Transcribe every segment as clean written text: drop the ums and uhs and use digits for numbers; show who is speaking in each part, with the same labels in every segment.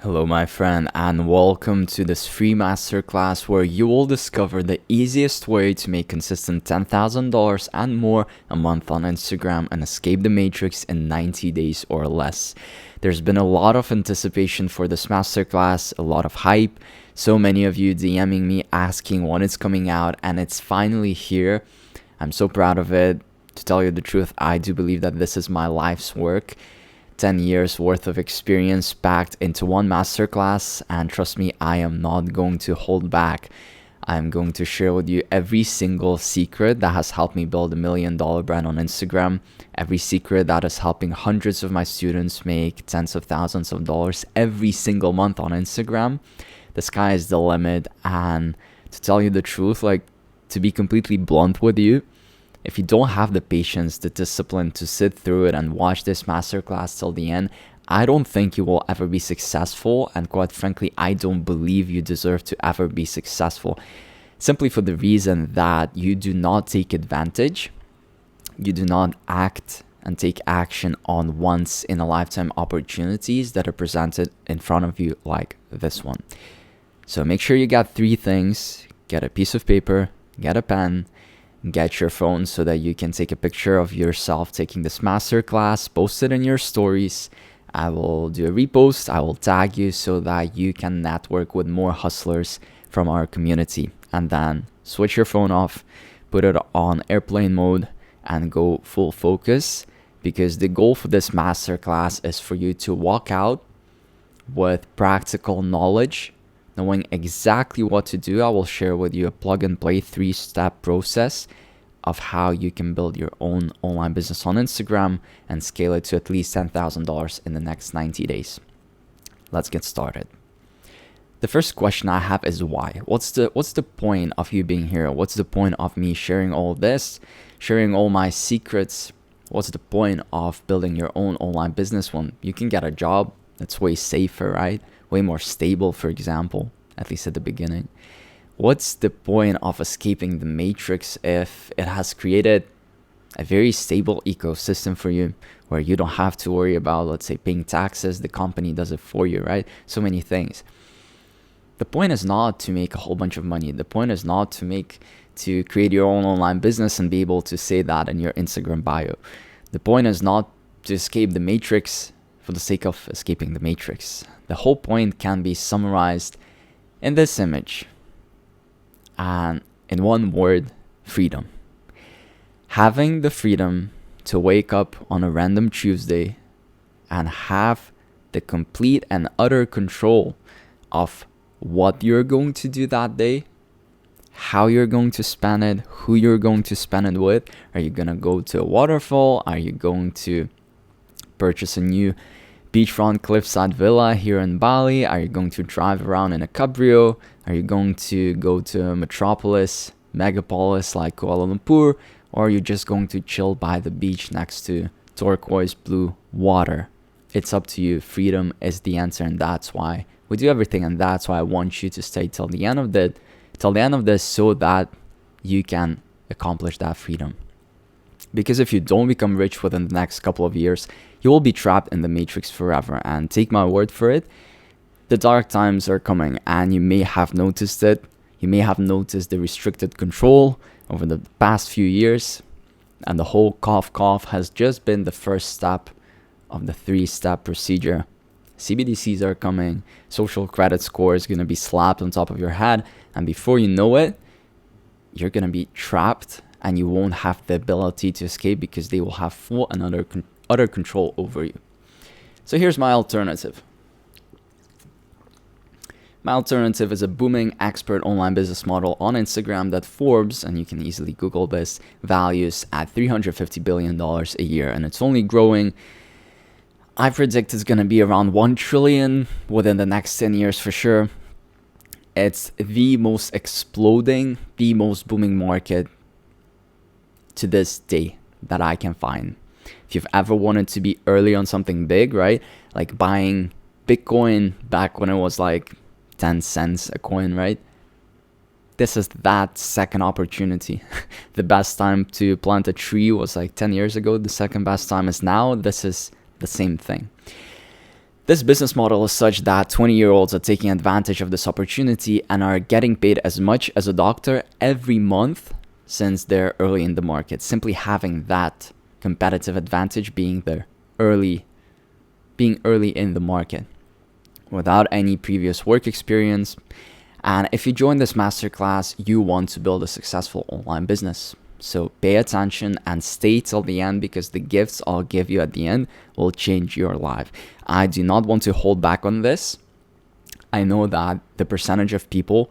Speaker 1: Hello, my friend, and welcome to this free masterclass where you will discover the easiest way to make consistent $10,000 and more a month on Instagram and escape the matrix in 90 days or less. There's been a lot of anticipation for this masterclass, a lot of hype, so many of you DMing me asking when it's coming out, and it's finally here. I'm so proud of it. To tell you the truth, I do believe that this is my life's work. 10 years worth of experience packed into one masterclass, and trust me, I am not going to hold back. I'm going to share with you every single secret that has helped me build $1 million brand on Instagram, every secret that is helping hundreds of my students make tens of thousands of dollars every single month on Instagram. The sky is the limit, and to tell you the truth, to be completely blunt with you, if you don't have the patience, the discipline to sit through it and watch this masterclass till the end, I don't think you will ever be successful. And quite frankly, I don't believe you deserve to ever be successful. Simply for the reason that you do not take advantage, you do not act and take action on once in a lifetime opportunities that are presented in front of you like this one. So make sure you got three things: get a piece of paper, get a pen, get your phone so that you can take a picture of yourself taking this masterclass, post it in your stories. I will do a repost, I will tag you so that you can network with more hustlers from our community. And then switch your phone off, put it on airplane mode, and go full focus, because the goal for this masterclass is for you to walk out with practical knowledge, knowing exactly what to do. I will share with you a plug and play 3-step process of how you can build your own online business on Instagram and scale it to at least $10,000 in the next 90 days. Let's get started. The first question I have is why? What's the point of you being here? What's the point of me sharing all this, sharing all my secrets? What's the point of building your own online business when you can get a job that's way safer, right? Way more stable, for example, at least at the beginning. What's the point of escaping the matrix if it has created a very stable ecosystem for you where you don't have to worry about, let's say, paying taxes? The company does it for you, right? So many things. The point is not to make a whole bunch of money. The point is not to create your own online business and be able to say that in your Instagram bio. The point is not to escape the matrix for the sake of escaping the matrix. The whole point can be summarized in this image, and in one word: freedom. Having the freedom to wake up on a random Tuesday and have the complete and utter control of what you're going to do that day, how you're going to spend it, who you're going to spend it with. Are you going to go to a waterfall? Are you going to purchase a new beachfront cliffside villa here in Bali? Are you going to drive around in a cabrio? Are you going to go to a metropolis, megapolis like Kuala Lumpur? Or are you just going to chill by the beach next to turquoise blue water? It's up to you. Freedom is the answer, and that's why we do everything, and that's why I want you to stay till the end of this so that you can accomplish that freedom. Because if you don't become rich within the next couple of years, you will be trapped in the matrix forever. And take my word for it, the dark times are coming, and you may have noticed it. You may have noticed the restricted control over the past few years, and the whole cough has just been the first step of the 3-step procedure. CBDCs are coming, social credit score is going to be slapped on top of your head, and before you know it, you're going to be trapped, and you won't have the ability to escape because they will have full and utter control over you. So here's my alternative. My alternative is a booming expert online business model on Instagram that Forbes, and you can easily Google this, values at $350 billion a year, and it's only growing. I predict it's going to be around 1 trillion within the next 10 years for sure. It's the most exploding, the most booming market to this day that I can find. If you've ever wanted to be early on something big, right? Like buying Bitcoin back when it was like 10 cents a coin, right? This is that second opportunity. The best time to plant a tree was like 10 years ago. The second best time is now. This is the same thing. This business model is such that 20-year-olds are taking advantage of this opportunity and are getting paid as much as a doctor every month since they're early in the market. Simply having that competitive advantage being early in the market without any previous work experience. And if you join this masterclass, you want to build a successful online business. So pay attention and stay till the end, because the gifts I'll give you at the end will change your life. I do not want to hold back on this. I know that the percentage of people,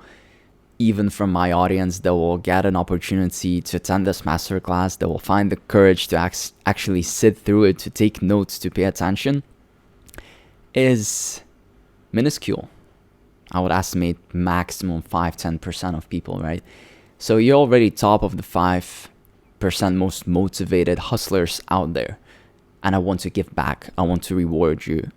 Speaker 1: even from my audience, that will get an opportunity to attend this masterclass, that will find the courage to actually sit through it, to take notes, to pay attention, is minuscule. I would estimate maximum 5-10% of people, right? So you're already top of the 5% most motivated hustlers out there. And I want to give back. I want to reward you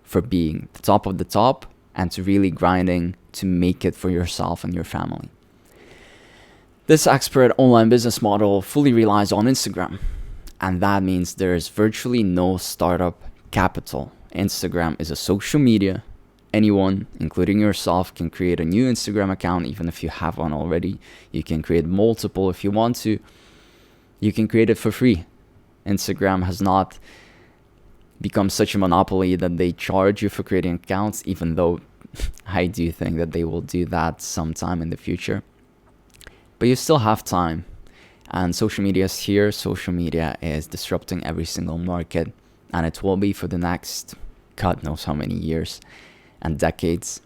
Speaker 1: for being the top of the top and to really grinding to make it for yourself and your family. This expert online business model fully relies on Instagram. And that means there's virtually no startup capital. Instagram is a social media. Anyone, including yourself, can create a new Instagram account, even if you have one already. You can create multiple if you want to. You can create it for free. Instagram has not become such a monopoly that they charge you for creating accounts, even though I do think that they will do that sometime in the future. But you still have time. And social media is here. Social media is disrupting every single market. And it will be for the next, God knows how many years and decades.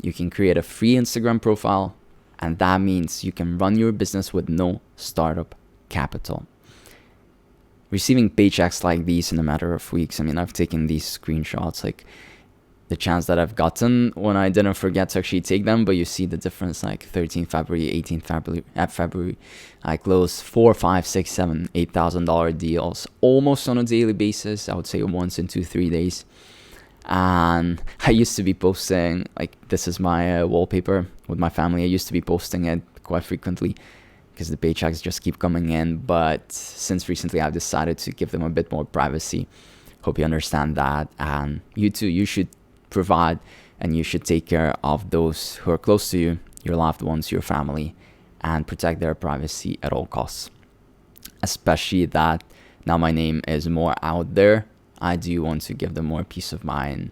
Speaker 1: You can create a free Instagram profile, and that means you can run your business with no startup capital. Receiving paychecks like these in a matter of weeks. I mean, I've taken these screenshots, like the chance that I've gotten when I didn't forget to actually take them, but you see the difference, like 13th February, 18th February, I closed $4, $5, $6, $7, $8,000 deals almost on a daily basis. I would say once in 2-3 days. And I used to be posting, like, this is my wallpaper with my family. I used to be posting it quite frequently because the paychecks just keep coming in. But since recently, I've decided to give them a bit more privacy. Hope you understand that. And you too, you should provide and you should take care of those who are close to you, your loved ones, your family, and protect their privacy at all costs. Especially that now my name is more out there. I do want to give them more peace of mind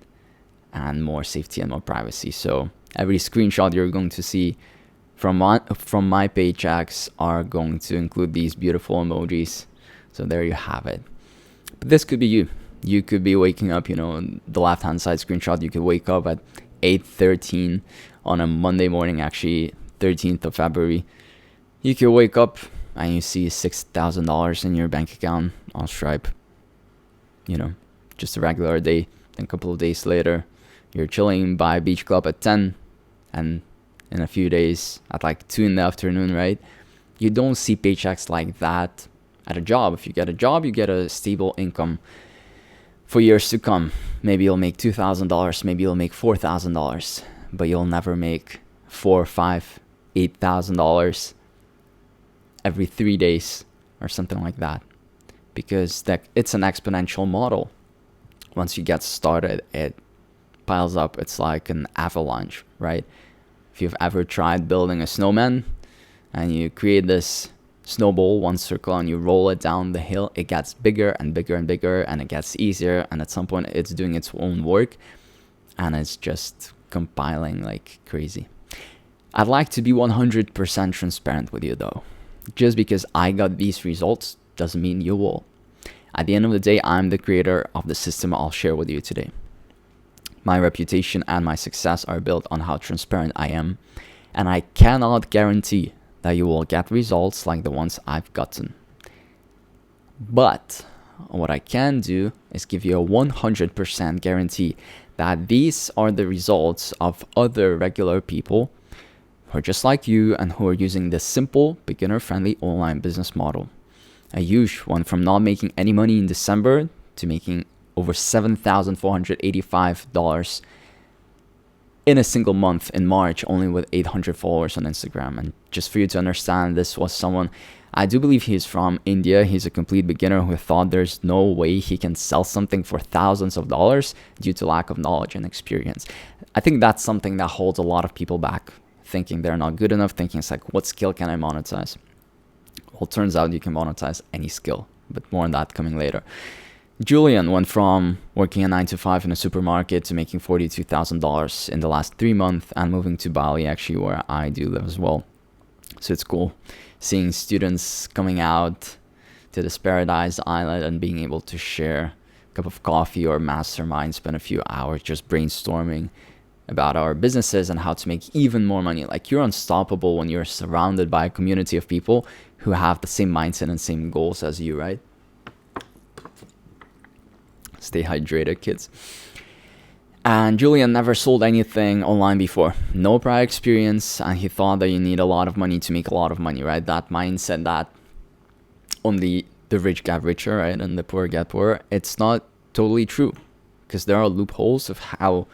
Speaker 1: and more safety and more privacy. So every screenshot you're going to see from my paychecks are going to include these beautiful emojis. So there you have it. But this could be you. You could be waking up, the left-hand side screenshot, you could wake up at 8:13 on a Monday morning, actually 13th of February. You could wake up and you see $6,000 in your bank account on Stripe. Just a regular day. Then a couple of days later, you're chilling by a beach club at 10, and in a few days at like 2 in the afternoon, right? You don't see paychecks like that at a job. If you get a job, you get a stable income for years to come. Maybe you'll make $2,000, maybe you'll make $4,000, but you'll never make $4,000, $5,000, $8,000 every 3 days or something like that. Because it's an exponential model. Once you get started, it piles up. It's like an avalanche, right? If you've ever tried building a snowman and you create this snowball, one circle, and you roll it down the hill, it gets bigger and bigger and bigger, and it gets easier. And at some point, it's doing its own work, and it's just compiling like crazy. I'd like to be 100% transparent with you, though. Just because I got these results doesn't mean you will. At the end of the day, I'm the creator of the system I'll share with you today. My reputation and my success are built on how transparent I am, and I cannot guarantee that you will get results like the ones I've gotten. But what I can do is give you a 100% guarantee that these are the results of other regular people who are just like you and who are using this simple, beginner-friendly online business model. A huge one, from not making any money in December to making over $7,485 in a single month in March, only with 800 followers on Instagram. And just for you to understand, this was someone, I do believe he's from India. He's a complete beginner who thought there's no way he can sell something for thousands of dollars due to lack of knowledge and experience. I think that's something that holds a lot of people back, thinking they're not good enough, thinking it's like, what skill can I monetize? Well, it turns out you can monetize any skill, but more on that coming later. Julian went from working a 9 to 5 in a supermarket to making $42,000 in the last 3 months and moving to Bali, actually, where I do live as well. So it's cool seeing students coming out to this paradise island and being able to share a cup of coffee or mastermind, spend a few hours just brainstorming about our businesses and how to make even more money. Like, you're unstoppable when you're surrounded by a community of people who have the same mindset and same goals as you, right? Stay hydrated, kids. And Julian never sold anything online before. No prior experience, and he thought that you need a lot of money to make a lot of money, right? That mindset that only the rich get richer, right? And the poor get poorer. It's not totally true, because there are loopholes of how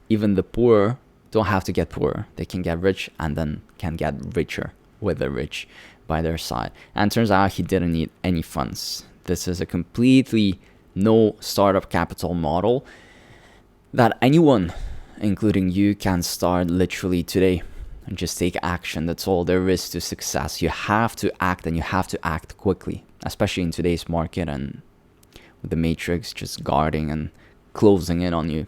Speaker 1: even the poor don't have to get poorer. They can get rich and then can get richer with the rich by their side. And it turns out he didn't need any funds. This is a completely no startup capital model that anyone, including you, can start literally today and just take action. That's all there is to success. You have to act, and you have to act quickly, especially in today's market and with the matrix just guarding and closing in on you.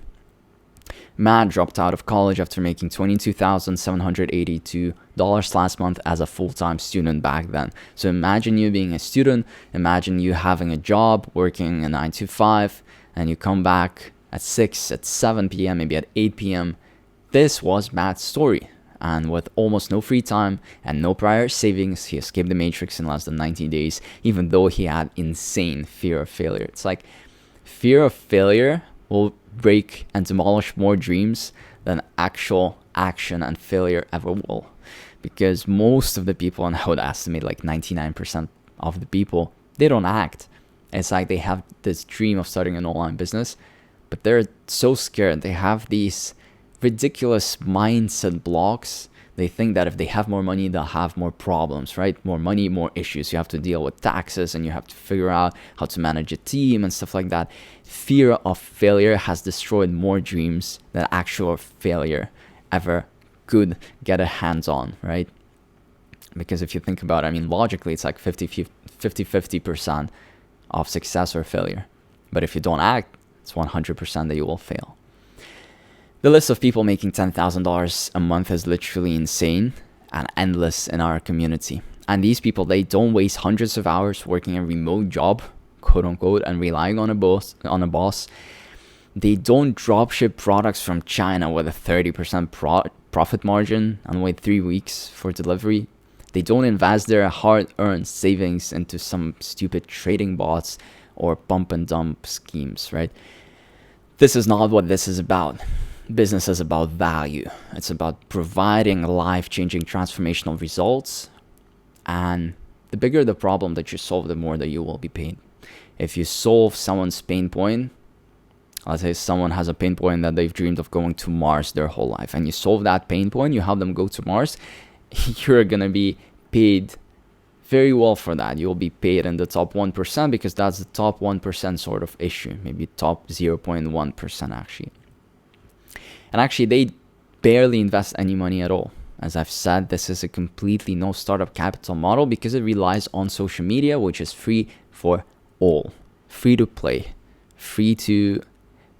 Speaker 1: Matt dropped out of college after making $22,782 last month as a full-time student back then. So imagine you being a student, imagine you having a job, working a 9 to 5, and you come back at 6, at 7 p.m., maybe at 8 p.m. This was Matt's story. And with almost no free time and no prior savings, he escaped the matrix in less than 90 days, even though he had insane fear of failure. It's like fear of failure will break and demolish more dreams than actual action and failure ever will. Because most of the people, and I would estimate like 99% of the people, they don't act. It's like they have this dream of starting an online business, but they're so scared. They have these ridiculous mindset blocks. They think that if they have more money, they'll have more problems, right? More money, more issues. You have to deal with taxes, and you have to figure out how to manage a team and stuff like that. Fear of failure has destroyed more dreams than actual failure ever could get a hands on, right? Because if you think about it, I mean, logically, it's like 50-50% of success or failure. But if you don't act, it's 100% that you will fail. The list of people making $10,000 a month is literally insane and endless in our community. And these people, they don't waste hundreds of hours working a remote job, quote unquote, and relying on a boss. They don't dropship products from China with a 30% profit margin and wait 3 weeks for delivery. They don't invest their hard-earned savings into some stupid trading bots or pump and dump schemes, right? This is not what this is about. Business is about value. It's about providing life-changing transformational results. And the bigger the problem that you solve, the more that you will be paid. If you solve someone's pain point, let's say someone has a pain point that they've dreamed of going to Mars their whole life, and you solve that pain point, you help them go to Mars, you're going to be paid very well for that. You'll be paid in the top 1% because that's the top 1% sort of issue, maybe top 0.1% actually. And actually, they barely invest any money at all. As I've said, this is a completely no startup capital model because it relies on social media, which is free for all. Free to play. Free to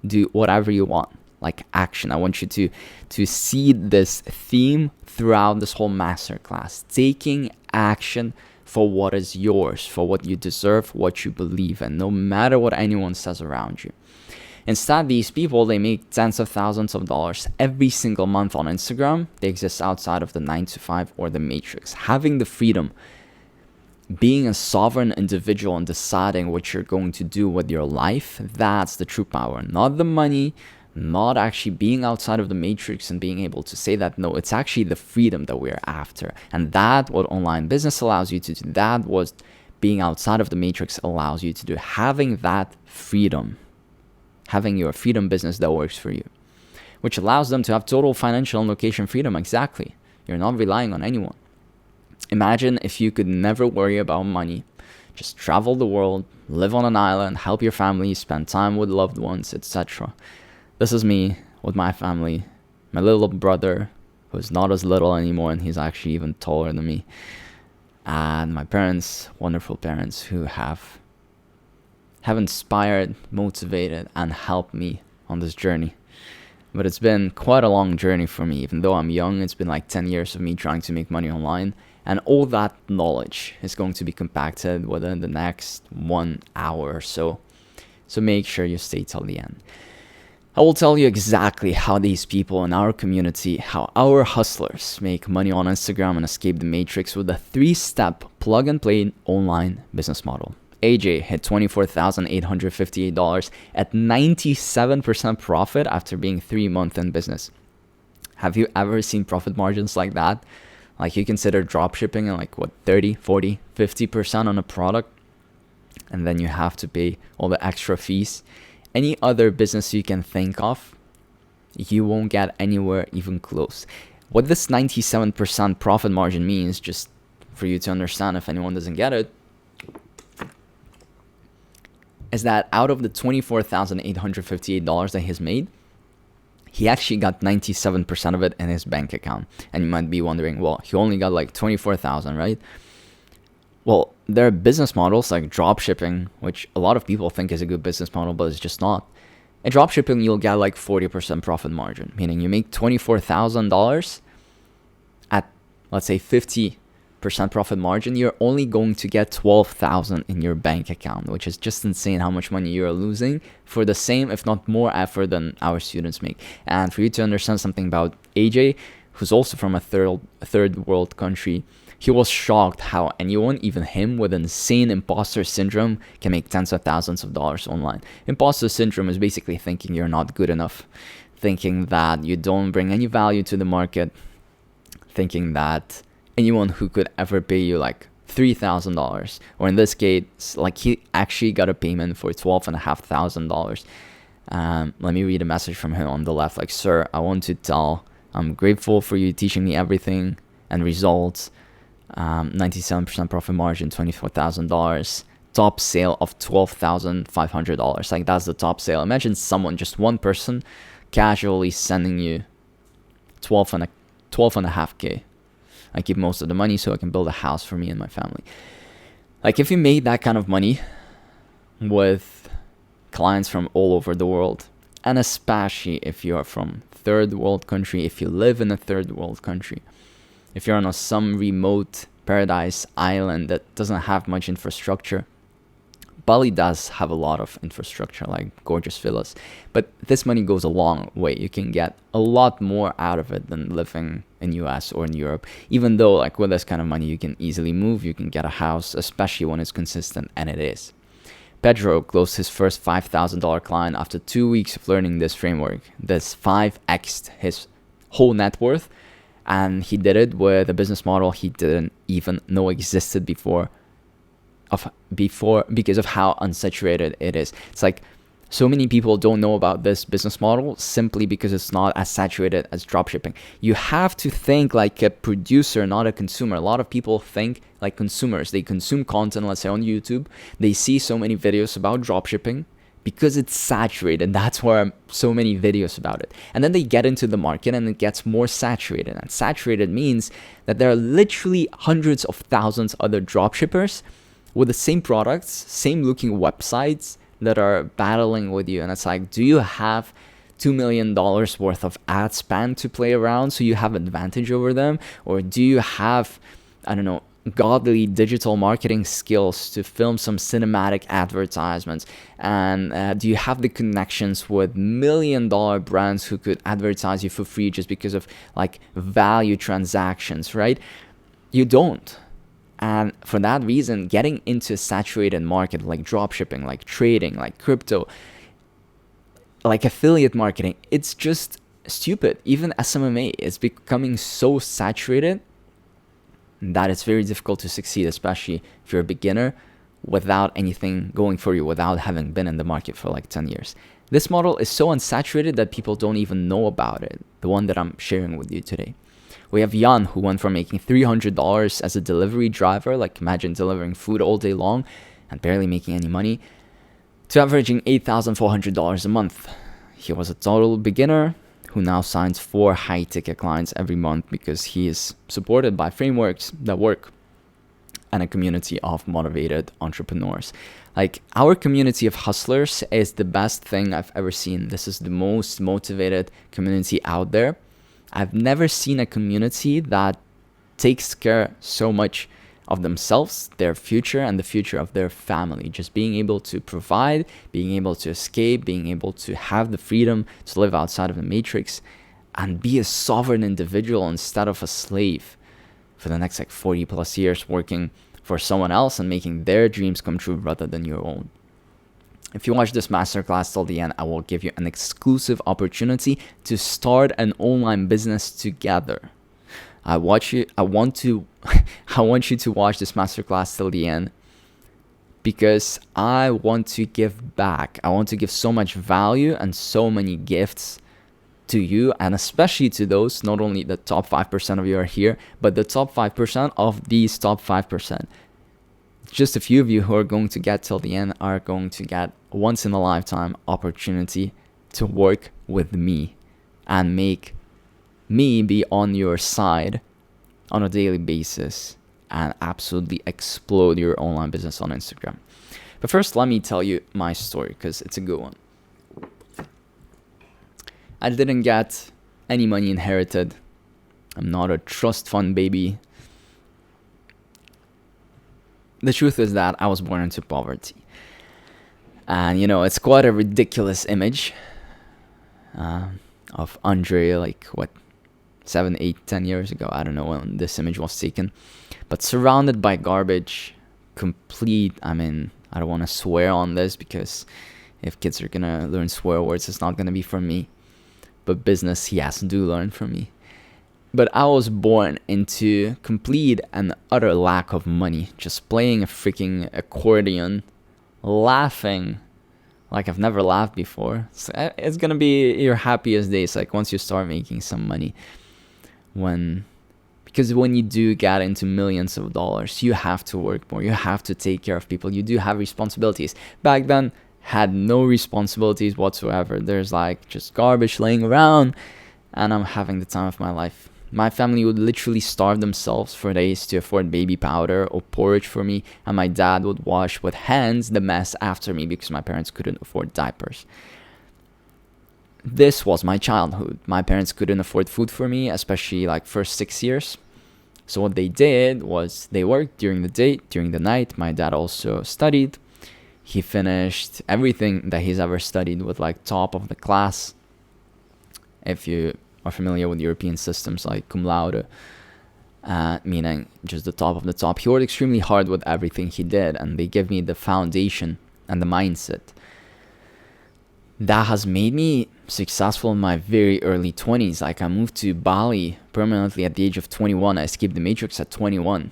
Speaker 1: do whatever you want. Like action. I want you to see this theme throughout this whole masterclass. Taking action for what is yours, for what you deserve, what you believe in, no matter what anyone says around you. Instead, these people, they make tens of thousands of dollars every single month on Instagram. They exist outside of the 9 to 5 or the matrix. Having the freedom, being a sovereign individual and deciding what you're going to do with your life, that's the true power. Not the money, not actually being outside of the matrix and being able to say that. No, it's actually the freedom that we're after. And that's what online business allows you to do. That was being outside of the matrix allows you to do. Having that freedom. Having your freedom business that works for you. which allows them to have total financial and location freedom. Exactly. You're not relying on anyone. Imagine if you could never worry about money. Just travel the world, live on an island, help your family, spend time with loved ones, etc. This is me with my family. My little brother, who's not as little anymore, and he's actually even taller than me. And my parents, wonderful parents, who have inspired, motivated, and helped me on this journey. But it's been quite a long journey for me. Even though I'm young, it's been like 10 years of me trying to make money online. And all that knowledge is going to be compacted within the next 1 hour or so. So make sure you stay till the end. I will tell you exactly how these people in our community, how our hustlers make money on Instagram and escape the matrix with a 3-step plug-and-play online business model. AJ hit $24,858 at 97% profit after being 3 months in business. Have you ever seen profit margins like that? Like, you consider dropshipping and like what, 30, 40, 50% on a product, and then you have to pay all the extra fees. Any other business you can think of, you won't get anywhere even close. What this 97% profit margin means, just for you to understand if anyone doesn't get it, is that out of the $24,858 that he's made, he actually got 97% of it in his bank account. And you might be wondering, well, he only got like 24,000, right? Well, there are business models like dropshipping, which a lot of people think is a good business model, but it's just not. In dropshipping, you'll get like 40% profit margin, meaning you make $24,000 at, let's say, 50% profit margin. You're only going to get 12,000 in your bank account, which is just insane how much money you're losing for the same, if not more effort than our students make. And for you to understand something about AJ, who's also from a third world country, he was shocked how anyone, even him, with insane imposter syndrome can make tens of thousands of dollars online. Imposter syndrome is basically thinking you're not good enough, thinking that you don't bring any value to the market, thinking that anyone who could ever pay you like $3,000, or in this case, like he actually got a payment for $12,500. Let me read a message from him on the left, like, "Sir, I want to tell, I'm grateful for you teaching me everything and results. 97% profit margin, $24,000, top sale of $12,500. Like, that's the top sale. Imagine someone, just one person, casually sending you 12.5K. I keep most of the money so I can build a house for me and my family. Like, if you made that kind of money with clients from all over the world, and especially if you're from third world country, if you live in a third world country, if you're on some remote paradise island that doesn't have much infrastructure. Bali does have a lot of infrastructure, like gorgeous villas, but this money goes a long way. You can get a lot more out of it than living in US or in Europe, even though like with this kind of money you can easily move, you can get a house, especially when it's consistent, and it is. Pedro closed his first $5,000 client after 2 weeks of learning this framework. This 5x'd his whole net worth, and he did it with a business model he didn't even know existed before because of how unsaturated it is. It's like so many people don't know about this business model simply because it's not as saturated as dropshipping. You have to think like a producer, not a consumer. A lot of people think like consumers. They consume content, let's say on YouTube. They see so many videos about dropshipping because it's saturated. That's why so many videos about it. And then they get into the market and it gets more saturated. And saturated means that there are literally hundreds of thousands of other dropshippers with the same products, same looking websites that are battling with you. And it's like, do you have $2 million worth of ad spend to play around so you have advantage over them? Or do you have, I don't know, godly digital marketing skills to film some cinematic advertisements? And do you have the connections with $1 million brands who could advertise you for free just because of like value transactions, right? You don't. And for that reason, getting into a saturated market like dropshipping, like trading, like crypto, like affiliate marketing, it's just stupid. Even SMMA is becoming so saturated that it's very difficult to succeed, especially if you're a beginner without anything going for you, without having been in the market for like 10 years. This model is so unsaturated that people don't even know about it, the one that I'm sharing with you today. We have Jan, who went from making $300 as a delivery driver, like imagine delivering food all day long and barely making any money, to averaging $8,400 a month. He was a total beginner who now signs 4 high-ticket clients every month because he is supported by frameworks that work and a community of motivated entrepreneurs. Like, our community of hustlers is the best thing I've ever seen. This is the most motivated community out there. I've never seen a community that takes care so much of themselves, their future, and the future of their family. Just being able to provide, being able to escape, being able to have the freedom to live outside of the matrix and be a sovereign individual instead of a slave for the next like 40 plus years working for someone else and making their dreams come true rather than your own. If you watch this masterclass till the end, I will give you an exclusive opportunity to start an online business together. I want you to watch this masterclass till the end because I want to give back. I want to give so much value and so many gifts to you, and especially to those, not only the top 5% of you are here, but the top 5% of these top 5%. Just a few of you who are going to get till the end are going to get once in a lifetime opportunity to work with me and make me be on your side on a daily basis and absolutely explode your online business on Instagram. But first, let me tell you my story because it's a good one. I didn't get any money inherited. I'm not a trust fund baby. The truth is that I was born into poverty. And, it's quite a ridiculous image of Andre, like, 7, 8, 10 years ago. I don't know when this image was taken. But surrounded by garbage, I don't want to swear on this because if kids are going to learn swear words, it's not going to be from me. But business, yes, do learn from me. But I was born into complete and utter lack of money, just playing a freaking accordion, laughing like I've never laughed before. It's gonna be your happiest days, like once you start making some money. Because when you do get into millions of dollars, you have to work more, you have to take care of people, you do have responsibilities. Back then, had no responsibilities whatsoever. There's like just garbage laying around, and I'm having the time of my life. My family would literally starve themselves for days to afford baby powder or porridge for me, and my dad would wash with hands the mess after me because my parents couldn't afford diapers. This was my childhood. My parents couldn't afford food for me, especially like first 6 years. So what they did was they worked during the day, during the night. My dad also studied. He finished everything that he's ever studied with like top of the class. If you are familiar with European systems like cum laude, meaning just the top of the top. He worked extremely hard with everything he did, and they give me the foundation and the mindset that has made me successful in my very early 20s. Like, I moved to Bali permanently at the age of 21. I escaped the matrix at 21.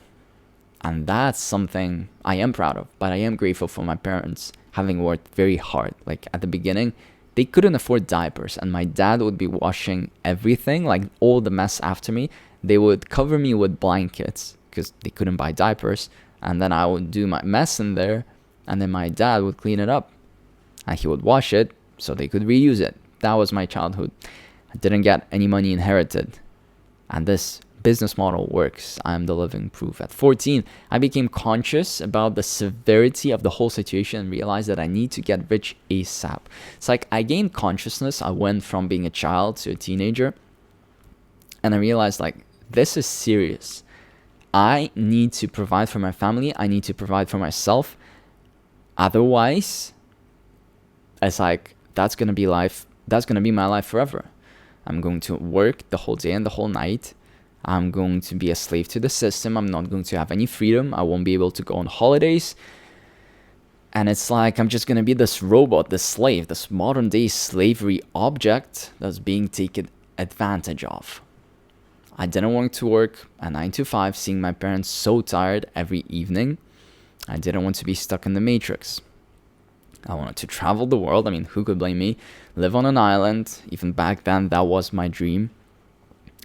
Speaker 1: And that's something I am proud of, but I am grateful for my parents having worked very hard. Like, at the beginning, they couldn't afford diapers, and my dad would be washing everything, like all the mess after me. They would cover me with blankets because they couldn't buy diapers, and then I would do my mess in there, and then my dad would clean it up, and he would wash it so they could reuse it. That was my childhood. I didn't get any money inherited, and this business model works. I am the living proof. At 14, I became conscious about the severity of the whole situation and realized that I need to get rich ASAP. It's like I gained consciousness. I went from being a child to a teenager, and I realized like this is serious. I need to provide for my family. I need to provide for myself. Otherwise, it's like that's gonna be life. That's gonna be my life forever. I'm going to work the whole day and the whole night. I'm going to be a slave to the system. I'm not going to have any freedom. I won't be able to go on holidays. And it's like I'm just going to be this robot, this slave, this modern day slavery object that's being taken advantage of. I didn't want to work a 9 to 5, seeing my parents so tired every evening. I didn't want to be stuck in the matrix. I wanted to travel the world. I mean, who could blame me? Live on an island. Even back then, that was my dream.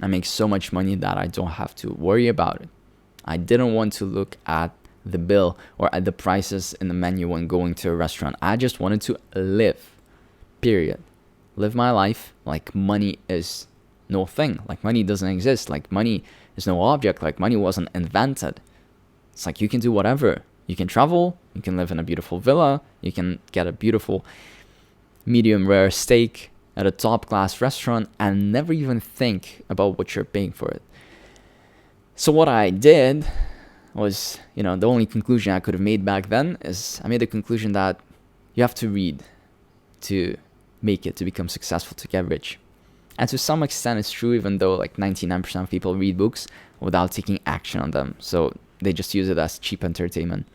Speaker 1: I make so much money that I don't have to worry about it. I didn't want to look at the bill or at the prices in the menu when going to a restaurant. I just wanted to live, period. Live my life like money is no thing, like money doesn't exist, like money is no object, like money wasn't invented. It's like you can do whatever. You can travel, you can live in a beautiful villa, you can get a beautiful medium rare steak at a top class restaurant and never even think about what you're paying for it. So what I did was, the only conclusion I could have made back then is I made the conclusion that you have to read to make it, to become successful, to get rich. And to some extent it's true, even though like 99% of people read books without taking action on them. So they just use it as cheap entertainment.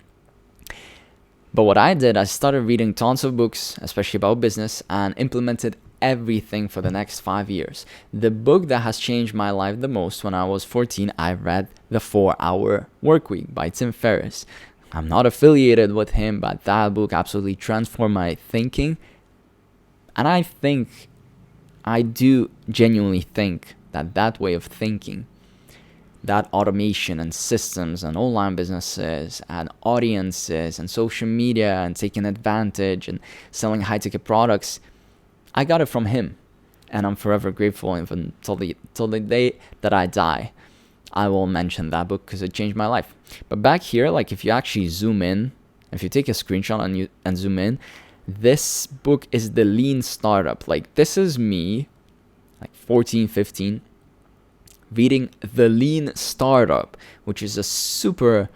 Speaker 1: But what I did, I started reading tons of books, especially about business, and implemented everything for the next 5 years. The book that has changed my life the most, when I was 14, I read The 4-Hour Workweek by Tim Ferriss. I'm not affiliated with him, but that book absolutely transformed my thinking. And I do genuinely think that way of thinking, that automation and systems and online businesses and audiences and social media and taking advantage and selling high-ticket products, I got it from him, and I'm forever grateful. Even till the day that I die, I will mention that book because it changed my life. But back here, like if you actually zoom in, if you take a screenshot and zoom in, this book is the Lean Startup. Like this is me, like 14, 15, reading The Lean Startup, which is a super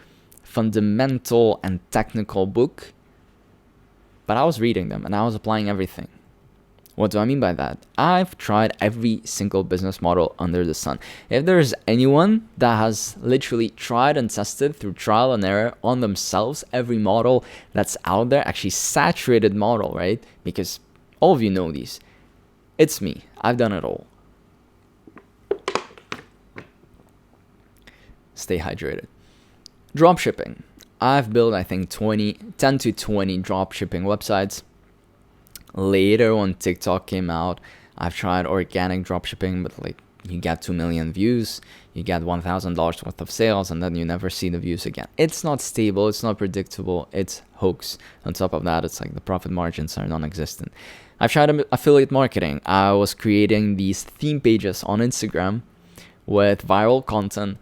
Speaker 1: fundamental and technical book. But I was reading them and I was applying everything. What do I mean by that? I've tried every single business model under the sun. If there's anyone that has literally tried and tested through trial and error on themselves every model that's out there, actually saturated model, right? Because all of you know these. It's me. I've done it all. Stay hydrated. Dropshipping. I've built, I think, 10 to 20 dropshipping websites. Later, when TikTok came out, I've tried organic dropshipping, but like you get 2 million views, you get $1,000 worth of sales, and then you never see the views again. It's not stable, it's not predictable, it's hoax. On top of that, it's like the profit margins are non-existent. I've tried affiliate marketing. I was creating these theme pages on Instagram with viral content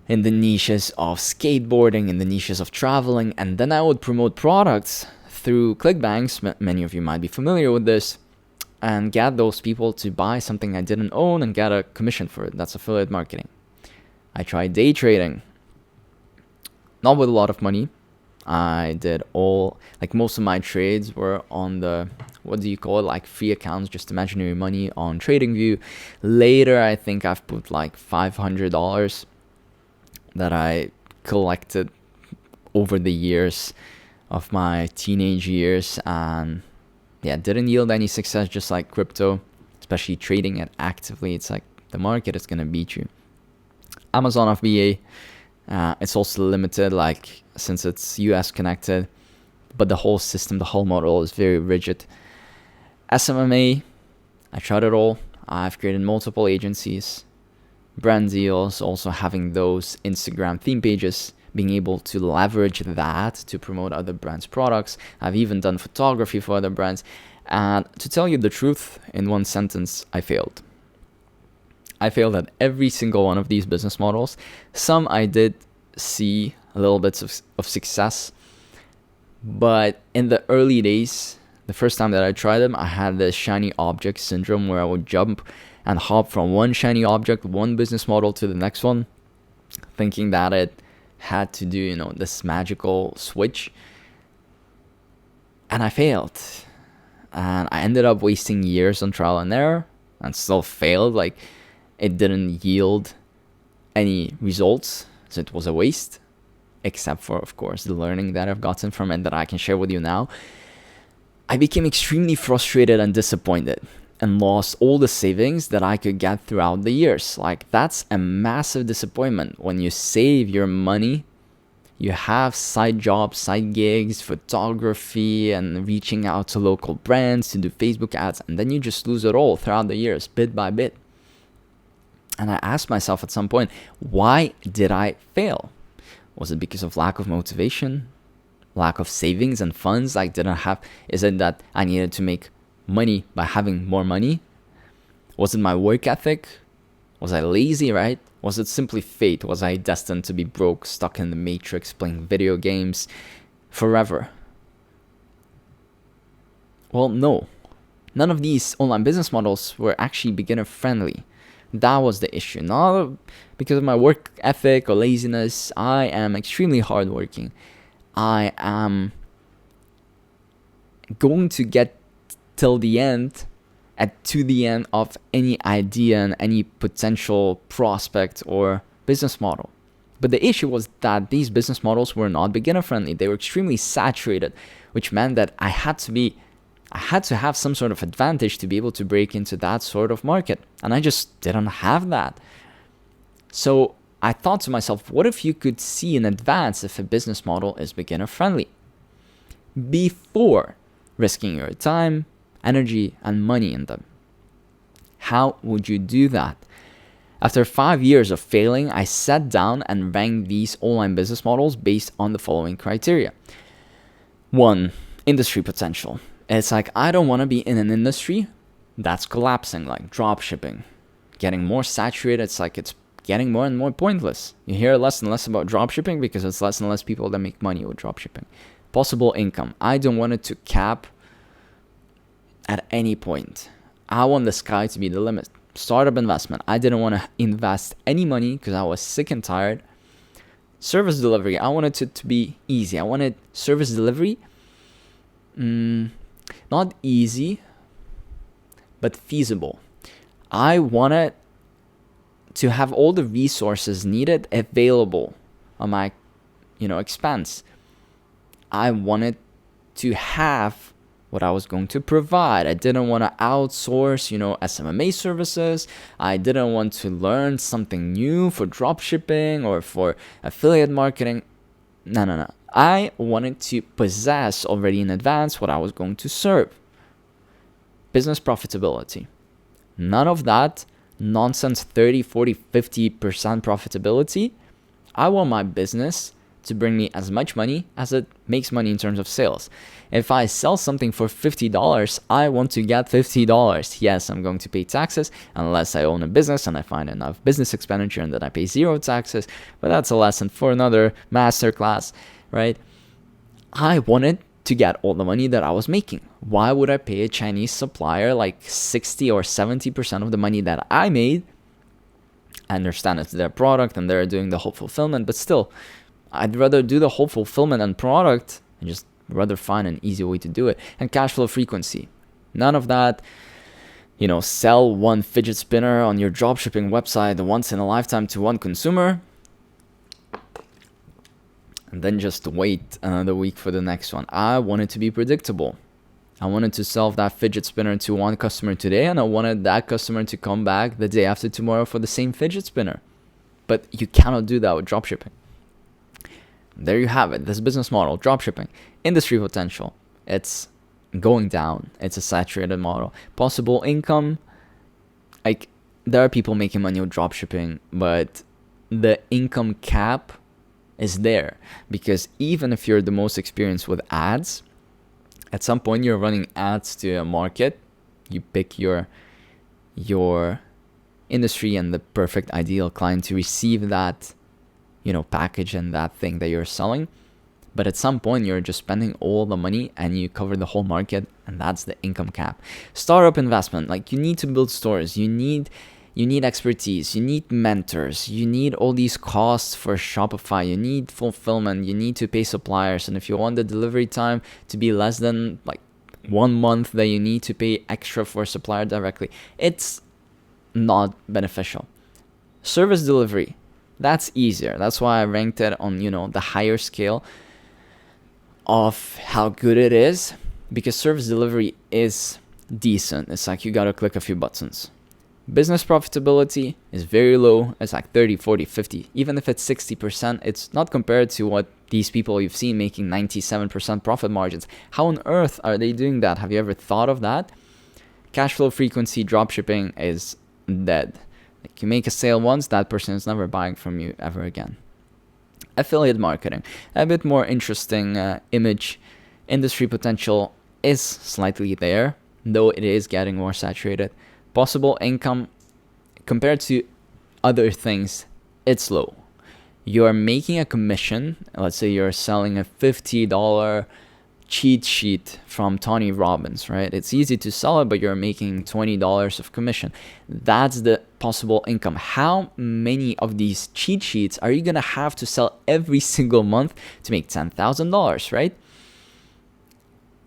Speaker 1: in the niches of skateboarding, in the niches of traveling, and then I would promote products through ClickBanks. Many of you might be familiar with this, and get those people to buy something I didn't own and get a commission for it. That's affiliate marketing. I tried day trading, not with a lot of money. I did most of my trades were on the, what do you call it, like free accounts, just imaginary money on TradingView. Later, I think I've put like $500 that I collected over the years of my teenage years, and didn't yield any success, just like crypto, especially trading it actively. It's like the market is gonna beat you. Amazon FBA, it's also limited, like since it's US connected, but the whole system, the whole model is very rigid. SMMA, I tried it all. I've created multiple agencies, brand deals, also having those Instagram theme pages, being able to leverage that to promote other brands' products. I've even done photography for other brands. And to tell you the truth, in one sentence, I failed. I failed at every single one of these business models. Some I did see a little bits of success. But in the early days, the first time that I tried them, I had this shiny object syndrome where I would jump and hop from one shiny object, one business model to the next one, thinking that it had to do, this magical switch. And I failed. And I ended up wasting years on trial and error and still failed. Like, it didn't yield any results, so it was a waste, except for, of course, the learning that I've gotten from it that I can share with you now. I became extremely frustrated and disappointed and lost all the savings that I could get throughout the years. Like, that's a massive disappointment when you save your money, You have side jobs, side gigs, photography, and reaching out to local brands to do Facebook ads, and then you just lose it all throughout the years, bit by bit. And I asked myself at some point, why did I fail? Was it because of lack of motivation, lack of savings and funds I didn't have? Is it that I needed to make money by having more money? Was it my work ethic? Was I lazy, right? Was it simply fate? Was I destined to be broke, stuck in the matrix, playing video games forever? Well, no. None of these online business models were actually beginner friendly. That was the issue. Not because of my work ethic or laziness. I am extremely hardworking. I am going to get till the end, to the end of any idea and any potential prospect or business model. But the issue was that these business models were not beginner friendly. They were extremely saturated, which meant that I had to have some sort of advantage to be able to break into that sort of market. And I just didn't have that. So I thought to myself, what if you could see in advance if a business model is beginner friendly before risking your time, energy, and money in them? How would you do that? After 5 years of failing, I sat down and ranked these online business models based on the following criteria. 1, industry potential. It's like, I don't want to be in an industry that's collapsing, like dropshipping, getting more saturated. It's like it's getting more and more pointless. You hear less and less about dropshipping because it's less and less people that make money with dropshipping. Possible income. I don't want it to cap at any point. I want the sky to be the limit. Startup investment. I didn't want to invest any money because I was sick and tired. Service delivery. I wanted it to be easy. I wanted service delivery not easy, but feasible. I wanted to have all the resources needed available on my, expense. I wanted to have what I was going to provide. I didn't want to outsource, SMMA services. I didn't want to learn something new for dropshipping or for affiliate marketing. No. I wanted to possess already in advance what I was going to serve. Business profitability. None of that nonsense 30, 40, 50% profitability. I want my business to bring me as much money as it makes money in terms of sales. If I sell something for $50, I want to get $50. Yes, I'm going to pay taxes unless I own a business and I find enough business expenditure and then I pay zero taxes. But that's a lesson for another masterclass, right? I wanted to get all the money that I was making. Why would I pay a Chinese supplier like 60 or 70% of the money that I made? I understand it's their product and they're doing the whole fulfillment, but still, I'd rather do the whole fulfillment and product and just rather find an easy way to do it. And cash flow frequency. None of that, sell one fidget spinner on your dropshipping website once in a lifetime to one consumer and then just wait another week for the next one. I wanted to be predictable. I wanted to sell that fidget spinner to one customer today, and I wanted that customer to come back the day after tomorrow for the same fidget spinner. But you cannot do that with dropshipping. There you have it. This business model, dropshipping. Industry potential. It's going down. It's a saturated model. Possible income. Like, there are people making money with dropshipping, but the income cap is there. Because even if you're the most experienced with ads, at some point you're running ads to a market. You pick your industry and the perfect ideal client to receive that package and that thing that you're selling. But at some point you're just spending all the money and you cover the whole market, and that's the income cap. Startup investment, like you need to build stores, you need expertise, you need mentors, you need all these costs for Shopify, you need fulfillment, you need to pay suppliers, and if you want the delivery time to be less than like 1 month, then you need to pay extra for supplier directly. It's not beneficial. Service delivery, that's easier. That's why I ranked it on, the higher scale of how good it is, because service delivery is decent. It's like you gotta click a few buttons. Business profitability is very low. It's like 30, 40, 50. Even if it's 60%, it's not compared to what these people you've seen making 97% profit margins. How on earth are they doing that? Have you ever thought of that? Cash flow frequency dropshipping is dead. Like, you make a sale once, that person is never buying from you ever again. Affiliate marketing, a bit more interesting image. Industry potential is slightly there, though it is getting more saturated. Possible income compared to other things, it's low. You're making a commission. Let's say you're selling a $50 cheat sheet from Tony Robbins, right? It's easy to sell it, but you're making $20 of commission. That's the possible income. How many of these cheat sheets are you gonna have to sell every single month to make $10,000, right?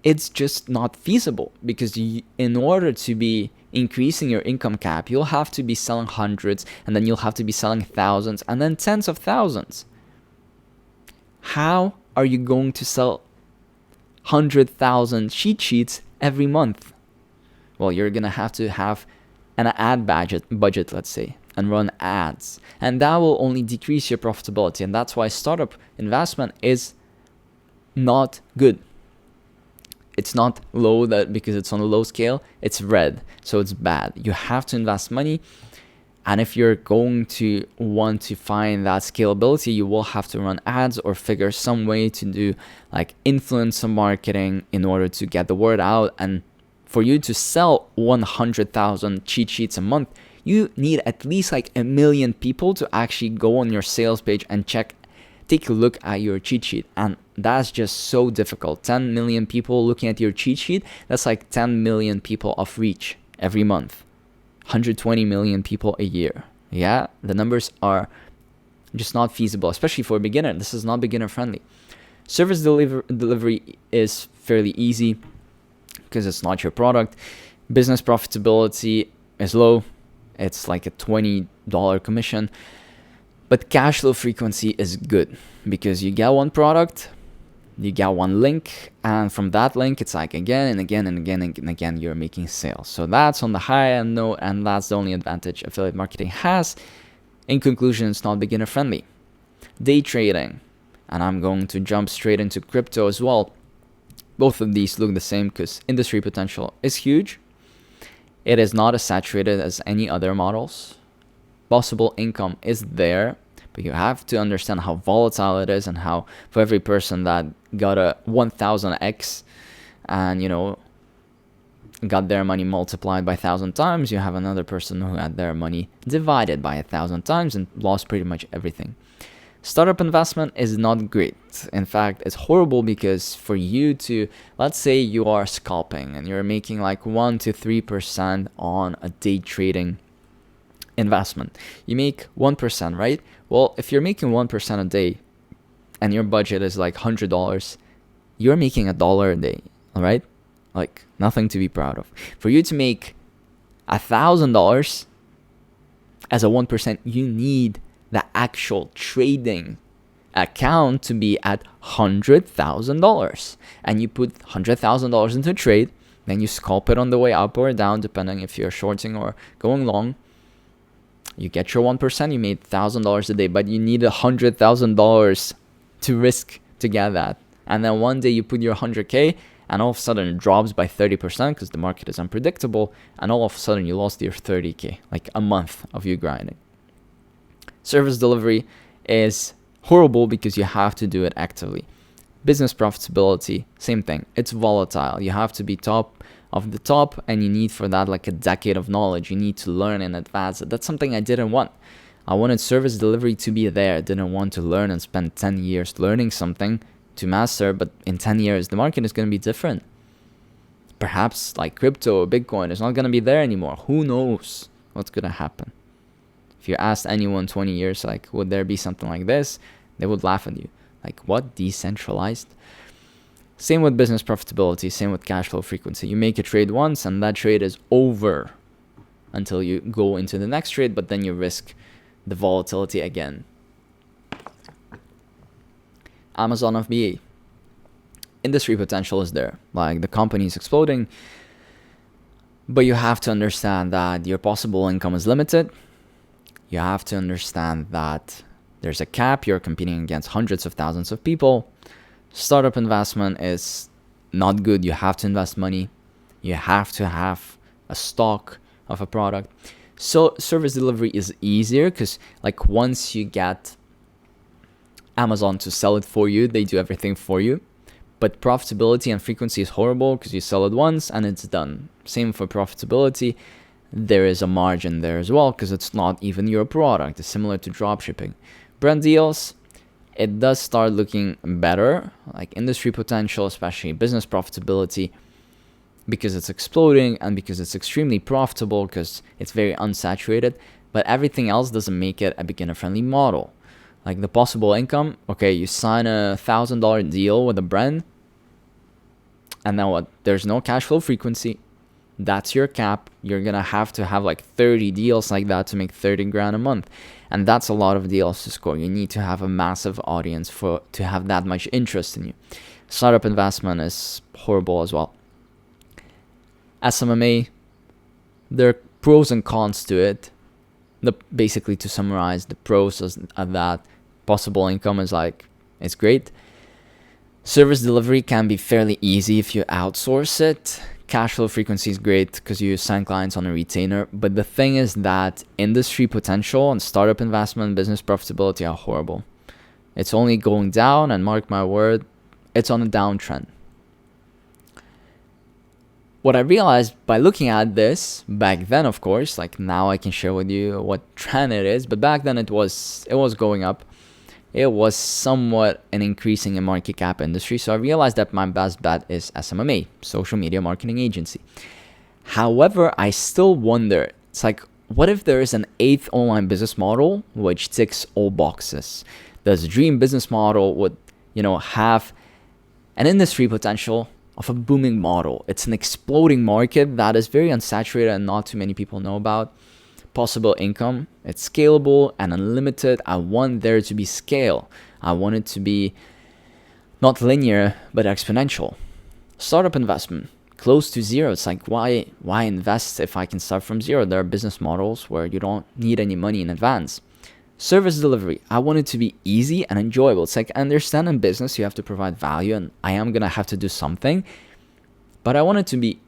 Speaker 1: It's just not feasible, because in order to be increasing your income cap, you'll have to be selling hundreds, and then you'll have to be selling thousands, and then tens of thousands. How are you going to sell 100,000 cheat sheets every month? Well, you're gonna have to have an ad budget, let's say, and run ads, and that will only decrease your profitability. And that's why startup investment is not good. It's not low that because it's on a low scale, it's red, so it's bad. You have to invest money, and if you're going to want to find that scalability, you will have to run ads or figure some way to do like influencer marketing in order to get the word out. And for you to sell 100,000 cheat sheets a month, you need at least like 1 million people to actually go on your sales page and take a look at your cheat sheet. And that's just so difficult. 10 million people looking at your cheat sheet, that's like 10 million people of reach every month. 120 million people a year. Yeah, the numbers are just not feasible, especially for a beginner. This is not beginner friendly. Service delivery is fairly easy because it's not your product. Business profitability is low. It's like a $20 commission. But cash flow frequency is good because you get one product, you get one link, and from that link, it's like again and again and again and again, you're making sales. So that's on the high end note, and that's the only advantage affiliate marketing has. In conclusion, it's not beginner friendly. Day trading, and I'm going to jump straight into crypto as well. Both of these look the same because industry potential is huge. It is not as saturated as any other models. Possible income is there, but you have to understand how volatile it is, and how for every person that got a 1000x and got their money multiplied by 1,000 times, you have another person who had their money divided by 1,000 times and lost pretty much everything. Startup investment is not great. In fact, it's horrible because for you to, let's say you are scalping and you're making like 1 to 3% on a day trading investment. You make 1%, right? Well, if you're making 1% a day and your budget is like $100, you're making $1 a day, all right? Like nothing to be proud of. For you to make $1,000 as a 1%, you need the actual trading account to be at $100,000. And you put $100,000 into a trade, then you scalp it on the way up or down, depending if you're shorting or going long. You get your 1%, you made $1,000 a day, but you need $100,000 to risk to get that. And then one day you put your 100K, and all of a sudden it drops by 30% because the market is unpredictable, and all of a sudden you lost your 30K, like a month of you grinding. Service delivery is horrible because you have to do it actively. Business profitability, same thing. It's volatile. You have to be top of the top, and you need for that like a decade of knowledge. You need to learn in advance. That's something I didn't want. I wanted service delivery to be there. I didn't want to learn and spend 10 years learning something to master, but in 10 years the market is going to be different. Perhaps like crypto or Bitcoin is not going to be there anymore. Who knows what's going to happen? If you asked anyone 20 years, like, would there be something like this? They would laugh at you. Like, what? Decentralized? Same with business profitability, same with cash flow frequency. You make a trade once and that trade is over until you go into the next trade, but then you risk the volatility again. Amazon FBA. Industry potential is there. Like, the company is exploding, But you have to understand that your possible income is limited. You have to understand that there's a cap. You're competing against hundreds of thousands of people. Startup investment is not good. You have to invest money. You have to have a stock of a product. So service delivery is easier because like once you get Amazon to sell it for you, they do everything for you. But profitability and frequency is horrible because you sell it once and it's done. Same for profitability. There is a margin there as well because it's not even your product. It's similar to dropshipping. Brand deals, it does start looking better, like industry potential, especially business profitability, because it's exploding and because it's extremely profitable because it's very unsaturated. But everything else doesn't make it a beginner-friendly model. Like the possible income, okay, you sign a $1,000 deal with a brand, and now what? There's no cash flow frequency. That's your cap. You're gonna have to have like 30 deals like that to make 30 grand a month, and that's a lot of deals to score. You need to have a massive audience to have that much interest in you. Startup investment is horrible as well. SMMA, there are pros and cons to it. Basically, to summarize, the pros are that possible income is like, it's great. Service delivery can be fairly easy if you outsource it. Cash flow frequency is great because you sign clients on a retainer. But the thing is that industry potential and startup investment, business profitability are horrible. It's only going down, and mark my word, it's on a downtrend. What I realized by looking at this back then, of course, like now I can share with you what trend it is, but back then it was going up. It was somewhat an increasing in market cap industry. So I realized that my best bet is SMMA, social media marketing agency. However, I still wonder, it's like, what if there is an 8th online business model which ticks all boxes? Does a dream business model would, have an industry potential of a booming model? It's an exploding market that is very unsaturated and not too many people know about. Possible income, it's scalable and unlimited. I want there to be scale. I want it to be not linear but exponential. Startup investment, close to zero. It's like, why invest if I can start from zero? There are business models where you don't need any money in advance. Service delivery, I want it to be easy and enjoyable. It's like, I understand in business you have to provide value and I am gonna have to do something, but I want it to be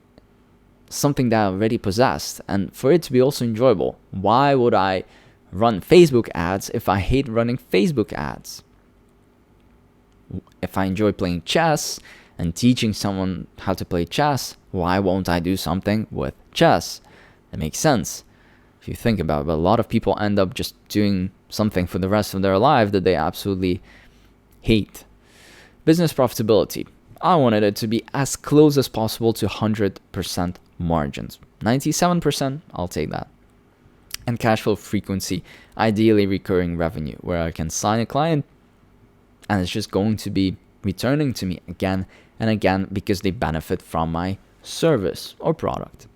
Speaker 1: something that I already possessed and for it to be also enjoyable. Why would I run Facebook ads if I hate running Facebook ads? If I enjoy playing chess and teaching someone how to play chess, why won't I do something with chess? It makes sense if you think about it, but a lot of people end up just doing something for the rest of their life that they absolutely hate. Business profitability, I wanted it to be as close as possible to 100% margins. 97%, I'll take that. And cash flow frequency, ideally recurring revenue, where I can sign a client and it's just going to be returning to me again and again because they benefit from my service or product.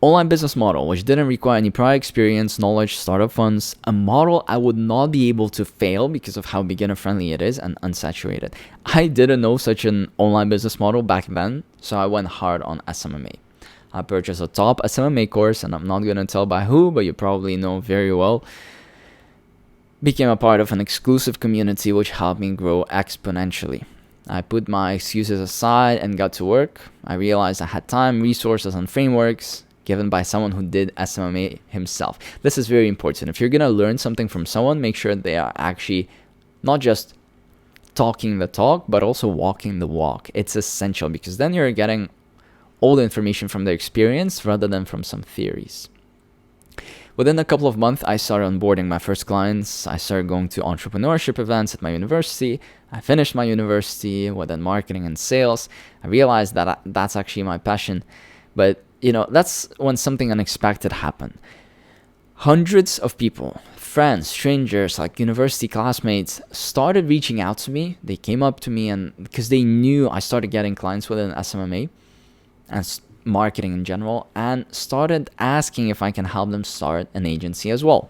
Speaker 1: Online business model, which didn't require any prior experience, knowledge, startup funds, a model I would not be able to fail because of how beginner friendly it is and unsaturated. I didn't know such an online business model back then, so I went hard on SMMA. I purchased a top SMMA course, and I'm not going to tell by who, but you probably know very well. Became a part of an exclusive community which helped me grow exponentially. I put my excuses aside and got to work. I realized I had time, resources, and frameworks given by someone who did SMMA himself. This is very important. If you're going to learn something from someone, make sure they are actually not just talking the talk, but also walking the walk. It's essential because then you're getting all the information from their experience rather than from some theories. Within a couple of months, I started onboarding my first clients. I started going to entrepreneurship events at my university. I finished my university within marketing and sales. I realized that that's actually my passion. But that's when something unexpected happened. Hundreds of people, friends, strangers, like university classmates, started reaching out to me. They came up to me and because they knew I started getting clients within SMMA and marketing in general, and started asking if I can help them start an agency as well.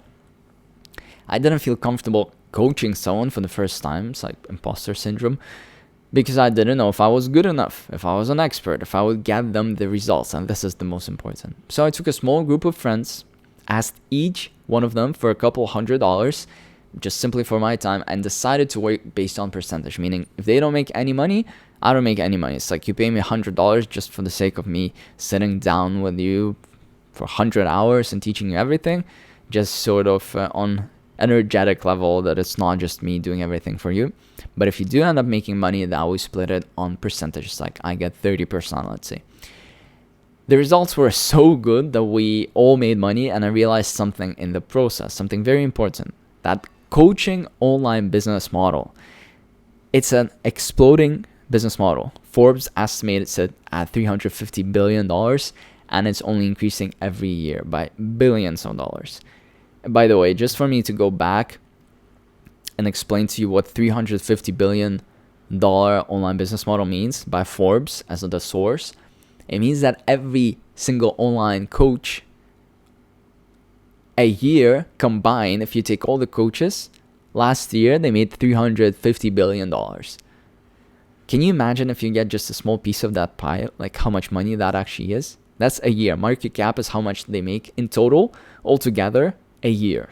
Speaker 1: I didn't feel comfortable coaching someone for the first time. It's like imposter syndrome. because I didn't know if I was good enough, if I was an expert, if I would get them the results. And this is the most important. So I took a small group of friends, asked each one of them for a couple $100, just simply for my time, and decided to work based on percentage. Meaning, if they don't make any money, I don't make any money. It's like you pay me $100 just for the sake of me sitting down with you for 100 hours and teaching you everything, just sort of on energetic level, that it's not just me doing everything for you. But if you do end up making money, then we split it on percentages. Like I get 30%, let's say. The results were so good that we all made money, and I realized something in the process, something very important. That coaching online business model, it's an exploding business model. Forbes estimates it at $350 billion, and it's only increasing every year by billions of dollars. By the way, just for me to go back and explain to you what $350 billion online business model means by Forbes as the source, it means that every single online coach a year combined, if you take all the coaches, last year they made $350 billion. Can you imagine if you get just a small piece of that pie, like how much money that actually is? That's a year. Market cap is how much they make in total, altogether, a year.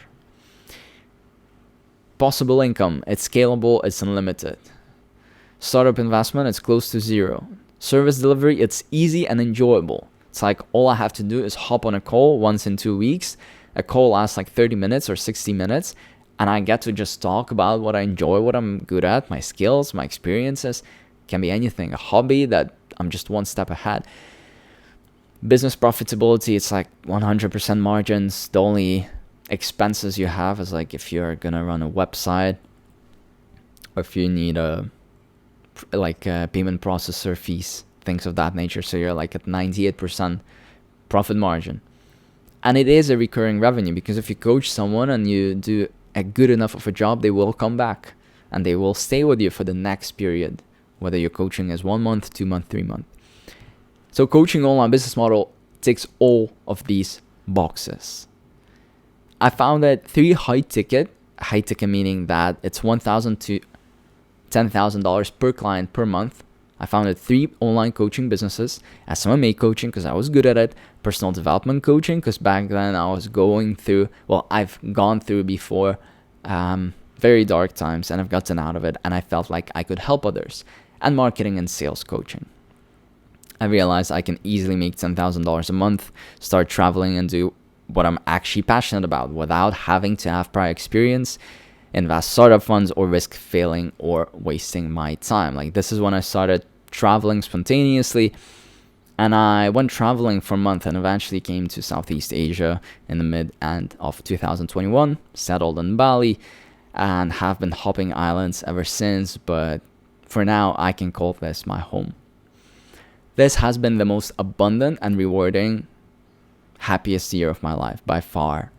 Speaker 1: Possible income, it's scalable, it's unlimited. Startup investment, it's close to zero. Service delivery, it's easy and enjoyable. It's like all I have to do is hop on a call once in 2 weeks. A call lasts like 30 minutes or 60 minutes, and I get to just talk about what I enjoy, what I'm good at, my skills, my experiences. Can be anything, a hobby that I'm just one step ahead. Business profitability, it's like 100% margins. The only expenses you have is like if you're gonna run a website, or if you need payment processor fees, things of that nature. So you're like at 98% profit margin. And it is a recurring revenue, because if you coach someone and you do a good enough of a job, they will come back and they will stay with you for the next period, whether your coaching is 1 month, 2 months, 3 months. So coaching online business model ticks all of these boxes. I found that 3 high ticket meaning that it's $1,000 to $10,000 per client per month. I founded 3 online coaching businesses, SMA coaching because I was good at it, personal development coaching because back then I was I've gone through before very dark times, and I've gotten out of it, and I felt like I could help others, and marketing and sales coaching. I realized I can easily make $10,000 a month, start traveling, and do what I'm actually passionate about without having to have prior experience, invest startup funds, or risk failing or wasting my time. Like this is when I started traveling spontaneously, and I went traveling for a month and eventually came to Southeast Asia in the mid-end of 2021, settled in Bali, and have been hopping islands ever since, but for now I can call this my home. This has been the most abundant and rewarding, happiest year of my life by far.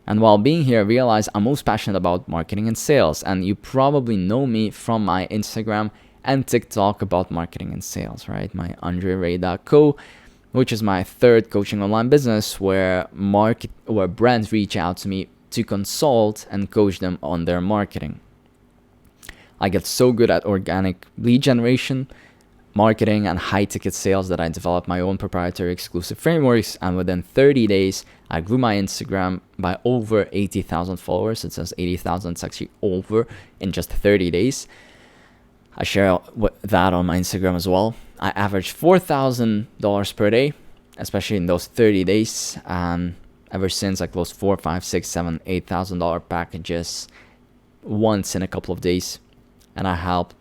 Speaker 1: And while being here, I realized I'm most passionate about marketing and sales. And you probably know me from my Instagram and TikTok about marketing and sales, right? My AndreRay.co, which is my 3rd coaching online business where brands reach out to me to consult and coach them on their marketing. I get so good at organic lead generation, marketing, and high-ticket sales that I developed my own proprietary exclusive frameworks, and within 30 days, I grew my Instagram by over 80,000 followers. It says 80,000, it's actually over in just 30 days. I share that on my Instagram as well. I averaged $4,000 per day, especially in those 30 days, and ever since I closed $4,000, $5,000, $6,000, $7,000, $8,000 packages once in a couple of days, and I helped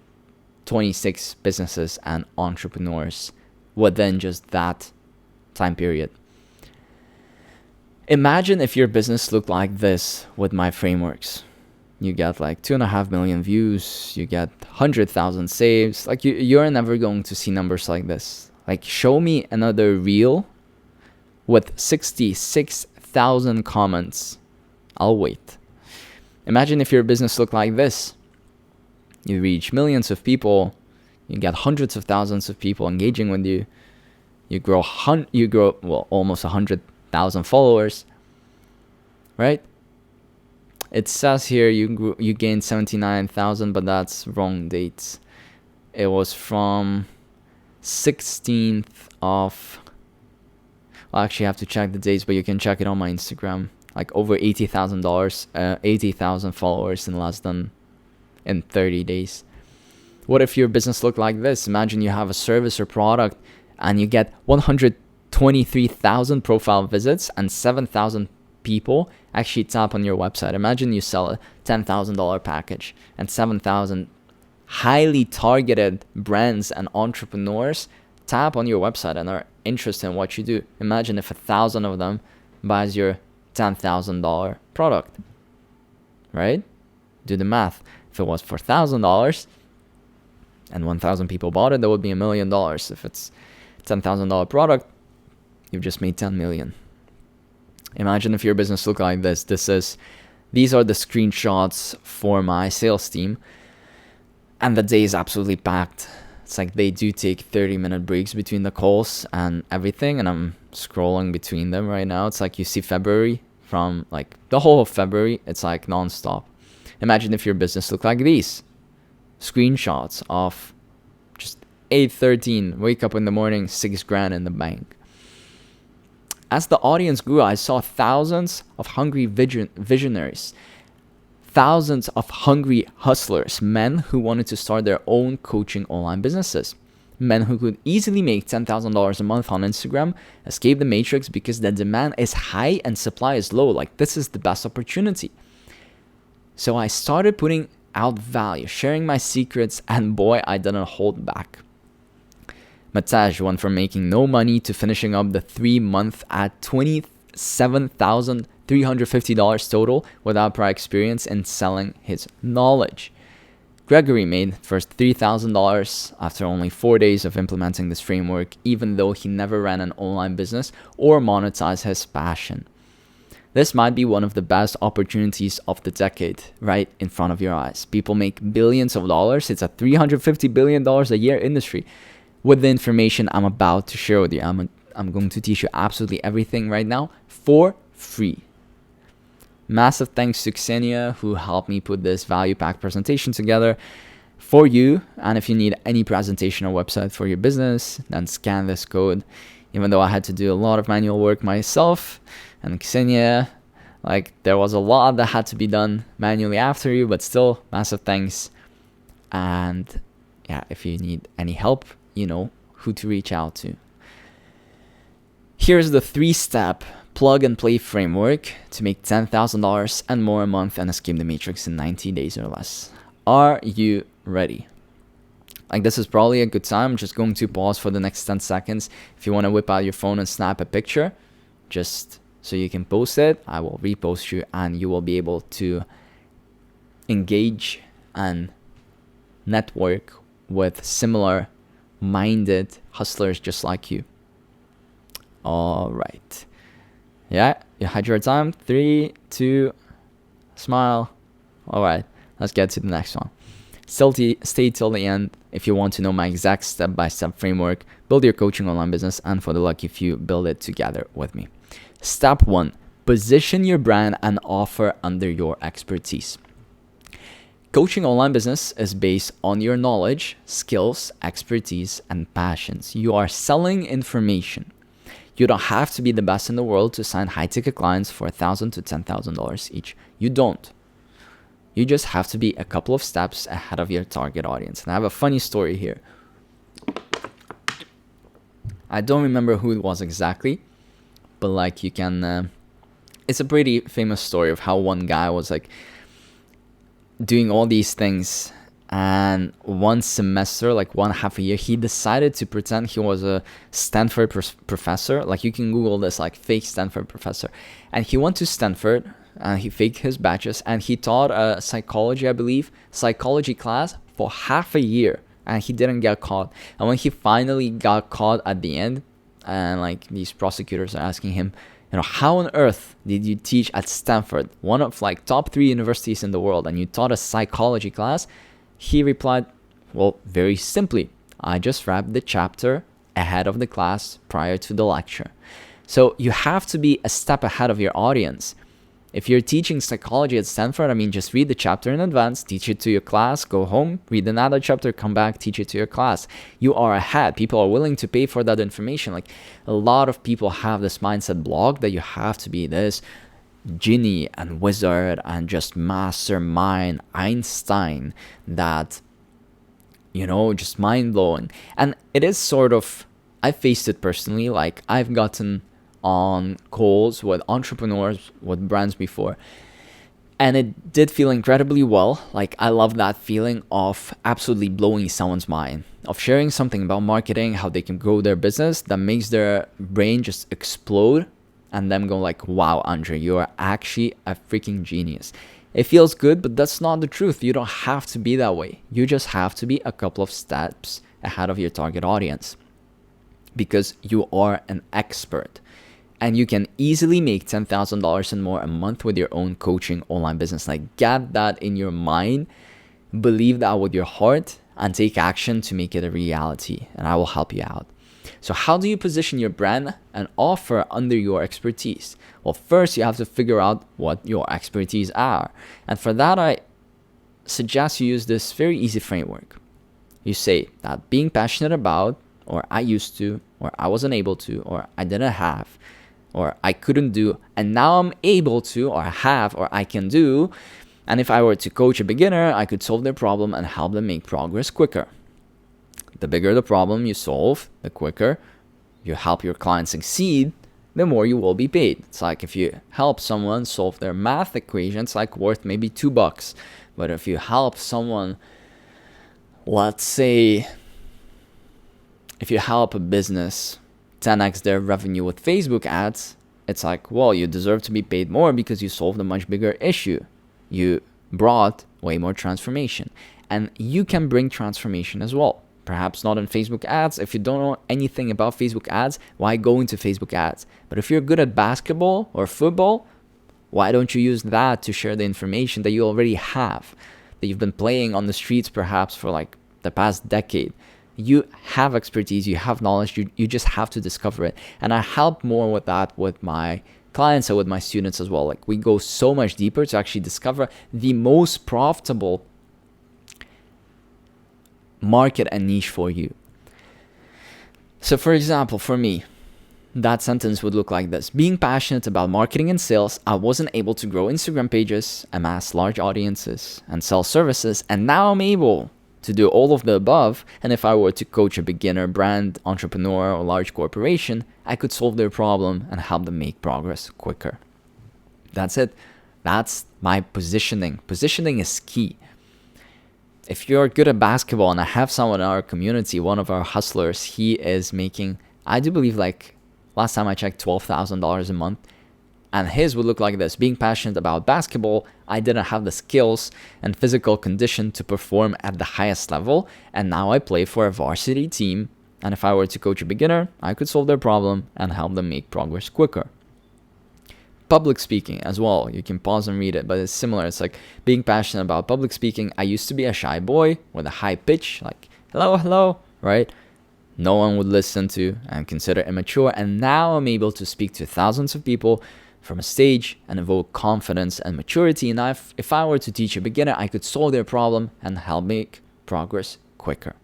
Speaker 1: 26 businesses and entrepreneurs within just that time period. Imagine if your business looked like this with my frameworks. You get like 2.5 million views, you get 100,000 saves. Like you're never going to see numbers like this. Like show me another reel with 66,000 comments. I'll wait. Imagine if your business looked like this. You reach millions of people, you get hundreds of thousands of people engaging with you, you grow almost 100,000 followers, right? It says here you gained 79,000, but that's wrong dates. It was from 16th of, well, actually I have to check the dates, but you can check it on my Instagram. Like over $80,000, 80,000 followers in 30 days. What if your business looked like this? Imagine you have a service or product and you get 123,000 profile visits and 7,000 people actually tap on your website. Imagine you sell a $10,000 package and 7,000 highly targeted brands and entrepreneurs tap on your website and are interested in what you do. Imagine if 1,000 of them buys your $10,000 product, right? Do the math. If it was for $1,000 and 1,000 people bought it, that would be $1 million. If it's $10,000 product, you've just made 10 million. Imagine if your business looked like this. These are the screenshots for my sales team, and the day is absolutely packed. It's like they do take 30-minute breaks between the calls and everything, and I'm scrolling between them right now. It's like you see February, from like the whole of February, it's like non-stop. Imagine if your business looked like these screenshots of just 8:13, wake up in the morning, $6,000 in the bank. As the audience grew, I saw thousands of hungry visionaries, thousands of hungry hustlers, men who wanted to start their own coaching online businesses, men who could easily make $10,000 a month on Instagram, escape the matrix because the demand is high and supply is low. Like, this is the best opportunity. So I started putting out value, sharing my secrets, and boy, I didn't hold back. Mataj went from making no money to finishing up the 3-month at $27,350 total without prior experience in selling his knowledge. Gregory made first $3,000 after only 4 days of implementing this framework, even though he never ran an online business or monetized his passion. This might be one of the best opportunities of the decade, right in front of your eyes. People make billions of dollars. It's a $350 billion a year industry. With the information I'm about to share with you, I'm going to teach you absolutely everything right now for free. Massive thanks to Xenia, who helped me put this value-packed presentation together for you. And if you need any presentation or website for your business, then scan this code. Even though I had to do a lot of manual work myself, and Xenia, like, there was a lot that had to be done manually after you, but still, massive thanks. And yeah, if you need any help, you know who to reach out to. Here's the 3-step plug-and-play framework to make $10,000 and more a month and escape the matrix in 90 days or less. Are you ready? Like, this is probably a good time. I'm just going to pause for the next 10 seconds. If you want to whip out your phone and snap a picture, just so you can post it, I will repost you and you will be able to engage and network with similar minded hustlers just like you. All right. Yeah, you had your time. 3, 2, smile. All right, let's get to the next one. Stay till the end if you want to know my exact step-by-step framework, build your coaching online business, and for the lucky few, build it together with me. Step 1, position your brand and offer under your expertise. Coaching online business is based on your knowledge, skills, expertise, and passions. You are selling information. You don't have to be the best in the world to sign high-ticket clients for $1,000 to $10,000 each. You don't. You just have to be a couple of steps ahead of your target audience. And I have a funny story here. I don't remember who it was exactly, but like you can, it's a pretty famous story of how one guy was like doing all these things, and one semester, like 1.5 year, he decided to pretend he was a Stanford professor. Like, you can Google this, like fake Stanford professor. And he went to Stanford and he faked his badges and he taught a psychology class for half a year, and he didn't get caught. And when he finally got caught at the end, and like these prosecutors are asking him, you know, how on earth did you teach at Stanford, one of like top 3 universities in the world, and you taught a psychology class? He replied, well, very simply, I just wrapped the chapter ahead of the class prior to the lecture. So you have to be a step ahead of your audience. If you're teaching psychology at Stanford, I mean, just read the chapter in advance, teach it to your class, go home, read another chapter, come back, teach it to your class. You are ahead. People are willing to pay for that information. Like, a lot of people have this mindset block that you have to be this genie and wizard and just mastermind Einstein that, just mind-blowing. And it is sort of, I faced it personally. Like, I've gotten on calls with entrepreneurs, with brands before, and it did feel incredibly well. Like, I love that feeling of absolutely blowing someone's mind, of sharing something about marketing, how they can grow their business that makes their brain just explode, and them go like, wow, Andre, you are actually a freaking genius. It feels good, but that's not the truth. You don't have to be that way. You just have to be a couple of steps ahead of your target audience, because you are an expert. And you can easily make $10,000 and more a month with your own coaching online business. Like, get that in your mind, believe that with your heart, and take action to make it a reality. And I will help you out. So how do you position your brand and offer under your expertise? Well, first you have to figure out what your expertise are. And for that, I suggest you use this very easy framework. You say that being passionate about, or I used to, or I wasn't able to, or I didn't have, or I couldn't do, and now I'm able to, or I have, or I can do. And if I were to coach a beginner, I could solve their problem and help them make progress quicker. The bigger the problem you solve, the quicker you help your client succeed, the more you will be paid. It's like if you help someone solve their math equation, it's like worth maybe $2. But if you help someone, let's say, if you help a business 10x their revenue with Facebook ads, it's like, well, you deserve to be paid more because you solved a much bigger issue. You brought way more transformation. And you can bring transformation as well. Perhaps not in Facebook ads. If you don't know anything about Facebook ads, why go into Facebook ads? But if you're good at basketball or football, why don't you use that to share the information that you already have, that you've been playing on the streets perhaps for like the past decade? You have expertise, you have knowledge, you just have to discover it. And I help more with that with my clients and with my students as well. Like, we go so much deeper to actually discover the most profitable market and niche for you. So for example, for me, that sentence would look like this. Being passionate about marketing and sales, I wasn't able to grow Instagram pages, amass large audiences, and sell services. And now I'm able to do all of the above. And if I were to coach a beginner, brand, entrepreneur, or large corporation, I could solve their problem and help them make progress quicker. That's it. That's my positioning. Positioning is key. If you're good at basketball, and I have someone in our community, one of our hustlers, he is making, I do believe, like last time I checked, $12,000 a month. And his would look like this. Being passionate about basketball, I didn't have the skills and physical condition to perform at the highest level. And now I play for a varsity team. And if I were to coach a beginner, I could solve their problem and help them make progress quicker. Public speaking as well. You can pause and read it, but it's similar. It's like being passionate about public speaking. I used to be a shy boy with a high pitch, like, hello, hello, right? No one would listen to and consider immature. And now I'm able to speak to thousands of people from a stage and evoke confidence and maturity. And if I were to teach a beginner, I could solve their problem and help make progress quicker.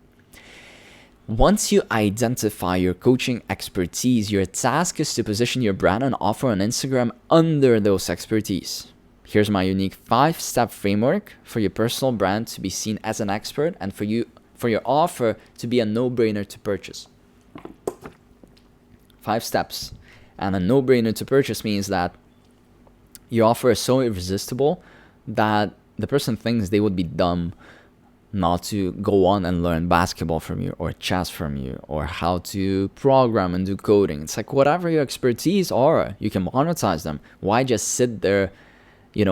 Speaker 1: Once you identify your coaching expertise, your task is to position your brand and offer on Instagram under those expertise. Here's my unique 5-step framework for your personal brand to be seen as an expert and for your offer to be a no-brainer to purchase. 5 steps. And a no-brainer to purchase means that your offer is so irresistible that the person thinks they would be dumb not to go on and learn basketball from you or chess from you or how to program and do coding. It's like whatever your expertise are, you can monetize them. Why just sit there,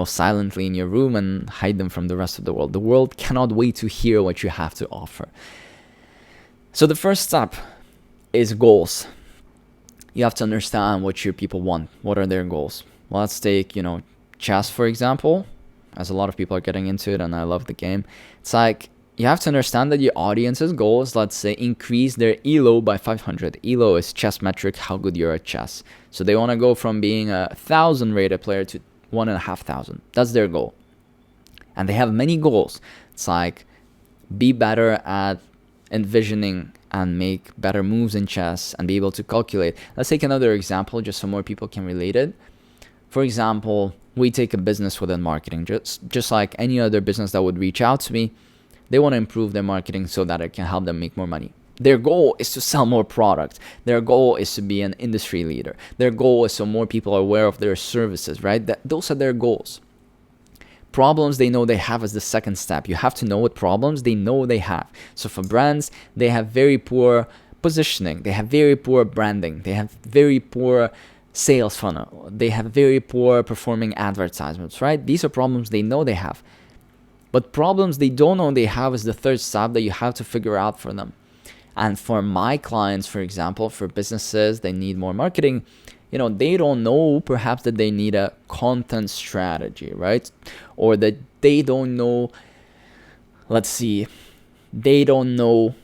Speaker 1: silently in your room and hide them from the rest of the world? The world cannot wait to hear what you have to offer. So the first step is goals. You have to understand what your people want. What are their goals? Well, let's take, chess, for example, as a lot of people are getting into it and I love the game. It's like you have to understand that your audience's goal is, let's say, increase their ELO by 500. ELO is chess metric, how good you're at chess. So they want to go from being a 1,000 rated player to 1,500. That's their goal. And they have many goals. It's like be better at envisioning and make better moves in chess and be able to calculate. Let's take another example just so more people can relate it. For example, we take a business within marketing, just like any other business that would reach out to me. They want to improve their marketing so that it can help them make more money. Their goal is to sell more product. Their goal is to be an industry leader. Their goal is so more people are aware of their services, right? Those are their goals. Problems they know they have is the second step. You have to know what problems they know they have. So for brands, they have very poor positioning. They have very poor branding. They have very poor sales funnel. They have very poor performing advertisements, right? These are problems they know they have. But problems they don't know they have is the third step that you have to figure out for them. And for my clients, for example, for businesses, they need more marketing. They don't know perhaps that they need a content strategy, right? Or that they don't know, they don't know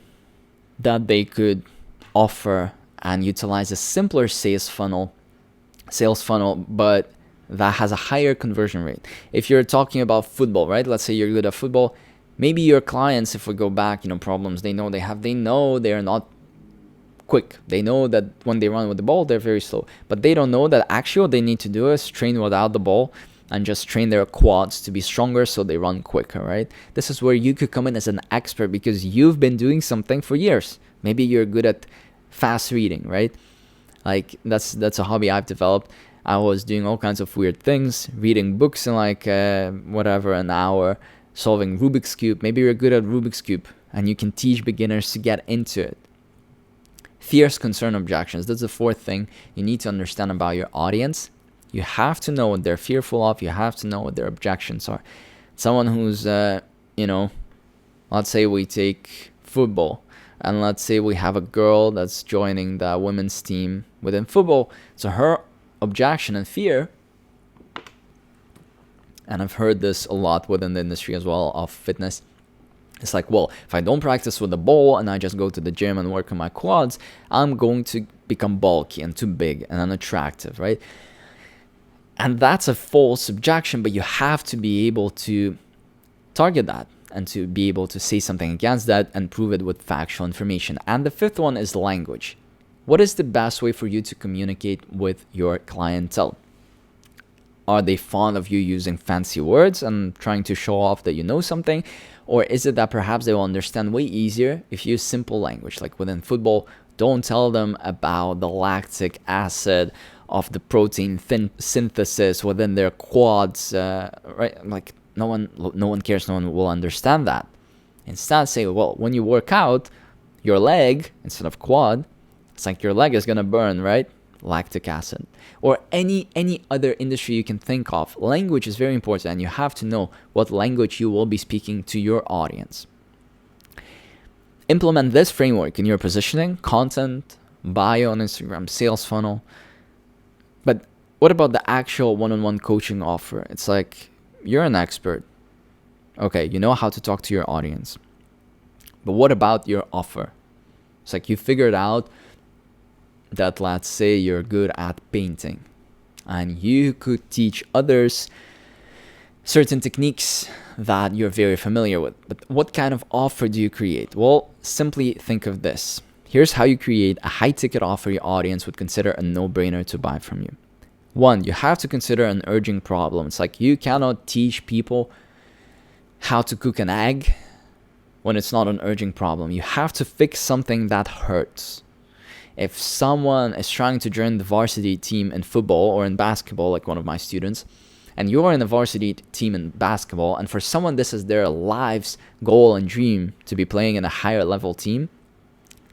Speaker 1: that they could offer and utilize a simpler sales funnel, but that has a higher conversion rate. If you're talking about football, right? Let's say you're good at football. Maybe your clients, if we go back, problems they know they are not quick. They know that when they run with the ball, they're very slow. But they don't know that actually what they need to do is train without the ball and just train their quads to be stronger so they run quicker, right? This is where you could come in as an expert because you've been doing something for years. Maybe you're good at fast reading, right? Like that's a hobby I've developed. I was doing all kinds of weird things, reading books in an hour, solving Rubik's Cube. Maybe you're good at Rubik's Cube and you can teach beginners to get into it. Fears, concern, objections. That's the fourth thing you need to understand about your audience. You have to know what they're fearful of. You have to know what their objections are. Someone who's, let's say we take football and let's say we have a girl that's joining the women's team within football. So her objection and fear, and I've heard this a lot within the industry as well of fitness. It's like, well, if I don't practice with the ball and I just go to the gym and work on my quads, I'm going to become bulky and too big and unattractive, right? And that's a false objection, but you have to be able to target that and to be able to say something against that and prove it with factual information. And the fifth one is language. What is the best way for you to communicate with your clientele? Are they fond of you using fancy words and trying to show off that you know something? Or is it that perhaps they will understand way easier if you use simple language? Like within football, don't tell them about the lactic acid of the protein synthesis within their quads, right? Like no one cares, no one will understand that. Instead, say, well, when you work out, your leg, instead of quad, it's like your leg is gonna burn, right? Lactic acid. Or any other industry you can think of. Language is very important and you have to know what language you will be speaking to your audience. Implement this framework in your positioning, content, bio on Instagram, sales funnel. But what about the actual one-on-one coaching offer? It's like you're an expert. Okay, you know how to talk to your audience. But what about your offer? It's like you figured out that, let's say, you're good at painting and you could teach others certain techniques that you're very familiar with. But what kind of offer do you create? Well, simply think of this. Here's how you create a high-ticket offer your audience would consider a no-brainer to buy from you. One, you have to consider an urgent problem. It's like you cannot teach people how to cook an egg when it's not an urgent problem. You have to fix something that hurts. If someone is trying to join the varsity team in football or in basketball, like one of my students, and you're in a varsity team in basketball, and for someone this is their life's goal and dream to be playing in a higher level team,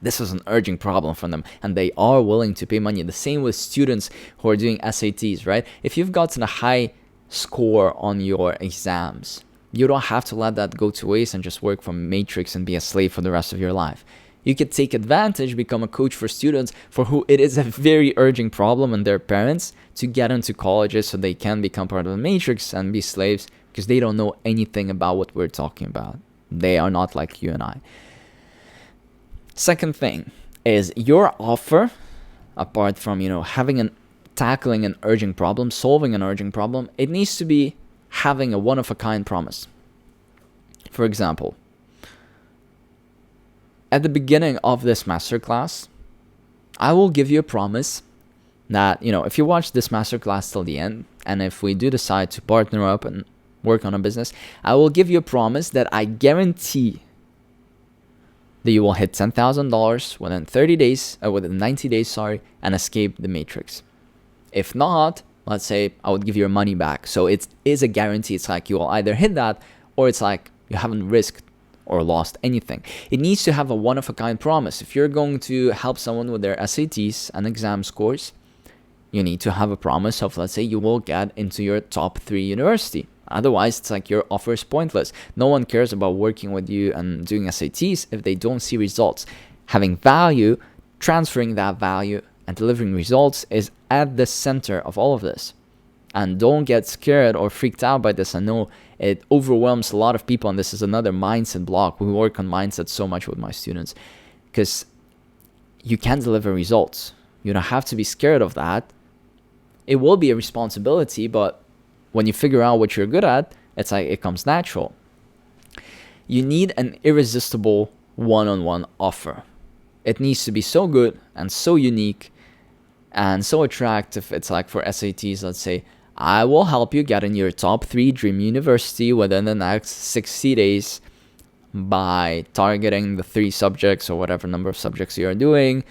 Speaker 1: this is an urgent problem for them, and they are willing to pay money. The same with students who are doing SATs, right? If you've gotten a high score on your exams, you don't have to let that go to waste and just work from Matrix and be a slave for the rest of your life. You could take advantage, become a coach for students for who it is a very urgent problem and their parents to get into colleges so they can become part of the Matrix and be slaves because they don't know anything about what we're talking about. They are not like you and I. Second thing is your offer, apart from, having a tackling an urgent problem, solving an urgent problem, it needs to be having a one-of-a-kind promise. For example, at the beginning of this masterclass, I will give you a promise that, if you watch this masterclass till the end, and if we do decide to partner up and work on a business, I will give you a promise that I guarantee that you will hit $10,000 within 30 days, within 90 days, and escape the matrix. If not, let's say I would give you your money back. So it is a guarantee. It's like you will either hit that, or it's like you haven't risked or lost anything. It needs to have a one-of-a-kind promise. If you're going to help someone with their SATs and exam scores, you need to have a promise of, let's say, you will get into your top 3 university. Otherwise, it's like your offer is pointless. No one cares about working with you and doing SATs if they don't see results. Having value, transferring that value, and delivering results is at the center of all of this. And don't get scared or freaked out by this. I know it overwhelms a lot of people, and this is another mindset block. We work on mindset so much with my students because you can deliver results. You don't have to be scared of that. It will be a responsibility, but when you figure out what you're good at, it's like it comes natural. You need an irresistible one-on-one offer. It needs to be so good and so unique and so attractive. It's like for SATs, let's say, I will help you get in your top 3 dream university within the next 60 days by targeting the 3 subjects or whatever number of subjects you are doing,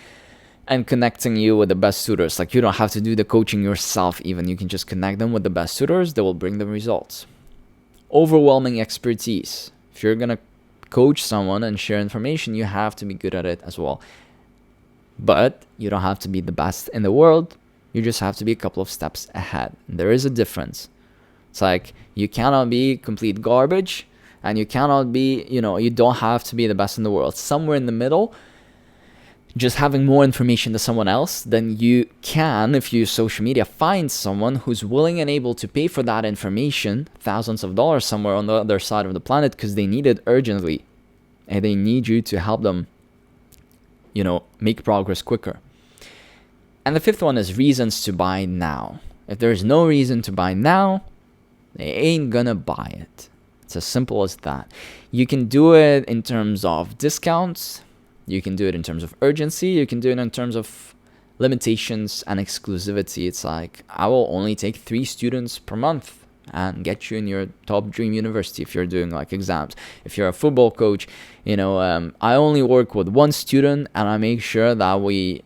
Speaker 1: and connecting you with the best tutors. Like, you don't have to do the coaching yourself even. You can just connect them with the best tutors. They will bring them results. Overwhelming expertise. If you're going to coach someone and share information, you have to be good at it as well. But you don't have to be the best in the world. You just have to be a couple of steps ahead. There is a difference. It's like you cannot be complete garbage, and you cannot be, you don't have to be the best in the world. Somewhere in the middle, just having more information than someone else, then you can, if you use social media, find someone who's willing and able to pay for that information, thousands of dollars somewhere on the other side of the planet, because they need it urgently. And they need you to help them, make progress quicker. And the 5th one is reasons to buy now. If there's no reason to buy now, they ain't gonna buy it. It's as simple as that. You can do it in terms of discounts. You can do it in terms of urgency. You can do it in terms of limitations and exclusivity. It's like, I will only take 3 students per month and get you in your top dream university if you're doing like exams. If you're a football coach, I only work with 1 student, and I make sure that we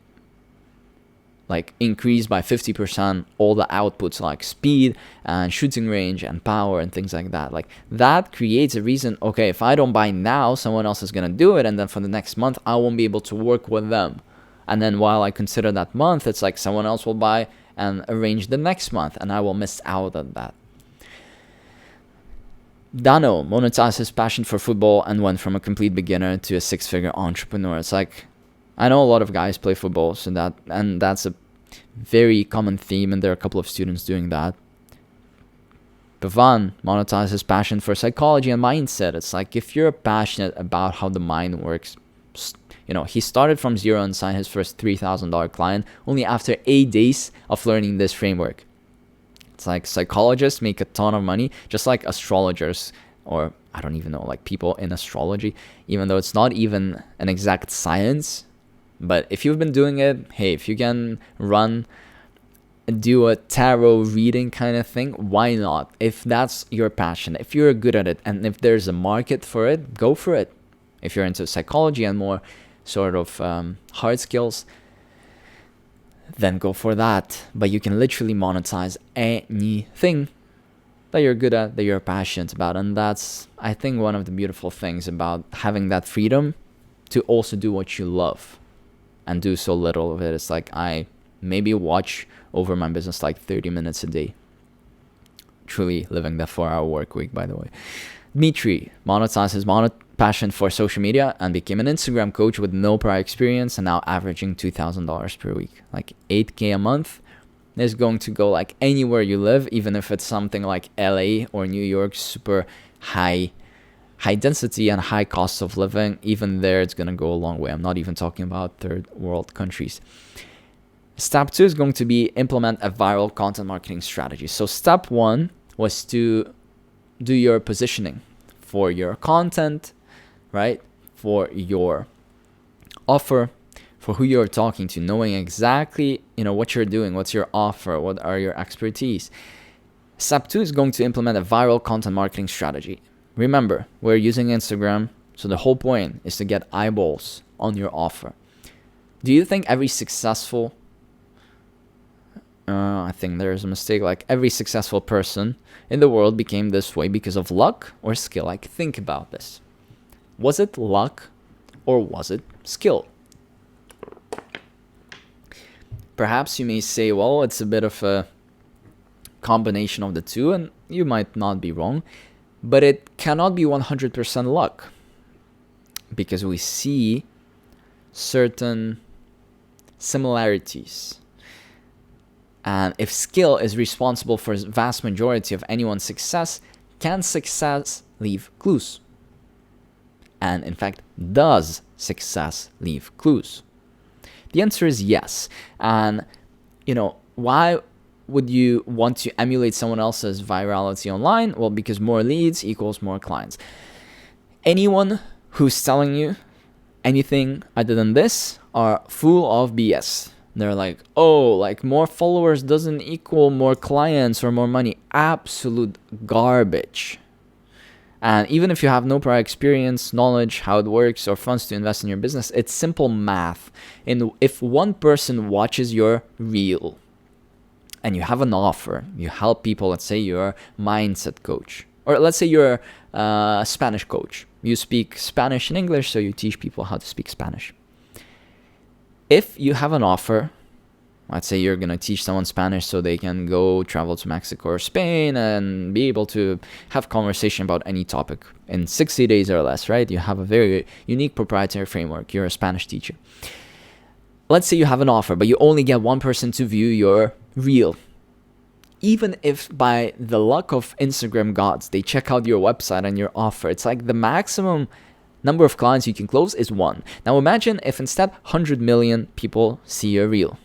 Speaker 1: increase by 50% all the outputs, like speed and shooting range and power and things like that. Like, that creates a reason, okay, if I don't buy now, someone else is going to do it, and then for the next month I won't be able to work with them. And then while I consider that month, it's like someone else will buy and arrange the next month, and I will miss out on that. Dano monetized his passion for football and went from a complete beginner to a 6-figure entrepreneur. It's like, I know a lot of guys play football, and that's a very common theme, and there are a couple of students doing that. Pavan monetized his passion for psychology and mindset. It's like, if you're passionate about how the mind works, he started from zero and signed his first $3,000 client only after 8 days of learning this framework. It's like psychologists make a ton of money, just like astrologers, or I don't even know, like people in astrology, even though it's not even an exact science. But if you've been doing it, hey, if you can do a tarot reading kind of thing, why not? If that's your passion, if you're good at it, and if there's a market for it, go for it. If you're into psychology and more sort of hard skills, then go for that. But you can literally monetize anything that you're good at, that you're passionate about. And that's, I think, one of the beautiful things about having that freedom to also do what you love and do so little of it. It's like, I maybe watch over my business like 30 minutes a day. Truly living that 4-hour work week, by the way. Dmitry monetized his passion for social media and became an Instagram coach with no prior experience, and now averaging $2,000 per week. Like $8K a month is going to go like anywhere you live, even if it's something like LA or New York, super high density and high cost of living. Even there, it's going to go a long way. I'm not even talking about third world countries. Step 2 is going to be implement a viral content marketing strategy. So step 1 was to do your positioning for your content, right? For your offer, for who you're talking to, knowing exactly, what you're doing, what's your offer, what are your expertise. Step 2 is going to implement a viral content marketing strategy. Remember, we're using Instagram, so the whole point is to get eyeballs on your offer. Do you think every successful, I think there's a mistake, like every successful person in the world became this way because of luck or skill? Like, think about this. Was it luck or was it skill? Perhaps you may say, well, it's a bit of a combination of the two, and you might not be wrong, but it cannot be 100% luck, because we see certain similarities. And if skill is responsible for the vast majority of anyone's success, can success leave clues? And in fact, does success leave clues? The answer is yes. And, why would you want to emulate someone else's virality online? Well, because more leads equals more clients. Anyone who's telling you anything other than this are full of BS. They're like, oh, like more followers doesn't equal more clients or more money. Absolute garbage. And even if you have no prior experience, knowledge, how it works, or funds to invest in your business, it's simple math. And if one person watches your reel and you have an offer, you help people, let's say you're a mindset coach, or let's say you're a Spanish coach. You speak Spanish and English, so you teach people how to speak Spanish. If you have an offer, let's say you're going to teach someone Spanish so they can go travel to Mexico or Spain and be able to have conversation about any topic in 60 days or less, right? You have a very unique proprietary framework. You're a Spanish teacher. Let's say you have an offer, but you only get one person to view your reel. Even if by the luck of Instagram gods, they check out your website and your offer, it's like the maximum number of clients you can close is 1. Now imagine if instead 100 million people see your reel.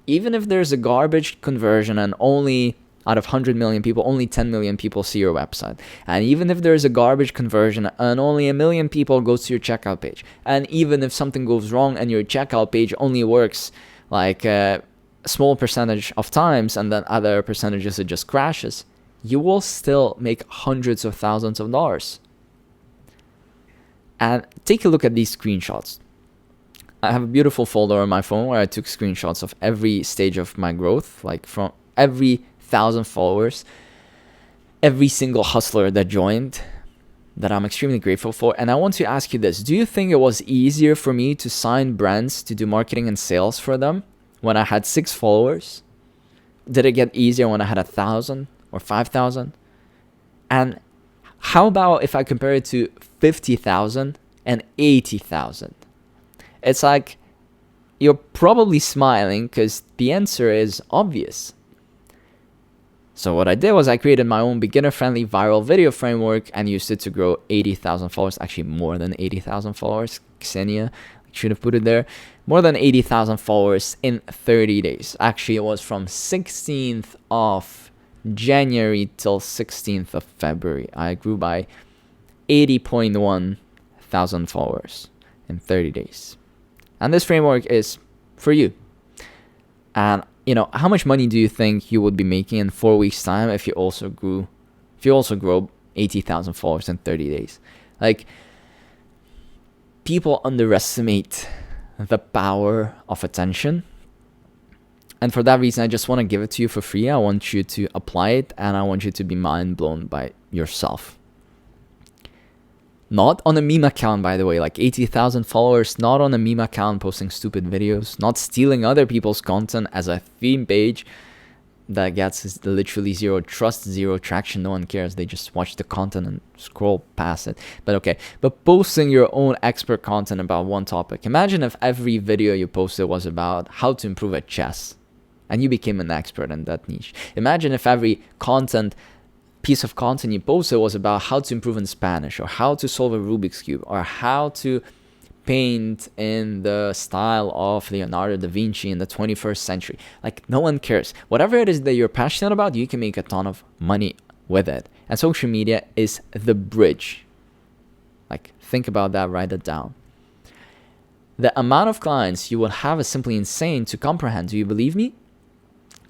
Speaker 1: Even if there's a garbage conversion and only out of 100 million people, only 10 million people see your website. And even if there's a garbage conversion and only 1 million people go to your checkout page. And even if something goes wrong and your checkout page only works like a small percentage of times and then other percentages it just crashes, you will still make hundreds of thousands of dollars. And take a look at these screenshots. I have a beautiful folder on my phone where I took screenshots of every stage of my growth, like from every 1,000 followers, every single hustler that joined, that I'm extremely grateful for. And I want to ask you this. Do you think it was easier for me to sign brands to do marketing and sales for them when I had 6 followers? Did it get easier when I had 1,000 or 5,000? And how about if I compare it to 50,000 and 80,000? It's like you're probably smiling because the answer is obvious. So what I did was I created my own beginner-friendly viral video framework and used it to grow 80,000 followers, actually more than 80,000 followers. Xenia should have put it there. More than 80,000 followers in 30 days. Actually, it was from 16th of January till 16th of February. I grew by 80.1 thousand followers in 30 days. And this framework is for you. And how much money do you think you would be making in 4 weeks' time if you also grow 80,000 followers in 30 days? Like, people underestimate the power of attention. And for that reason, I just want to give it to you for free. I want you to apply it, and I want you to be mind blown by yourself. Not on a meme account, by the way, like 80,000 followers, not on a meme account posting stupid videos, not stealing other people's content as a theme page that gets literally zero trust, zero traction. No one cares. They just watch the content and scroll past it. But posting your own expert content about one topic. Imagine if every video you posted was about how to improve at chess and you became an expert in that niche. Imagine if every piece of content you posted was about how to improve in Spanish, or how to solve a Rubik's Cube, or how to paint in the style of Leonardo da Vinci in the 21st century. Like, no one cares. Whatever it is that you're passionate about, you can make a ton of money with it. And social media is the bridge. Like, think about that, write it down. The amount of clients you will have is simply insane to comprehend. Do you believe me?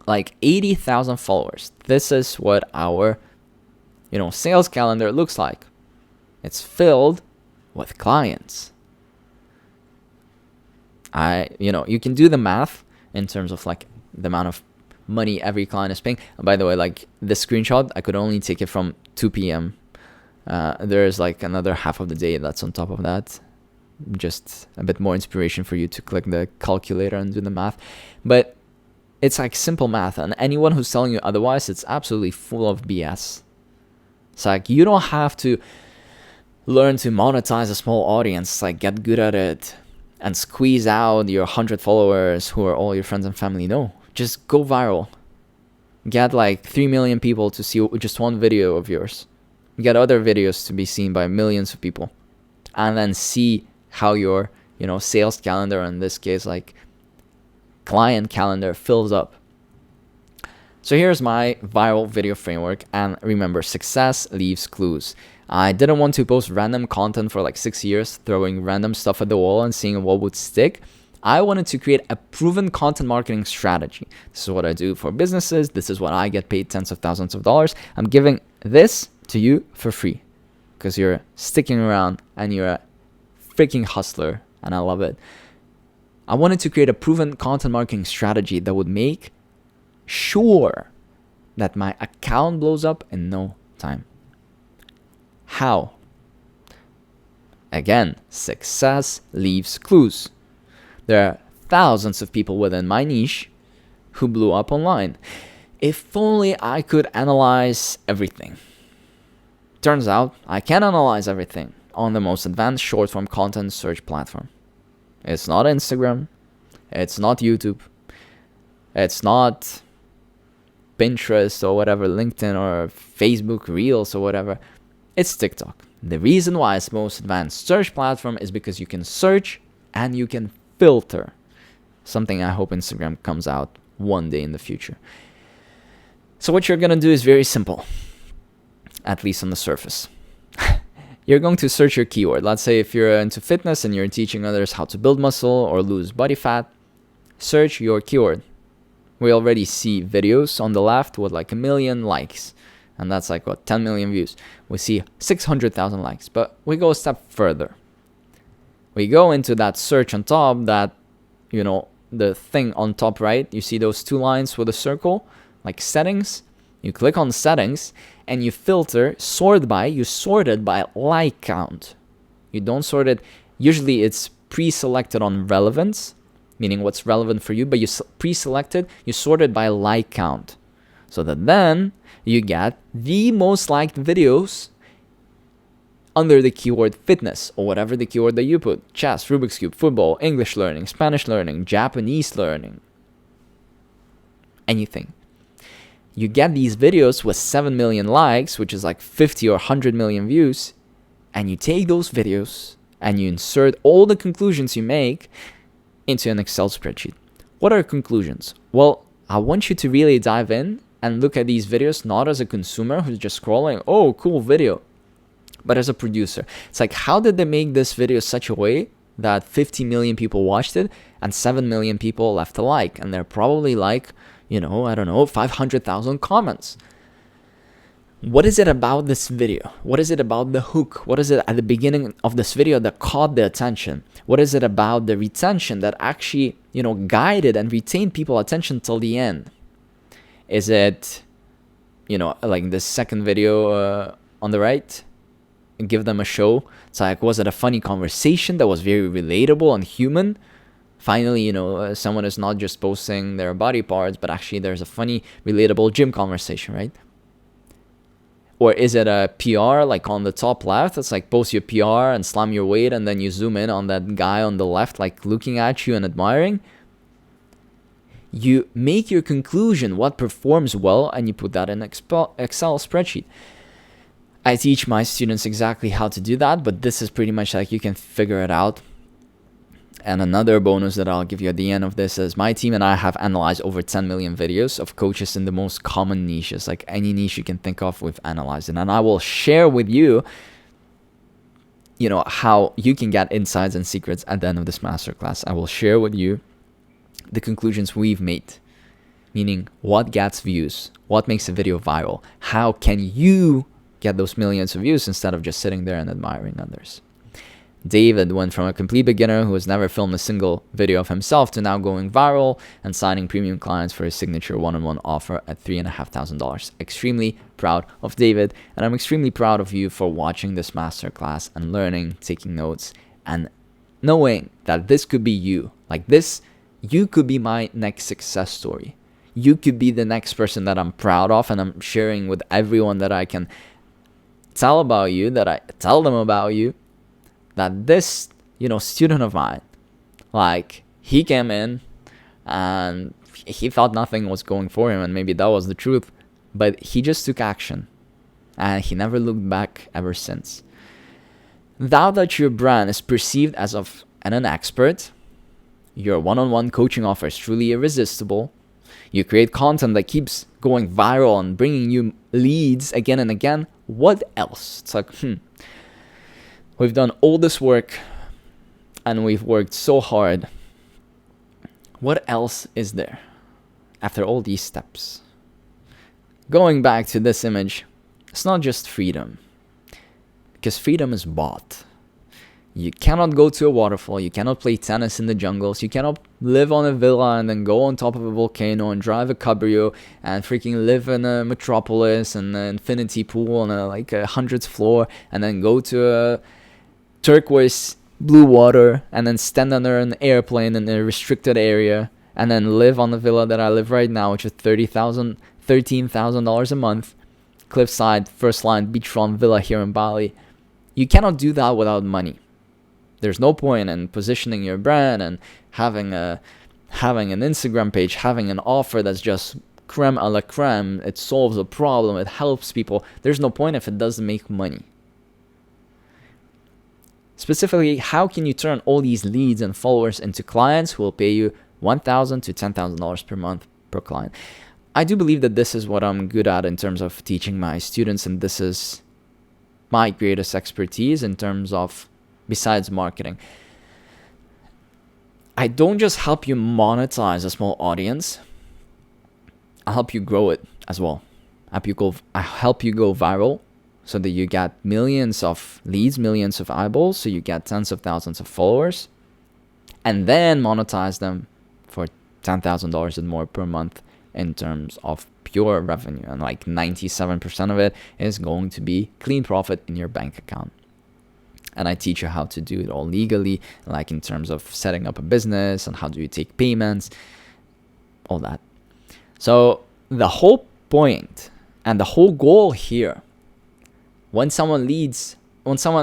Speaker 1: Like 80,000 followers. This is what our, sales calendar looks like. It's filled with clients. You can do the math in terms of like the amount of money every client is paying. And by the way, like this screenshot, I could only take it from 2 p.m. There's like another half of the day that's on top of that. Just a bit more inspiration for you to click the calculator and do the math. But it's like simple math, and anyone who's telling you otherwise, it's absolutely full of BS. It's like, you don't have to learn to monetize a small audience, like get good at it and squeeze out your 100 followers who are all your friends and family. No, just go viral. Get like 3 million people to see just one video of yours. Get other videos to be seen by millions of people. And then see how your, sales calendar, in this case, like client calendar, fills up. So here's my viral video framework. And remember, success leaves clues. I didn't want to post random content for like 6 years, throwing random stuff at the wall and seeing what would stick. I wanted to create a proven content marketing strategy. This is what I do for businesses. This is what I get paid tens of thousands of dollars. I'm giving this to you for free because you're sticking around and you're a freaking hustler, and I love it. I wanted to create a proven content marketing strategy that would make sure that my account blows up in no time. How? Again, success leaves clues. There are thousands of people within my niche who blew up online. If only I could analyze everything. Turns out I can analyze everything on the most advanced short-form content search platform. It's not Instagram. It's not YouTube. It's not Pinterest or whatever, LinkedIn or Facebook Reels or whatever. It's TikTok. The reason why it's the most advanced search platform is because you can search and you can filter. Something I hope Instagram comes out one day in the future. So what you're going to do is very simple, at least on the surface. You're going to search your keyword. Let's say if you're into fitness and you're teaching others how to build muscle or lose body fat, search your keyword. We already see videos on the left with like 1 million likes. And that's like, 10 million views. We see 600,000 likes. But we go a step further. We go into that search on top, that, the thing on top right. You see those 2 lines with a circle, like settings. You click on settings and you filter, you sort it by like count. You don't sort it. Usually it's pre-selected on relevance, meaning what's relevant for you, but you pre-selected, you sort it by like count. So that then you get the most liked videos under the keyword fitness or whatever the keyword that you put. Chess, Rubik's Cube, football, English learning, Spanish learning, Japanese learning. Anything. You get these videos with 7 million likes, which is like 50 or 100 million views, and you take those videos and you insert all the conclusions you make into an Excel spreadsheet. What are conclusions? Well, I want you to really dive in and look at these videos not as a consumer who's just scrolling, oh, cool video, but as a producer. It's like, how did they make this video such a way that 50 million people watched it and 7 million people left a like? And they're probably like, 500,000 comments. What is it about this video? What is it about the hook? What is it at the beginning of this video that caught the attention? What is it about the retention that actually, guided and retained people's attention till the end? Is it, like the second video on the right? Give them a show. It's like, was it a funny conversation that was very relatable and human? Finally, someone is not just posting their body parts, but actually there's a funny, relatable gym conversation, right? Or is it a PR, like on the top left? It's like post your PR and slam your weight, and then you zoom in on that guy on the left, like looking at you and admiring. You make your conclusion, what performs well, and you put that in Excel spreadsheet. I teach my students exactly how to do that, but this is pretty much like you can figure it out. And another bonus that I'll give you at the end of this is my team and I have analyzed over 10 million videos of coaches in the most common niches. Like any niche you can think of, we've analyzed it. And I will share with you, how you can get insights and secrets at the end of this masterclass. I will share with you the conclusions we've made, meaning what gets views, what makes a video viral, how can you get those millions of views instead of just sitting there and admiring others. David went from a complete beginner who has never filmed a single video of himself to now going viral and signing premium clients for his signature one-on-one offer at $3,500. Extremely proud of David, and I'm extremely proud of you for watching this masterclass and learning, taking notes, and knowing that this could be you. Like this, you could be my next success story. You could be the next person that I'm proud of, and I'm sharing with everyone that I can tell about you, that I tell them about you. That this, student of mine, like he came in and he thought nothing was going for him, and maybe that was the truth, but he just took action and he never looked back ever since. Now that your brand is perceived as of an expert, your one-on-one coaching offer is truly irresistible. You create content that keeps going viral and bringing you leads again and again. What else? It's like, we've done all this work and we've worked so hard. What else is there after all these steps? Going back to this image, it's not just freedom, because freedom is bought. You cannot go to a waterfall, you cannot play tennis in the jungles, you cannot live on a villa and then go on top of a volcano and drive a cabrio and freaking live in a metropolis and an infinity pool on a 100th floor and then go to a turquoise blue water and then stand under an airplane in a restricted area and then live on the villa that I live right now, which is $13,000 a month, cliffside, first line, beachfront villa here in Bali. You cannot do that without money. There's no point in positioning your brand and having an Instagram page, having an offer that's just creme a la creme. It solves a problem, it helps people. There's no point if it doesn't make money. Specifically, how can you turn all these leads and followers into clients who will pay you $1,000 to $10,000 per month per client? I do believe that this is what I'm good at in terms of teaching my students, and this is my greatest expertise in terms of, besides marketing. I don't just help you monetize a small audience, I help you grow it as well. I help you go viral, so that you get millions of leads, millions of eyeballs, so you get tens of thousands of followers, and then monetize them for $10,000 and more per month in terms of pure revenue. And 97% of it is going to be clean profit in your bank account. And I teach you how to do it all legally, in terms of setting up a business and how do you take payments, all that. So the whole point and the whole goal here, when someone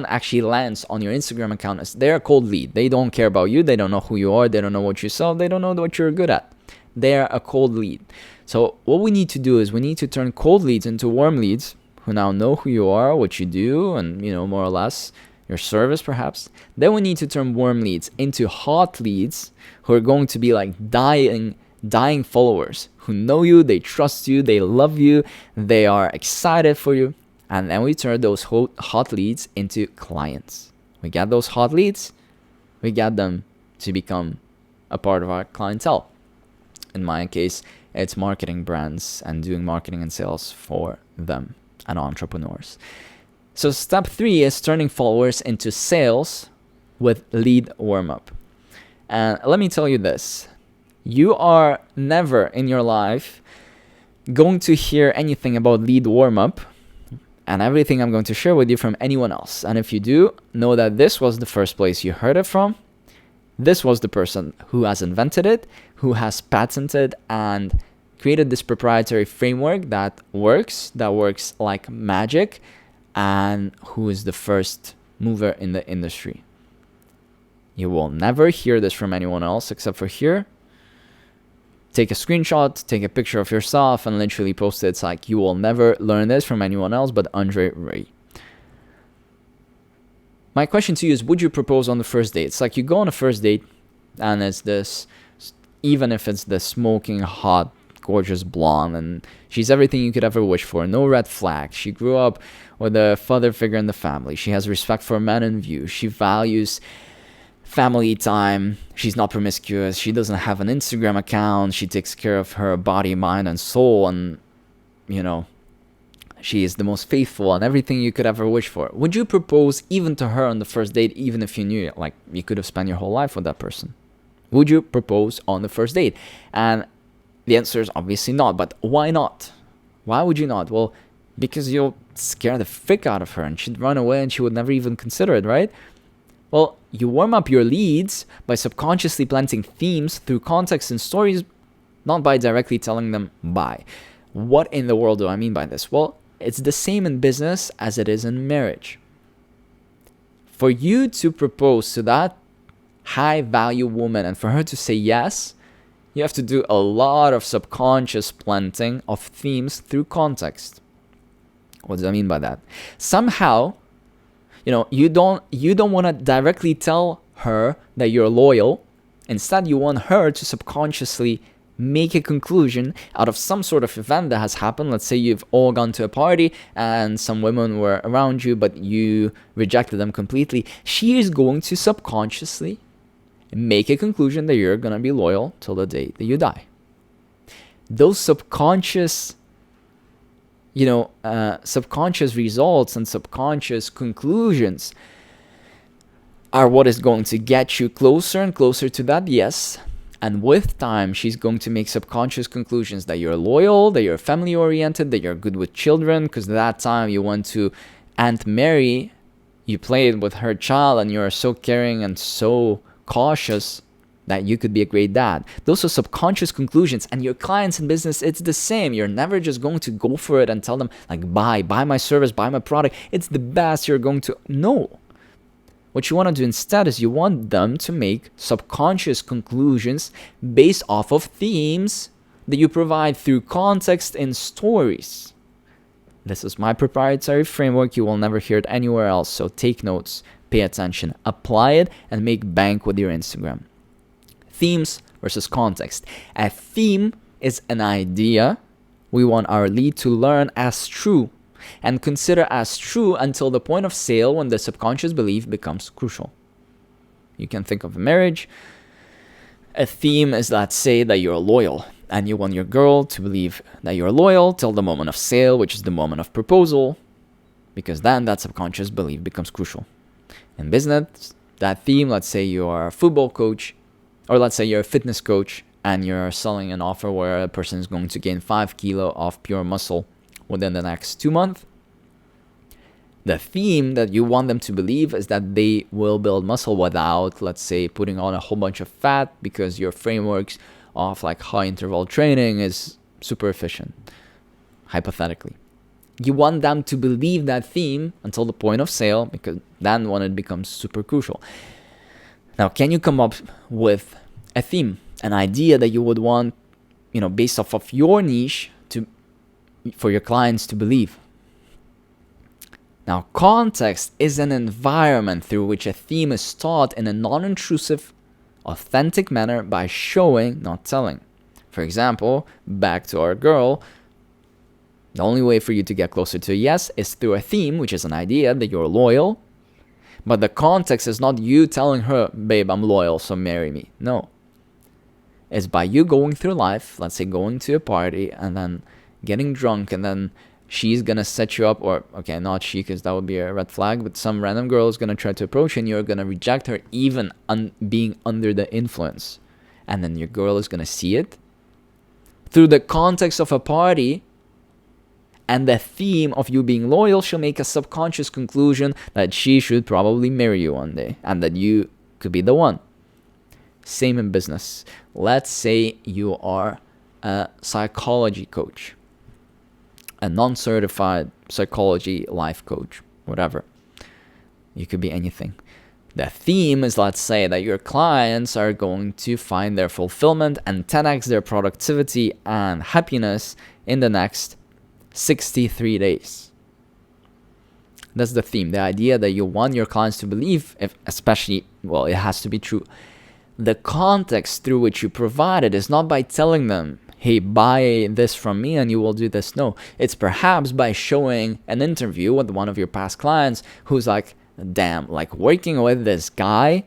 Speaker 1: actually lands on your Instagram account, they're a cold lead. They don't care about you. They don't know who you are. They don't know what you sell. They don't know what you're good at. They're a cold lead. So what we need to do is we need to turn cold leads into warm leads who now know who you are, what you do, and more or less your service perhaps. Then we need to turn warm leads into hot leads who are going to be like dying followers who know you, they trust you, they love you, they are excited for you. And then we turn those hot leads into clients. We get those hot leads, we get them to become a part of our clientele. In my case, it's marketing brands and doing marketing and sales for them and entrepreneurs. So step 3 is turning followers into sales with lead warm-up. And let me tell you this. You are never in your life going to hear anything about lead warm-up and everything I'm going to share with you from anyone else. And if you do, know that this was the first place you heard it from. This was the person who has invented it, who has patented and created this proprietary framework that works like magic, and who is the first mover in the industry. You will never hear this from anyone else except for here. Take a screenshot, take a picture of yourself, and literally post it. It's like you will never learn this from anyone else but Andre Ray. My question to you is, would you propose on the first date? It's like you go on a first date, And it's this, even if it's the smoking hot gorgeous blonde, and she's everything you could ever wish for, no red flag. She grew up with a father figure in the family. She has respect for men in view. She values family time. She's not promiscuous. She doesn't have an Instagram account. She takes care of her body, mind, and soul. And, you know, she is the most faithful and everything you could ever wish for. Would you propose even to her on the first date, even if you knew it? Like, you could have spent your whole life with that person. Would you propose on the first date? And the answer is obviously not. But why not? Why would you not? Well, because you'll scare the frick out of her and she'd run away and she would never even consider it, right? Well, you warm up your leads by subconsciously planting themes through context and stories, not by directly telling them bye. What in the world do I mean by this? Well, it's the same in business as it is in marriage. For you to propose to that high value woman and for her to say yes, you have to do a lot of subconscious planting of themes through context. What does I mean by that? Somehow, you don't want to directly tell her that you're loyal. Instead, you want her to subconsciously make a conclusion out of some sort of event that has happened. Let's say you've all gone to a party and some women were around you, but you rejected them completely. She is going to subconsciously make a conclusion that you're going to be loyal till the day that you die. Those subconscious subconscious results and subconscious conclusions are what is going to get you closer and closer to that yes. And with time, she's going to make subconscious conclusions that you're loyal, that you're family oriented, that you're good with children, because that time you went to Aunt Mary, you played with her child, and you're so caring and so cautious that you could be a great dad. Those are subconscious conclusions. And your clients in business, it's the same. You're never just going to go for it and tell them, like, buy my service, buy my product. It's the best. You're going to know. What you want to do instead is you want them to make subconscious conclusions based off of themes that you provide through context and stories. This is my proprietary framework. You will never hear it anywhere else. So take notes, pay attention, apply it, and make bank with your Instagram. Themes versus context. A theme is an idea we want our lead to learn as true and consider as true until the point of sale when the subconscious belief becomes crucial. You can think of a marriage. A theme is, let's say, that you're loyal and you want your girl to believe that you're loyal till the moment of sale, which is the moment of proposal, because then that subconscious belief becomes crucial. In business, that theme, let's say you are a football coach, or let's say you're a fitness coach and you're selling an offer where a person is going to gain 5 kilo of pure muscle within the next 2 months. The theme that you want them to believe is that they will build muscle without, let's say, putting on a whole bunch of fat, because your frameworks of like high interval training is super efficient, hypothetically. You want them to believe that theme until the point of sale, because then when it becomes super crucial. Now, can you come up with a theme, an idea that you would want, based off of your niche for your clients to believe? Now, context is an environment through which a theme is taught in a non-intrusive, authentic manner by showing, not telling. For example, back to our girl, the only way for you to get closer to a yes is through a theme, which is an idea that you're loyal. But the context is not you telling her, babe, I'm loyal, so marry me. No. It's by you going through life, let's say going to a party and then getting drunk, and then she's going to set you up, or, okay, not she, because that would be a red flag, but some random girl is going to try to approach you and you're going to reject her even being under the influence. And then your girl is going to see it through the context of a party. And the theme of you being loyal, she'll make a subconscious conclusion that she should probably marry you one day and that you could be the one. Same in business. Let's say you are a psychology coach, a non-certified psychology life coach, whatever. You could be anything. The theme is, let's say, that your clients are going to find their fulfillment and 10x their productivity and happiness in the next 63 days. That's the theme, the idea that you want your clients to believe, especially, well, it has to be true, the context through which you provide it is not by telling them, hey, buy this from me and you will do this. No, it's perhaps by showing an interview with one of your past clients who's like, damn, like working with this guy,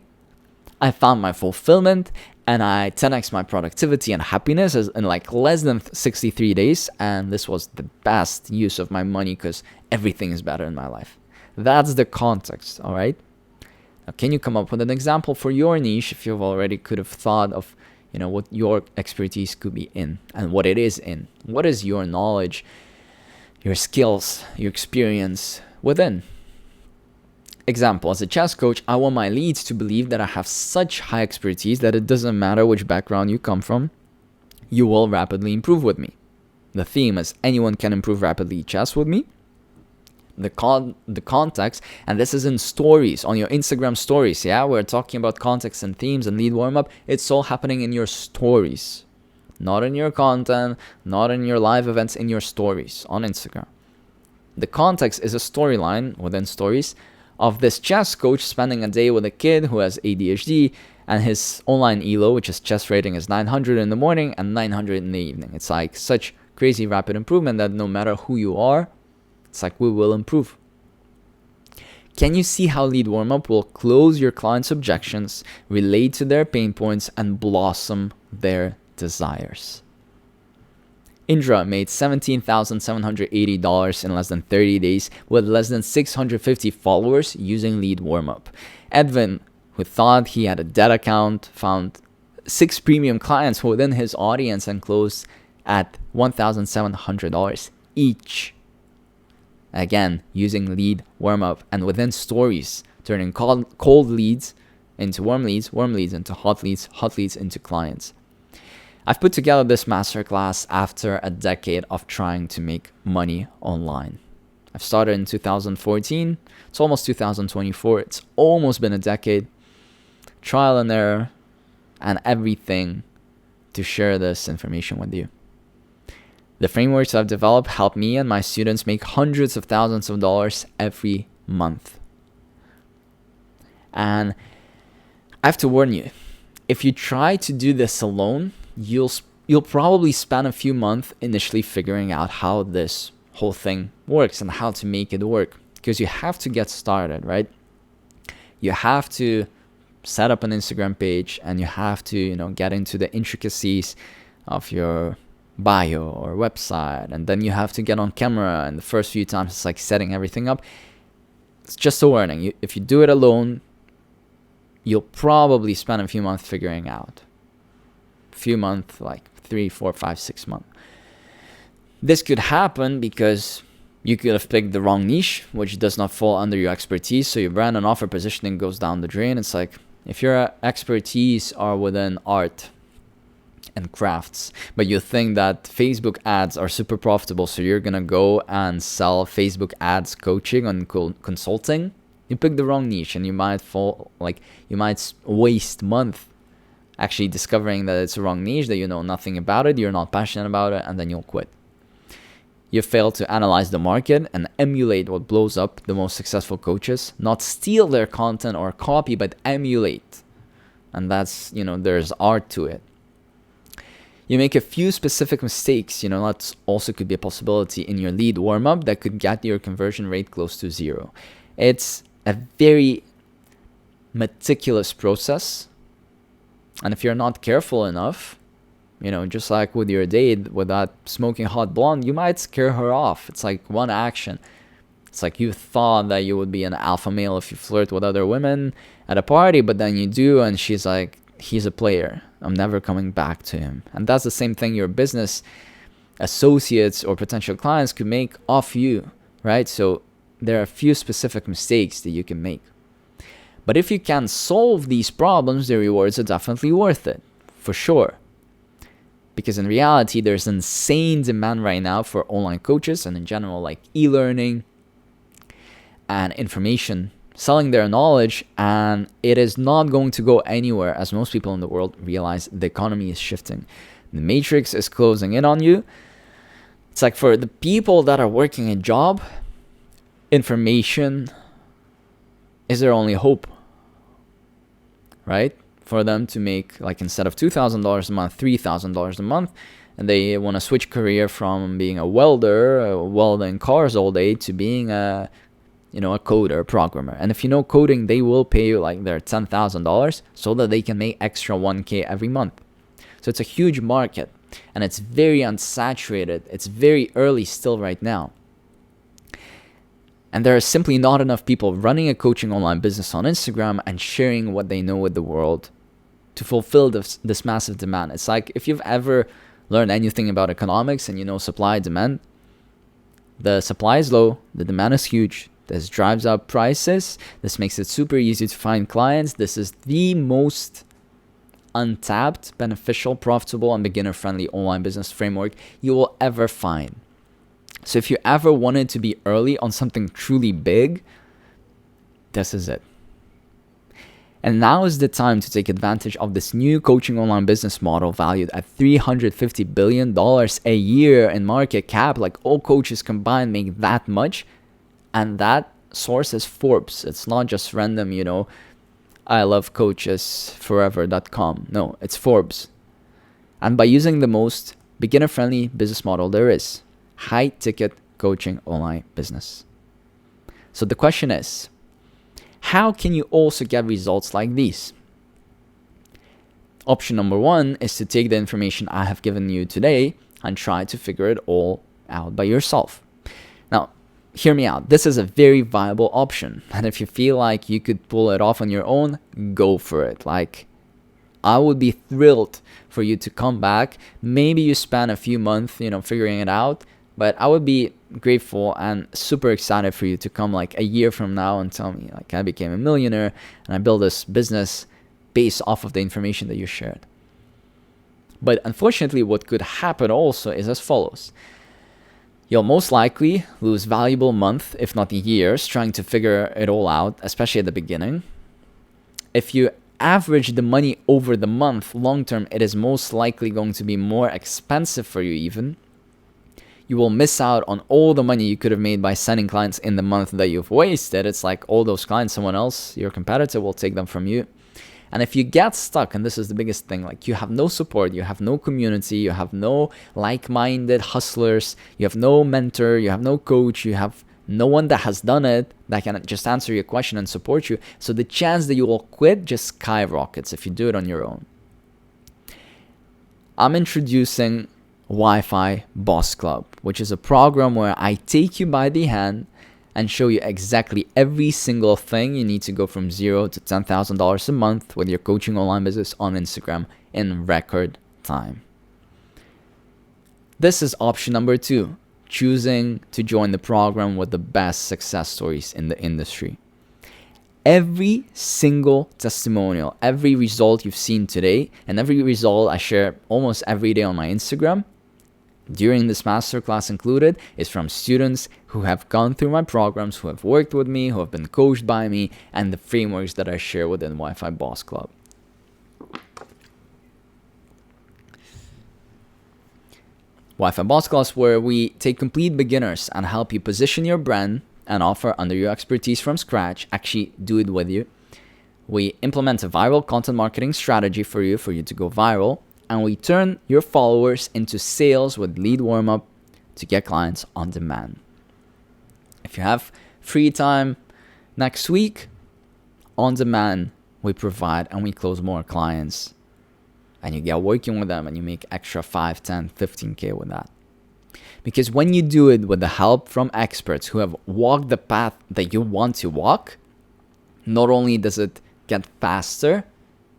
Speaker 1: I found my fulfillment and I 10x my productivity and happiness in like less than 63 days. And this was the best use of my money because everything is better in my life. That's the context, all right? Now, can you come up with an example for your niche if you've already could have thought of, what your expertise could be in and what it is in? What is your knowledge, your skills, your experience within? Example, as a chess coach, I want my leads to believe that I have such high expertise that it doesn't matter which background you come from, you will rapidly improve with me. The theme is anyone can improve rapidly chess with me. The context, and this is in stories, on your Instagram stories, yeah? We're talking about context and themes and lead warm-up. It's all happening in your stories. Not in your content, not in your live events, in your stories on Instagram. The context is a storyline within stories of this chess coach spending a day with a kid who has ADHD, and his online ELO, which is chess rating, is 900 in the morning and 900 in the evening. It's like such crazy rapid improvement that no matter who you are, it's like we will improve. Can you see how lead warm-up will close your clients' objections, relate to their pain points, and blossom their desires? Indra made $17,780 in less than 30 days with less than 650 followers using lead warm-up. Edwin, who thought he had a dead account, found 6 premium clients within his audience and closed at $1,700 each. Again, using lead warm-up and within stories, turning cold leads into warm leads into hot leads into clients. I've put together this masterclass after a decade of trying to make money online. I've started in 2014. It's almost 2024. It's almost been a decade. Trial and error and everything to share this information with you. The frameworks I've developed help me and my students make hundreds of thousands of dollars every month. And I have to warn you, if you try to do this alone, you'll probably spend a few months initially figuring out how this whole thing works and how to make it work, because you have to get started, right? You have to set up an Instagram page and you have to, get into the intricacies of your bio or website, and then you have to get on camera, and the first few times it's like setting everything up. It's just a warning. If you do it alone, you'll probably spend a few months figuring out. A few months, like 3, 4, 5, 6 months. This could happen because you could have picked the wrong niche, which does not fall under your expertise, so your brand and offer positioning goes down the drain. It's like, if your expertise are within art and crafts, but you think that Facebook ads are super profitable, so you're gonna go and sell Facebook ads coaching and consulting, you pick the wrong niche, and you might waste months actually discovering that it's a wrong niche, that you know nothing about it, you're not passionate about it, and then you'll quit. You fail to analyze the market and emulate what blows up the most successful coaches, not steal their content or copy, but emulate. And that's, there's art to it. You make a few specific mistakes, that also could be a possibility in your lead warm-up that could get your conversion rate close to 0. It's a very meticulous process. And if you're not careful enough, just like with your date, with that smoking hot blonde, you might scare her off. It's like one action. It's like you thought that you would be an alpha male if you flirt with other women at a party, but then you do, and she's like, he's a player. I'm never coming back to him. And that's the same thing your business associates or potential clients could make off you, right? So there are a few specific mistakes that you can make. But if you can solve these problems, the rewards are definitely worth it, for sure. Because in reality, there's insane demand right now for online coaches and in general, like e-learning and information, selling their knowledge, and it is not going to go anywhere, as most people in the world realize the economy is shifting. The matrix is closing in on you. It's like for the people that are working a job, information is their only hope, right? for them to make, like, instead of $2,000 a month, $3,000 a month, and they want to switch career from being a welder, welding cars all day, to being a coder, programmer. And if you know coding, they will pay you like their $10,000 so that they can make extra 1K every month. So it's a huge market, and it's very unsaturated. It's very early still right now. And there are simply not enough people running a coaching online business on Instagram and sharing what they know with the world to fulfill this massive demand. It's like if you've ever learned anything about economics and you know supply and demand, the supply is low, the demand is huge. This drives up prices. This makes it super easy to find clients. This is the most untapped, beneficial, profitable, and beginner-friendly online business framework you will ever find. So if you ever wanted to be early on something truly big, this is it. And now is the time to take advantage of this new coaching online business model valued at $350 billion a year in market cap. Like, all coaches combined make that much. And that source is Forbes. It's not just random, I love coachesforever.com. No, it's Forbes. And by using the most beginner-friendly business model there is, high-ticket coaching online business. So the question is, how can you also get results like these? Option number one is to take the information I have given you today and try to figure it all out by yourself. Now, hear me out. This is a very viable option. And if you feel like you could pull it off on your own, go for it. Like, I would be thrilled for you to come back. Maybe you spend a few months, figuring it out. But I would be grateful and super excited for you to come like a year from now and tell me, like, I became a millionaire and I built this business based off of the information that you shared. But unfortunately, what could happen also is as follows. You'll most likely lose valuable months, if not years, trying to figure it all out, especially at the beginning. If you average the money over the month, long term, it is most likely going to be more expensive for you even. You will miss out on all the money you could have made by sending clients in the month that you've wasted. It's like all those clients, someone else, your competitor, will take them from you. And if you get stuck, and this is the biggest thing, like, you have no support, you have no community, you have no like-minded hustlers, you have no mentor, you have no coach, you have no one that has done it that can just answer your question and support you. So the chance that you will quit just skyrockets if you do it on your own. I'm introducing Wi-Fi Boss Club, which is a program where I take you by the hand and show you exactly every single thing you need to go from $0 to $10,000 a month with your coaching online business on Instagram in record time. This is option number 2, choosing to join the program with the best success stories in the industry. Every single testimonial, every result you've seen today, and every result I share almost every day on my Instagram, during this masterclass included, is from students who have gone through my programs, who have worked with me, who have been coached by me, and the frameworks that I share within Wi-Fi Boss Club. Wi-Fi Boss Club, where we take complete beginners and help you position your brand and offer under your expertise from scratch, actually do it with you. We implement a viral content marketing strategy for you to go viral. And we turn your followers into sales with lead warm-up to get clients on demand. If you have free time next week, on demand, we provide and we close more clients. And you get working with them and you make extra 5, 10, 15K with that. Because when you do it with the help from experts who have walked the path that you want to walk, not only does it get faster,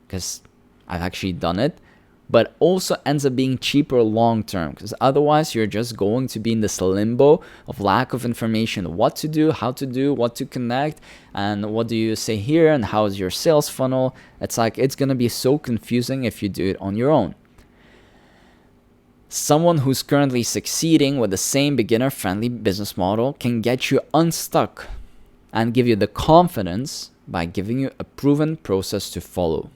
Speaker 1: because I've actually done it, but also ends up being cheaper long term, because otherwise you're just going to be in this limbo of lack of information, what to do, how to do, what to connect, and what do you say here, and how is your sales funnel. It's like, it's going to be so confusing if you do it on your own. Someone who's currently succeeding with the same beginner-friendly business model can get you unstuck and give you the confidence by giving you a proven process to follow.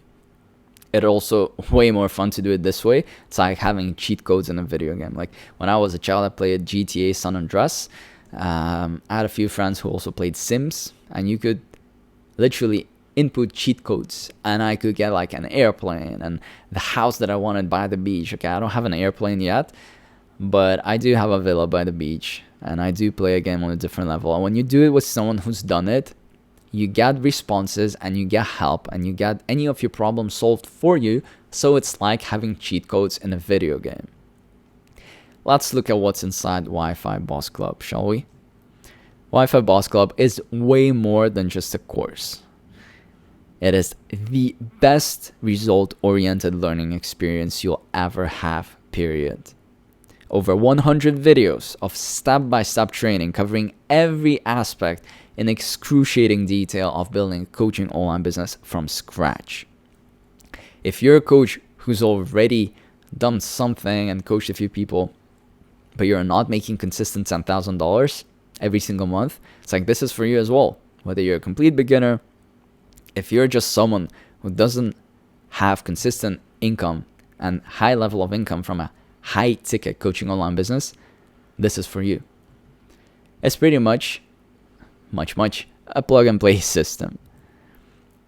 Speaker 1: It's also way more fun to do it this way. It's like having cheat codes in a video game. Like, when I was a child, I played GTA San Andreas. I had a few friends who also played Sims, and you could literally input cheat codes and I could get like an airplane and the house that I wanted by the beach. Okay, I don't have an airplane yet, but I do have a villa by the beach and I do play a game on a different level. And when you do it with someone who's done it, you get responses and you get help and you get any of your problems solved for you. So it's like having cheat codes in a video game. Let's look at what's inside Wi-Fi Boss Club, shall we? Wi-Fi Boss Club is way more than just a course. It is the best result-oriented learning experience you'll ever have, period. Over 100 videos of step-by-step training covering every aspect in excruciating detail of building a coaching online business from scratch. If you're a coach who's already done something and coached a few people, but you're not making consistent $10,000 every single month, it's like this is for you as well. Whether you're a complete beginner, if you're just someone who doesn't have consistent income and high level of income from a high ticket coaching online business, this is for you. It's pretty much a plug and play system.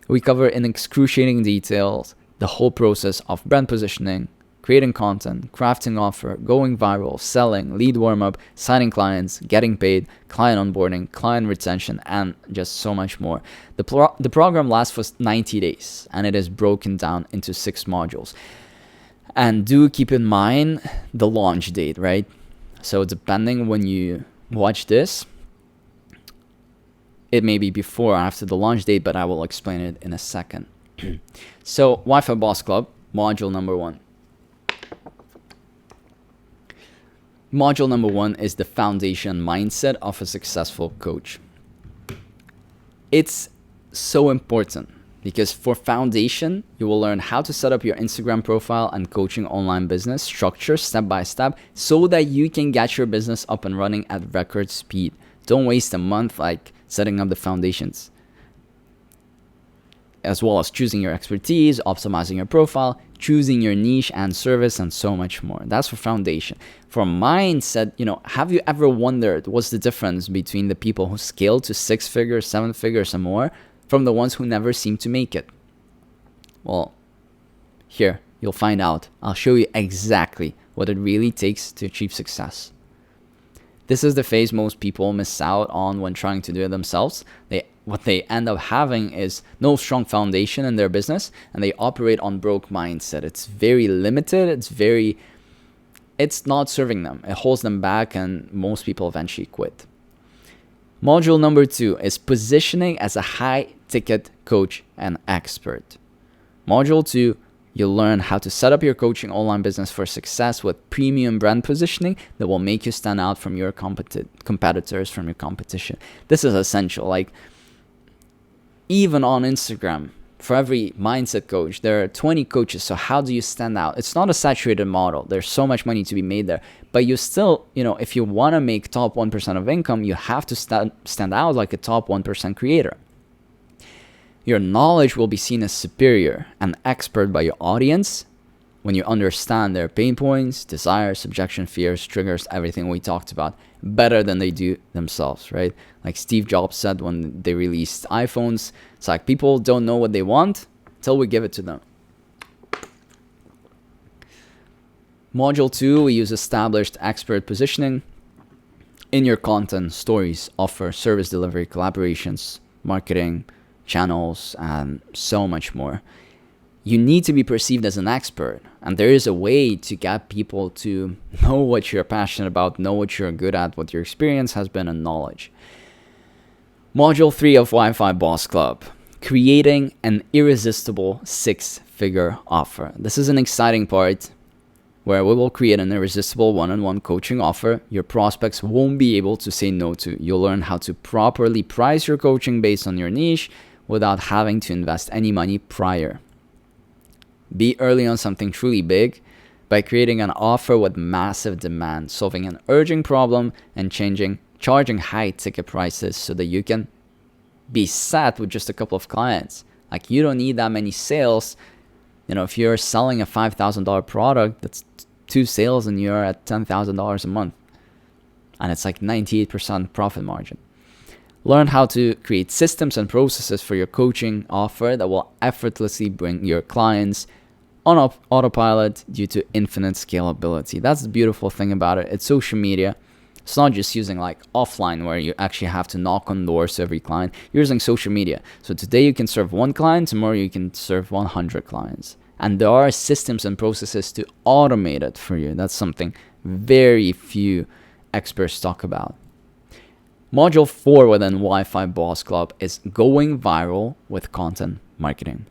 Speaker 1: We cover in excruciating details the whole process of brand positioning, creating content, crafting offer, going viral, selling, lead warm-up, signing clients, getting paid, client onboarding, client retention, and just so much more. The program lasts for 90 days, and it is broken down into 6 modules. And do keep in mind the launch date, right? So depending when you watch this, it may be before or after the launch date, but I will explain it in a second. So Wi-Fi Boss Club, module number 1. Module number 1 is the foundation mindset of a successful coach. It's so important because for foundation, you will learn how to set up your Instagram profile and coaching online business structure step by step so that you can get your business up and running at record speed. Don't waste a month like setting up the foundations, as well as choosing your expertise, optimizing your profile, choosing your niche and service, and so much more. That's for foundation. For mindset, have you ever wondered what's the difference between the people who scale to 6 figures, 7 figures and more from the ones who never seem to make it? Well, here, you'll find out. I'll show you exactly what it really takes to achieve success. This is the phase most people miss out on when trying to do it themselves. What they end up having is no strong foundation in their business, and they operate on broke mindset. It's very limited. It's not serving them. It holds them back, and most people eventually quit. Module number 2 is positioning as a high-ticket coach and expert. Module 2, you'll learn how to set up your coaching online business for success with premium brand positioning that will make you stand out from your competitors, from your competition. This is essential. Like, even on Instagram, for every mindset coach, there are 20 coaches. So how do you stand out? It's not a saturated model. There's so much money to be made there. But you still, if you want to make top 1% of income, you have to stand out like a top 1% creator. Your knowledge will be seen as superior and expert by your audience when you understand their pain points, desires, objection, fears, triggers, everything we talked about better than they do themselves, right? Like Steve Jobs said when they released iPhones, it's like people don't know what they want till we give it to them. Module 2, we use established expert positioning in your content, stories, offer, service delivery, collaborations, marketing, channels, and so much more. You need to be perceived as an expert, and there is a way to get people to know what you're passionate about, know what you're good at, what your experience has been, and knowledge. Module 3 of Wi-Fi Boss Club, creating an irresistible 6-figure offer. This is an exciting part where we will create an irresistible one-on-one coaching offer your prospects won't be able to say no to. You'll learn how to properly price your coaching based on your niche without having to invest any money prior. Be early on something truly big by creating an offer with massive demand, solving an urgent problem, and charging high ticket prices so that you can be set with just a couple of clients. Like, you don't need that many sales. If you're selling a $5,000 product, that's 2 sales and you're at $10,000 a month. And it's like 98% profit margin. Learn how to create systems and processes for your coaching offer that will effortlessly bring your clients on autopilot due to infinite scalability. That's the beautiful thing about it. It's social media. It's not just using like offline where you actually have to knock on doors to every client. You're using social media. So today you can serve one client, tomorrow you can serve 100 clients. And there are systems and processes to automate it for you. That's something very few experts talk about. Module 4 within Wi-Fi Boss Club is going viral with content marketing.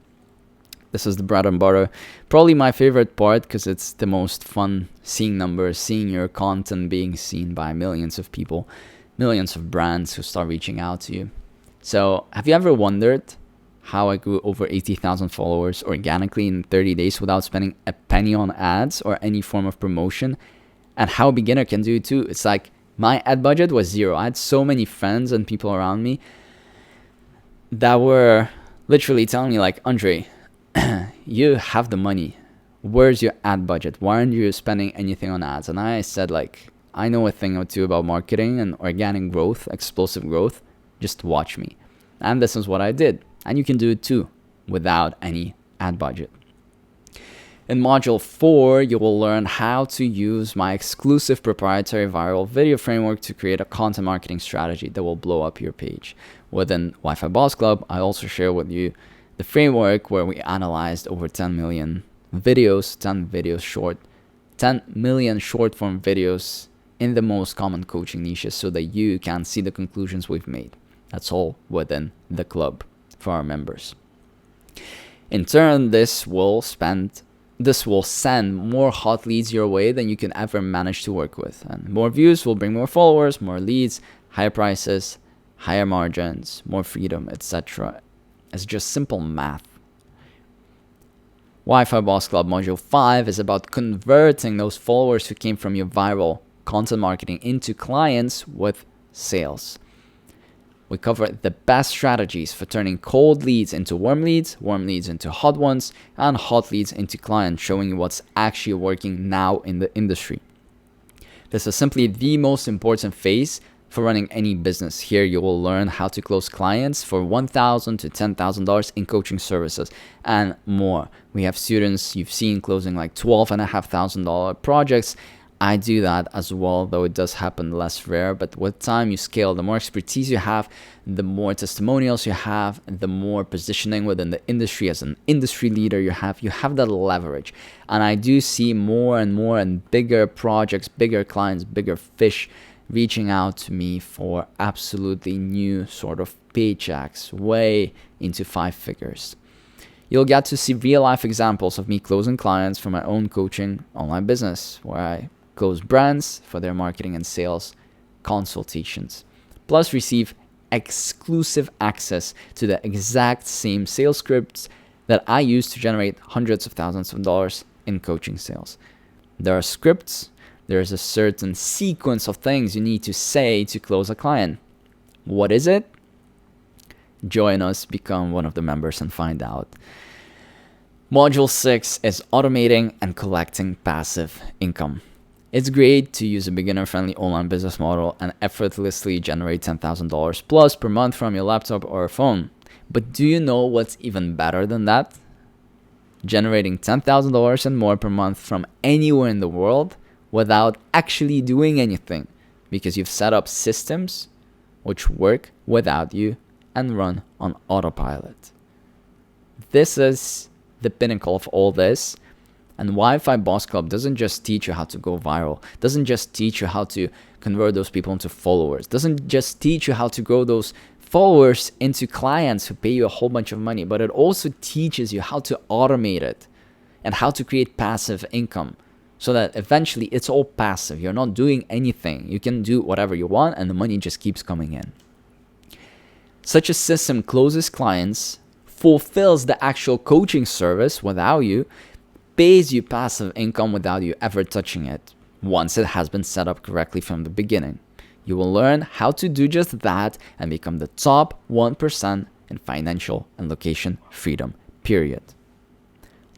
Speaker 1: This is the bread and butter. Probably my favorite part because it's the most fun, seeing numbers, seeing your content being seen by millions of people, millions of brands who start reaching out to you. So have you ever wondered how I grew over 80,000 followers organically in 30 days without spending a penny on ads or any form of promotion? And how a beginner can do it too. It's like my ad budget was zero. I had so many friends and people around me that were literally telling me like, Andre, you have the money. Where's your ad budget? Why aren't you spending anything on ads? And I said like, I know a thing or two about marketing and organic growth, explosive growth. Just watch me. And this is what I did. And you can do it too without any ad budget. In Module 4, you will learn how to use my exclusive proprietary viral video framework to create a content marketing strategy that will blow up your page. Within Wi-Fi Boss Club, I also share with you the framework where we analyzed over 10 million videos, 10 million short form videos in the most common coaching niches so that you can see the conclusions we've made. That's all within the club for our members. In turn, this will send more hot leads your way than you can ever manage to work with. And more views will bring more followers, more leads, higher prices, higher margins, more freedom, etc. It's just simple math. Wi-Fi Boss Club Module 5 is about converting those followers who came from your viral content marketing into clients with sales. We cover the best strategies for turning cold leads into warm leads into hot ones, and hot leads into clients, showing you what's actually working now in the industry. This is simply the most important phase for running any business. Here you will learn how to close clients for $1,000 to $10,000 in coaching services and more. We have students you've seen closing like $12,500 projects. I do that as well, though it does happen less rare. But with time you scale, the more expertise you have, the more testimonials you have, the more positioning within the industry as an industry leader you have that leverage. And I do see more and bigger projects, bigger clients, bigger fish reaching out to me for absolutely new sort of paychecks, way into 5 figures. You'll get to see real life examples of me closing clients for my own coaching online business, where I close brands for their marketing and sales consultations, plus receive exclusive access to the exact same sales scripts that I use to generate hundreds of thousands of dollars in coaching sales. There are scripts, there is a certain sequence of things you need to say to close a client. What is it? Join us, become one of the members and find out. Module 6 is automating and collecting passive income. It's great to use a beginner-friendly online business model and effortlessly generate $10,000 plus per month from your laptop or phone. But do you know what's even better than that? Generating $10,000 and more per month from anywhere in the world without actually doing anything, because you've set up systems which work without you and run on autopilot. This is the pinnacle of all this. And Wi-Fi Boss Club doesn't just teach you how to go viral, doesn't just teach you how to convert those people into followers, doesn't just teach you how to grow those followers into clients who pay you a whole bunch of money, but it also teaches you how to automate it and how to create passive income so that eventually it's all passive. You're not doing anything. You can do whatever you want and the money just keeps coming in. Such a system closes clients, fulfills the actual coaching service without you, pays you passive income without you ever touching it, once it has been set up correctly from the beginning. You will learn how to do just that and become the top 1% in financial and location freedom, period.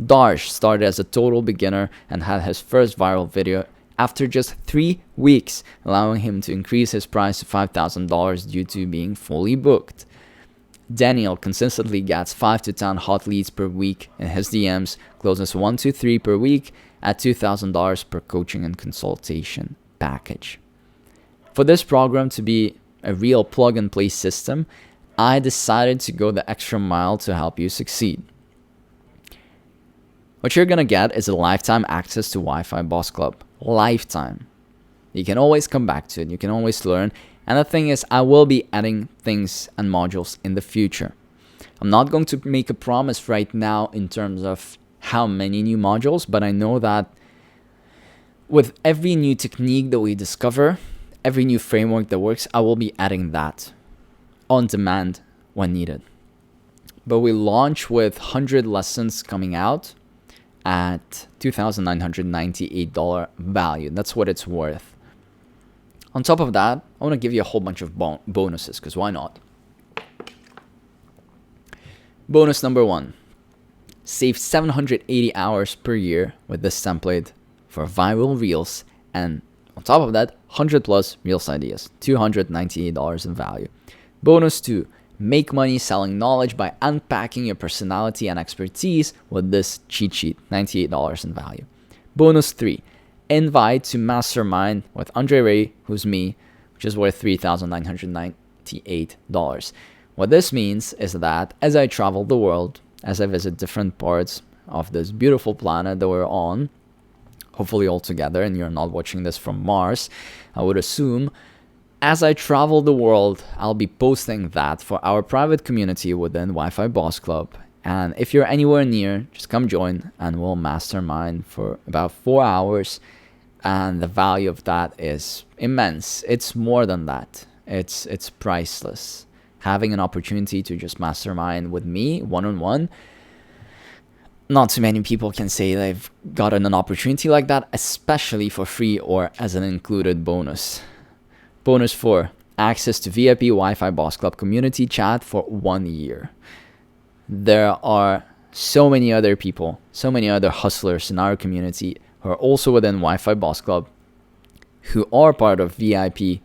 Speaker 1: Darsh started as a total beginner and had his first viral video after just 3 weeks, allowing him to increase his price to $5,000 due to being fully booked. Daniel consistently gets 5 to 10 hot leads per week in his DMs, closes 1 to 3 per week at $2,000 per coaching and consultation package. For this program to be a real plug-and-play system, I decided to go the extra mile to help you succeed. What you're gonna get is a lifetime access to Wi-Fi Boss Club. Lifetime. You can always come back to it. You can always learn. And the thing is, I will be adding things and modules in the future. I'm not going to make a promise right now in terms of how many new modules, but I know that with every new technique that we discover, every new framework that works, I will be adding that on demand when needed. But we launch with 100 lessons coming out at $2,998 value. That's what it's worth. On top of that, I want to give you a whole bunch of bonuses, because why not? Bonus number 1. Save 780 hours per year with this template for viral reels, and on top of that, 100 plus reels ideas, $298 in value. Bonus 2. Make money selling knowledge by unpacking your personality and expertise with this cheat sheet, $98 in value. Bonus 3. Invite to Mastermind with Andre Ray, who's me, which is worth $3,998. What this means is that as I travel the world, as I visit different parts of this beautiful planet that we're on, hopefully all together, and you're not watching this from Mars, I would assume, as I travel the world, I'll be posting that for our private community within Wi-Fi Boss Club. And if you're anywhere near, just come join and we'll mastermind for about 4 hours. And the value of that is immense. It's more than that. It's priceless. Having an opportunity to just mastermind with me one-on-one, not too many people can say they've gotten an opportunity like that, especially for free or as an included bonus. Bonus 4, access to VIP Wi-Fi Boss Club community chat for 1 year. There are so many other people, so many other hustlers in our community who are also within Wi-Fi Boss Club, who are part of VIP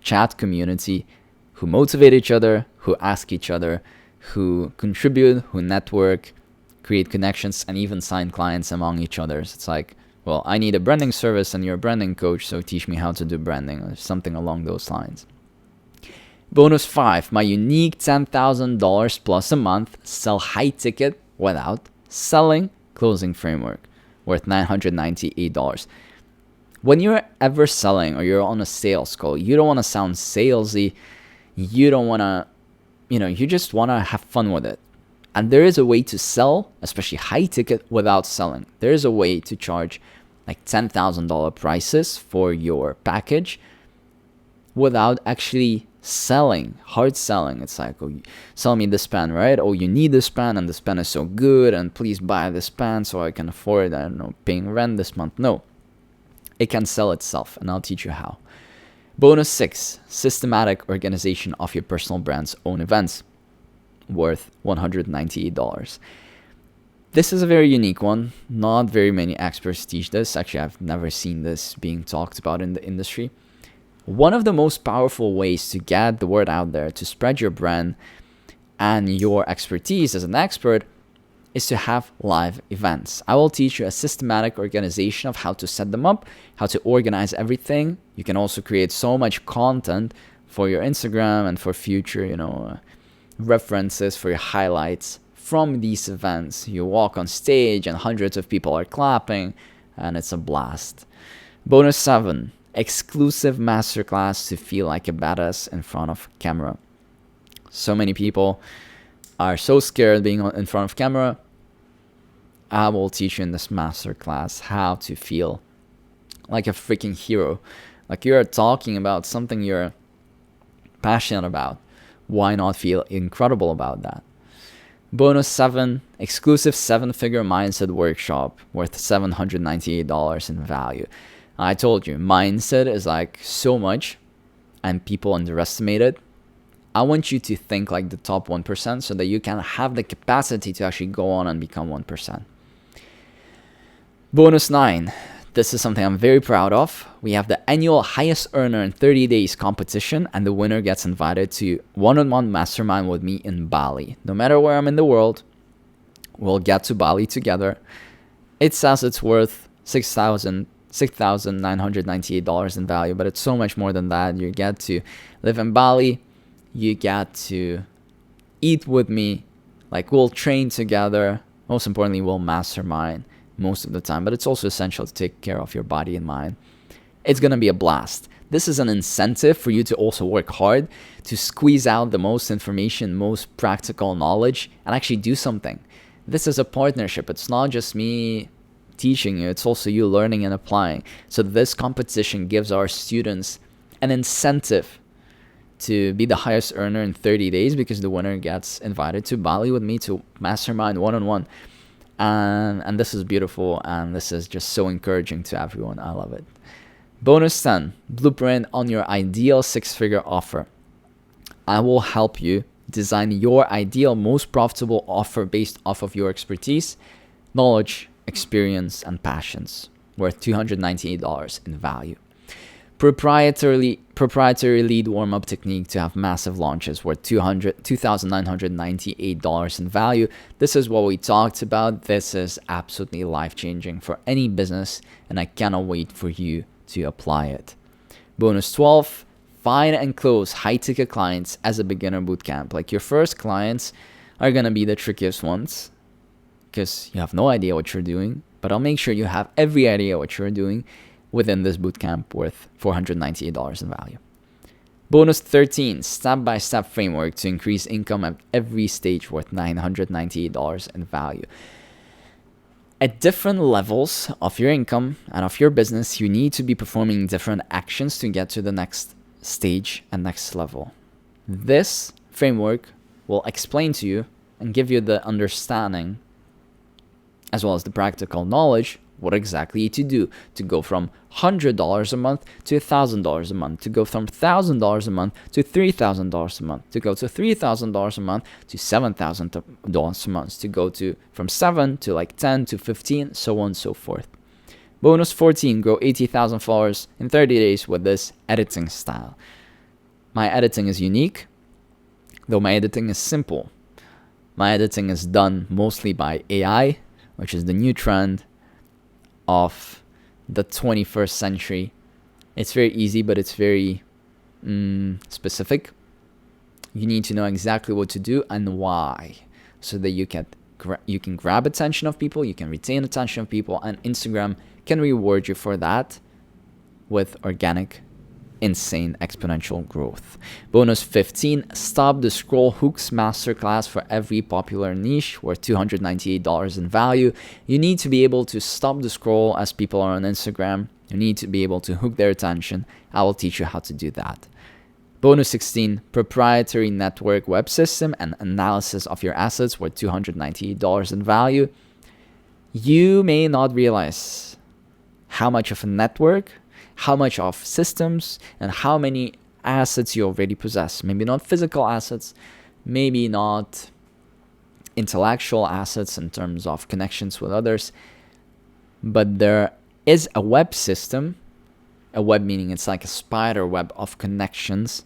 Speaker 1: chat community, who motivate each other, who ask each other, who contribute, who network, create connections, and even sign clients among each other. It's like, well, I need a branding service and you're a branding coach, so teach me how to do branding, or something along those lines. Bonus 5, my unique $10,000 plus a month sell high ticket without selling closing framework, worth $998. When you're ever selling or you're on a sales call, you don't want to sound salesy. You don't want to, you just want to have fun with it. And there is a way to sell, especially high ticket, without selling. There is a way to charge like $10,000 prices for your package without actually selling, hard selling. It's like, oh, sell me this pen, right? Oh, you need this pen and this pen is so good and please buy this pen so I can afford, I don't know, paying rent this month. No, it can sell itself, and I'll teach you how. Bonus 6, systematic organization of your personal brand's own events, worth $198. This is a very unique one. Not very many experts teach this. Actually, I've never seen this being talked about in the industry. One of the most powerful ways to get the word out there, to spread your brand and your expertise as an expert, is to have live events. I will teach you a systematic organization of how to set them up, how to organize everything. You can also create so much content for your Instagram and for future, references for your highlights from these events. You walk on stage and hundreds of people are clapping, and it's a blast. Bonus 7, exclusive masterclass to feel like a badass in front of camera. So many people are so scared being in front of camera. I will teach you in this masterclass how to feel like a freaking hero. Like you're talking about something you're passionate about. Why not feel incredible about that? Bonus 7, exclusive 7-figure mindset workshop worth $798 in value. I told you, mindset is like so much and people underestimate it. I want you to think like the top 1% so that you can have the capacity to actually go on and become 1%. Bonus 9, This is something I'm very proud of. We have the annual highest earner in 30 days competition, and the winner gets invited to one-on-one mastermind with me in Bali. No matter where I'm in the world, we'll get to Bali together. It says it's worth $6,998 in value, but it's so much more than that. You get to live in Bali. You get to eat with me. Like, we'll train together. Most importantly, we'll mastermind most of the time, but it's also essential to take care of your body and mind. It's going to be a blast. This is an incentive for you to also work hard to squeeze out the most information, most practical knowledge, and actually do something. This is a partnership. It's not just me teaching you, it's also you learning and applying. So this competition gives our students an incentive to be the highest earner in 30 days because the winner gets invited to Bali with me to mastermind one-on-one. And this is beautiful, and this is just so encouraging to everyone. I love it. Bonus 10, blueprint on your ideal 6-figure offer. I will help you design your ideal, most profitable offer based off of your expertise, knowledge, experience, and passions, worth $298 in value. Proprietary lead warm-up technique to have massive launches worth $2,998 in value. This is what we talked about. This is absolutely life-changing for any business, and I cannot wait for you to apply it. Bonus 12, find and close high-ticket clients as a beginner bootcamp. Like, your first clients are going to be the trickiest ones because you have no idea what you're doing, but I'll make sure you have every idea what you're doing within this bootcamp worth $498 in value. Bonus 13, step-by-step framework to increase income at every stage worth $998 in value. At different levels of your income and of your business, you need to be performing different actions to get to the next stage and next level. This framework will explain to you and give you the understanding as well as the practical knowledge what exactly to do to go from $100 a month to $1,000 a month, to go from $1,000 a month to $3,000 a month, to go to $3,000 a month to $7,000 a month, to go to from 7 to like 10 to 15, so on and so forth. Bonus 14, grow 80,000 followers in 30 days with this editing style. My editing is unique, though my editing is simple. My editing is done mostly by AI, which is the new trend of the 21st century. It's very easy, but it's very specific. You need to know exactly what to do and why, so that you can grab attention of people, you can retain attention of people, and Instagram can reward you for that with organic, insane, exponential growth. Bonus 15, stop the scroll hooks masterclass for every popular niche worth $298 in value. You need to be able to stop the scroll as people are on Instagram. You need to be able to hook their attention. I will teach you how to do that. Bonus 16, proprietary network web system and analysis of your assets worth $298 in value. You may not realize how much of a network, how much of systems, and how many assets you already possess. Maybe not physical assets, maybe not intellectual assets in terms of connections with others, but there is a web system, a web meaning it's like a spider web of connections,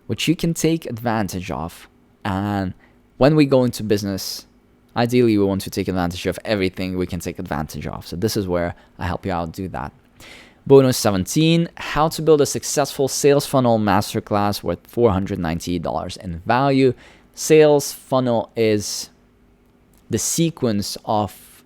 Speaker 1: which you can take advantage of. And when we go into business, ideally we want to take advantage of everything we can take advantage of. So this is where I help you out do that. Bonus 17, how to build a successful sales funnel masterclass worth $498 in value. Sales funnel is the sequence of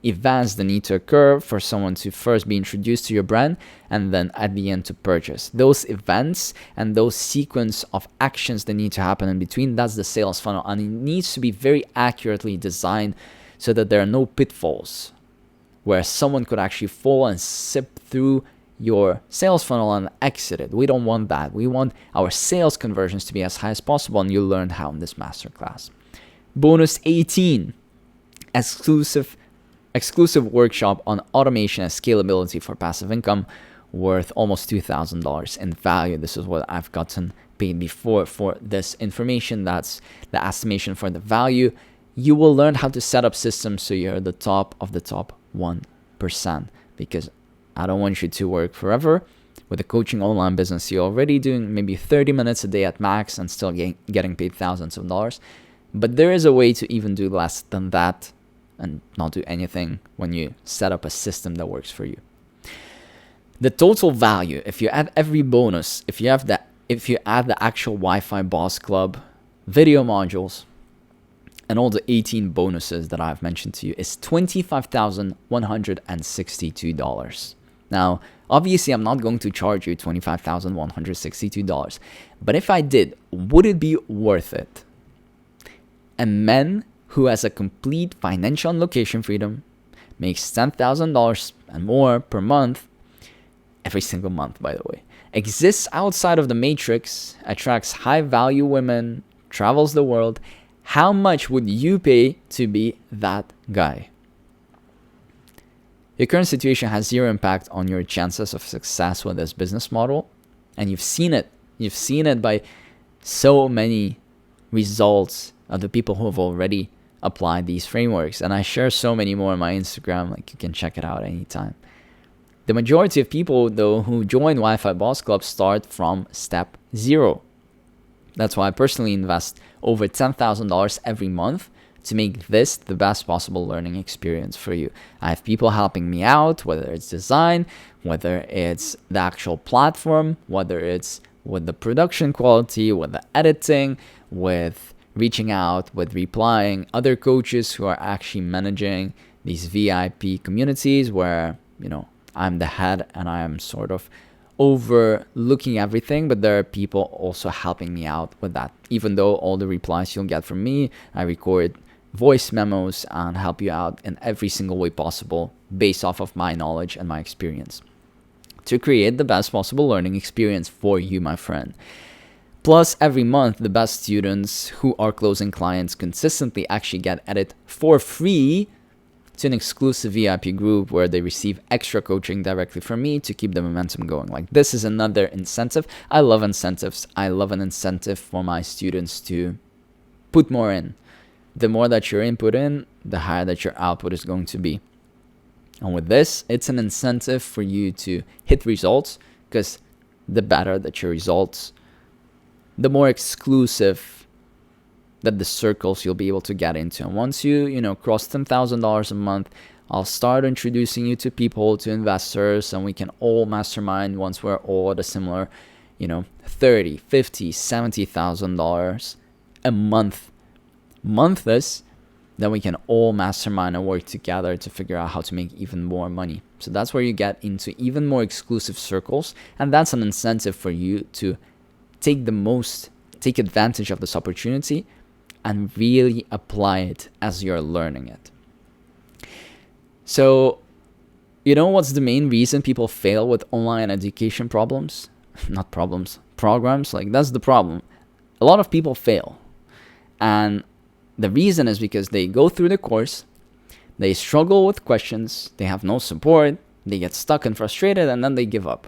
Speaker 1: events that need to occur for someone to first be introduced to your brand and then at the end to purchase. Those events and those sequence of actions that need to happen in between, that's the sales funnel, and it needs to be very accurately designed so that there are no pitfalls where someone could actually fall and sip through your sales funnel and exit it. We don't want that. We want our sales conversions to be as high as possible, and you'll learn how in this masterclass. Bonus 18, exclusive workshop on automation and scalability for passive income worth almost $2,000 in value. This is what I've gotten paid before for this information. That's the estimation for the value. You will learn how to set up systems so you're the top of the top 1%, because I don't want you to work forever. With a coaching online business, you're already doing maybe 30 minutes a day at max and still getting paid thousands of dollars. But there is a way to even do less than that and not do anything when you set up a system that works for you. The total value, if you add every bonus, if you add the actual Wi-Fi Boss Club, video modules, and all the 18 bonuses that I've mentioned to you, is $25,162. Now, obviously, I'm not going to charge you $25,162, but if I did, would it be worth it? A man who has a complete financial and location freedom, makes $10,000 and more per month, every single month, by the way, exists outside of the matrix, attracts high-value women, travels the world. How much would you pay to be that guy? Your current situation has zero impact on your chances of success with this business model, and you've seen it. You've seen it by so many results of the people who have already applied these frameworks, and I share so many more on my Instagram. Like, you can check it out anytime. The majority of people, though, who join Wi-Fi Boss Club start from step 0. That's why I personally invest over $10,000 every month to make this the best possible learning experience for you. I have people helping me out, whether it's design, whether it's the actual platform, whether it's with the production quality, with the editing, with reaching out, with replying, other coaches who are actually managing these VIP communities where, I'm the head and I am sort of overlooking everything, but there are people also helping me out with that. Even though all the replies you'll get from me, I record voice memos and help you out in every single way possible based off of my knowledge and my experience to create the best possible learning experience for you, my friend. Plus, every month, the best students who are closing clients consistently actually get added for free to an exclusive VIP group where they receive extra coaching directly from me to keep the momentum going. Like, this is another incentive. I love incentives. I love an incentive for my students to put more in. The more that your input in, the higher that your output is going to be. And with this, it's an incentive for you to hit results, because the better that your results, the more exclusive that the circles you'll be able to get into. And once you cross $10,000 a month, I'll start introducing you to people, to investors, and we can all mastermind once we're all at a similar, $30,000, $50,000, $70,000 a month this, then we can all mastermind and work together to figure out how to make even more money. So that's where you get into even more exclusive circles, and that's an incentive for you to take advantage of this opportunity and really apply it as you're learning it. So, what's the main reason people fail with online education programs? Like, that's the problem. A lot of people fail. And the reason is because they go through the course, they struggle with questions, they have no support, they get stuck and frustrated, and then they give up.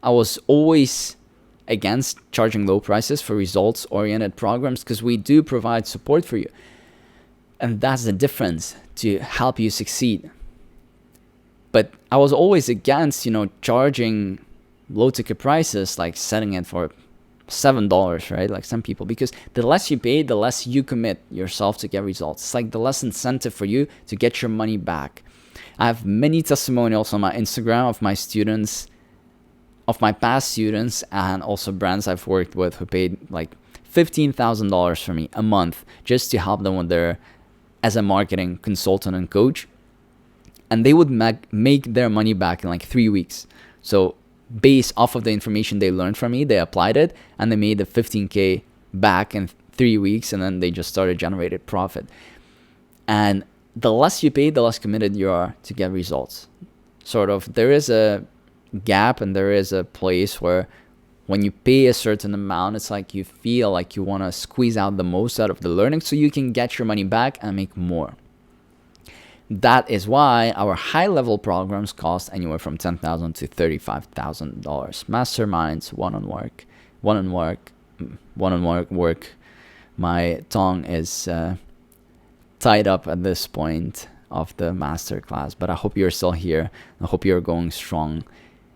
Speaker 1: I was always against charging low prices for results-oriented programs because we do provide support for you. And that's the difference to help you succeed. But I was always against, charging low-ticket prices, like setting it for $7, right? Like some people, because the less you pay, the less you commit yourself to get results. It's like the less incentive for you to get your money back. I have many testimonials on my Instagram of my students, of my past students, and also brands I've worked with who paid like $15,000 for me a month just to help them with as a marketing consultant and coach. And they would make their money back in like 3 weeks. So based off of the information they learned from me, they applied it and they made the $15K back in 3 weeks, and then they just started generating profit. And the less you pay, the less committed you are to get results. Sort of, there is a gap and there is a place where when you pay a certain amount, it's like you feel like you want to squeeze out the most out of the learning so you can get your money back and make more. That is why our high-level programs cost anywhere from $10,000 to $35,000. Masterminds, one-on-one work. My tongue is tied up at this point of the masterclass. But I hope you're still here. I hope you're going strong,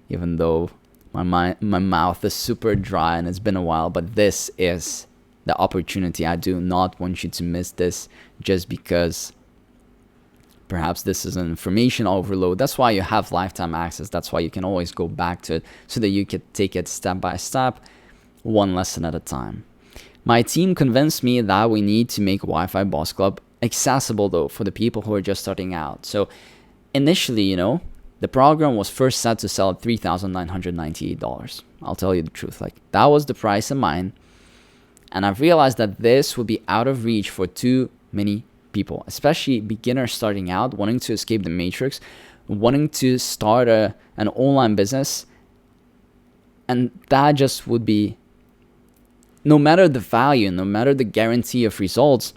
Speaker 1: even though my mouth is super dry and it's been a while. But this is the opportunity. I do not want you to miss this just because perhaps this is an information overload. That's why you have lifetime access. That's why you can always go back to it so that you can take it step by step, one lesson at a time. My team convinced me that we need to make Wi-Fi Boss Club accessible though for the people who are just starting out. So initially, the program was first set to sell at $3,998. I'll tell you the truth, like that was the price in mind. And I've realized that this would be out of reach for too many people, especially beginners starting out, wanting to escape the matrix, wanting to start an online business. And that just would be, no matter the value, no matter the guarantee of results,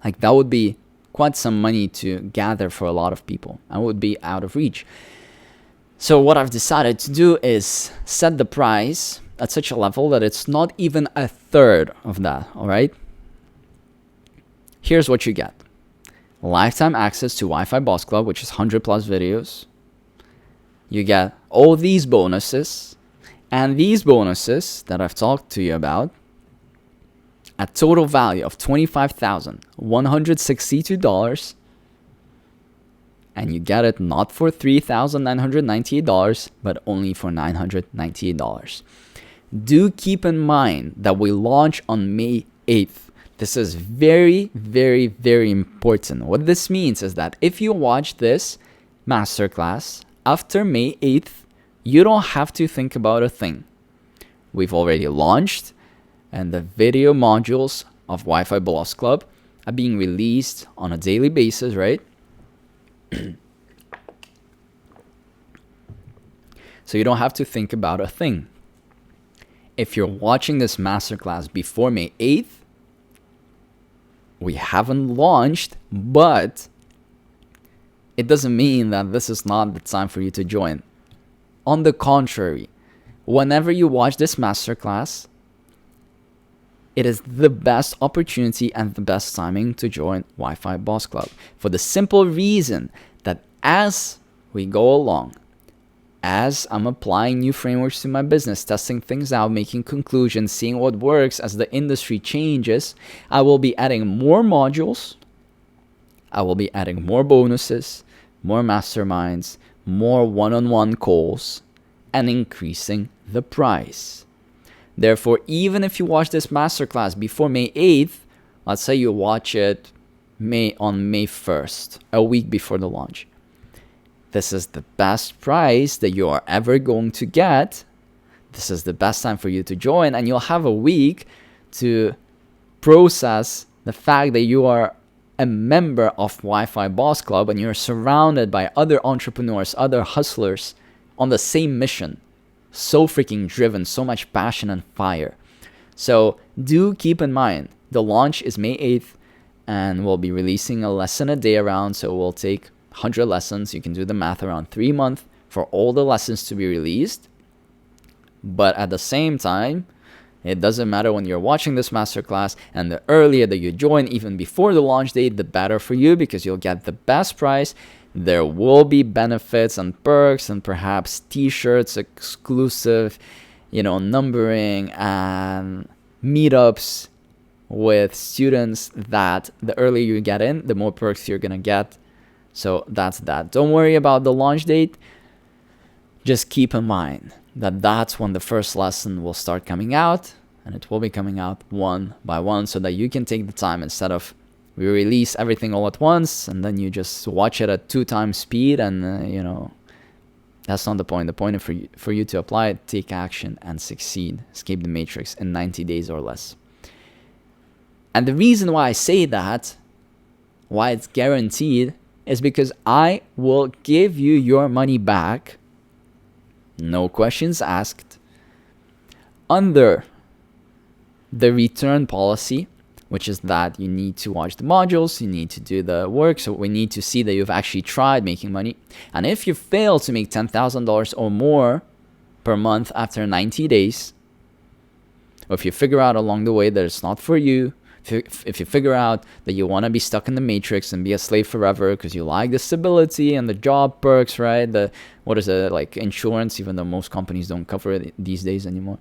Speaker 1: like that would be quite some money to gather for a lot of people and would be out of reach. So what I've decided to do is set the price at such a level that it's not even a third of that, all right? Here's what you get. Lifetime access to Wi-Fi Boss Club, which is 100 plus videos. You get all these bonuses, and these bonuses that I've talked to you about, a total value of $25,162, and you get it not for $3,998, but only for $998. Do keep in mind that we launch on May 8th. This is very, very, very important. What this means is that if you watch this masterclass after May 8th, you don't have to think about a thing. We've already launched, and the video modules of Wi-Fi Boss Club are being released on a daily basis, right? So you don't have to think about a thing. If you're watching this masterclass before May 8th, we haven't launched, but it doesn't mean that this is not the time for you to join. On the contrary, whenever you watch this masterclass, it is the best opportunity and the best timing to join Wi-Fi Boss Club, for the simple reason that as we go along, as I'm applying new frameworks to my business, testing things out, making conclusions, seeing what works as the industry changes, I will be adding more modules, I will be adding more bonuses, more masterminds, more one-on-one calls, and increasing the price. Therefore, even if you watch this masterclass before May 8th, let's say you watch it on May 1st, a week before the launch, this is the best price that you are ever going to get. This is the best time for you to join, and you'll have a week to process the fact that you are a member of Wi-Fi Boss Club and you're surrounded by other entrepreneurs, other hustlers on the same mission. So freaking driven, so much passion and fire. So do keep in mind, the launch is May 8th, and we'll be releasing a lesson a day around, so we'll take 100 lessons. You can do the math, around 3 months for all the lessons to be released. But at the same time, it doesn't matter when you're watching this masterclass, and the earlier that you join, even before the launch date, the better for you, because you'll get the best price. There will be benefits and perks and perhaps t-shirts, exclusive, numbering and meetups with students that the earlier you get in, the more perks you're going to get. So that's that. Don't worry about the launch date. Just keep in mind that that's when the first lesson will start coming out, and it will be coming out one by one so that you can take the time, instead of we release everything all at once and then you just watch it at 2 times speed, and that's not the point. The point is for you to apply it, take action, and succeed. Escape the matrix in 90 days or less. And the reason why I say that, why it's guaranteed, is because I will give you your money back, no questions asked, under the return policy, which is that you need to watch the modules, you need to do the work, so we need to see that you've actually tried making money. And if you fail to make $10,000 or more per month after 90 days, or if you figure out along the way that it's not for you, If you figure out that you want to be stuck in the matrix and be a slave forever because you like the stability and the job perks, right? What is it, like insurance, even though most companies don't cover it these days anymore.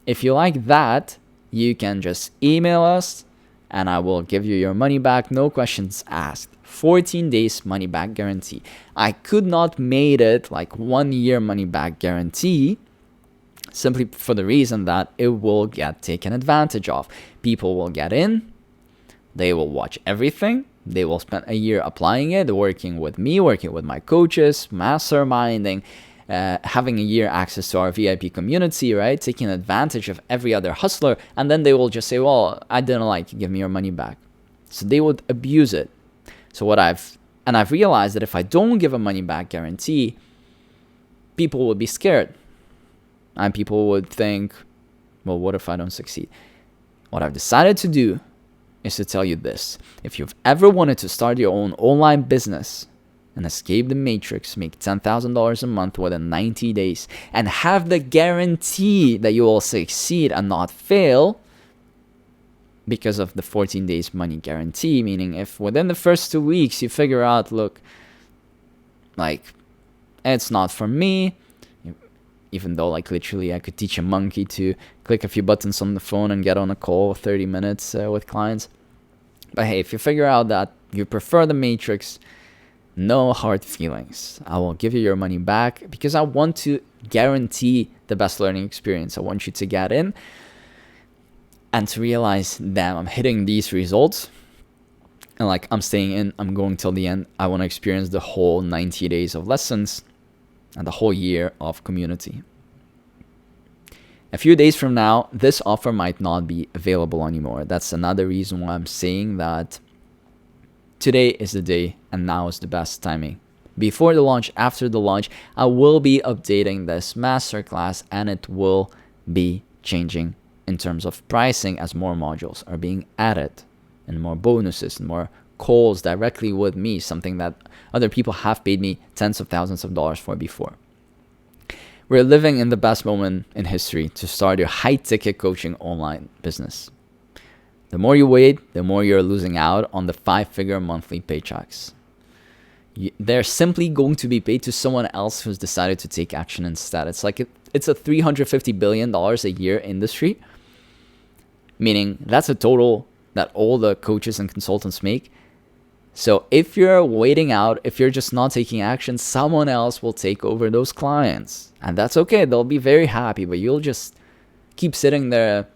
Speaker 1: If you like that, you can just email us and I will give you your money back, no questions asked. 14 days money back guarantee. I could not made it like 1 year money back guarantee simply for the reason that it will get taken advantage of. People will get in, they will watch everything, they will spend a year applying it, working with me, working with my coaches, masterminding, having a year access to our VIP community, right? Taking advantage of every other hustler, and then they will just say, well, I didn't like it, give me your money back. So they would abuse it. So I've realized that if I don't give a money back guarantee, people would be scared. And people would think, well, what if I don't succeed? What I've decided to do is to tell you this. If you've ever wanted to start your own online business and escape the matrix, make $10,000 a month within 90 days, and have the guarantee that you will succeed and not fail because of the 14 days money guarantee, meaning if within the first 2 weeks you figure out, look, like, it's not for me, even though like literally I could teach a monkey to click a few buttons on the phone and get on a call 30 minutes with clients. But hey, if you figure out that you prefer the matrix, no hard feelings. I will give you your money back because I want to guarantee the best learning experience. I want you to get in and to realize, damn, I'm hitting these results. And like I'm staying in, I'm going till the end. I want to experience the whole 90 days of lessons and the whole year of community. A few days from now, this offer might not be available anymore. That's another reason why I'm saying that today is the day and now is the best timing. Before the launch, after the launch, I will be updating this masterclass and it will be changing in terms of pricing as more modules are being added and more bonuses and more calls directly with me, something that other people have paid me tens of thousands of dollars for before. We're living in the best moment in history to start your high-ticket coaching online business. The more you wait, the more you're losing out on the 5-figure monthly paychecks. They're simply going to be paid to someone else who's decided to take action instead. It's like it's a $350 billion a year industry, meaning that's a total that all the coaches and consultants make. So if you're waiting out, if you're just not taking action, someone else will take over those clients. And that's okay. They'll be very happy, but you'll just keep sitting there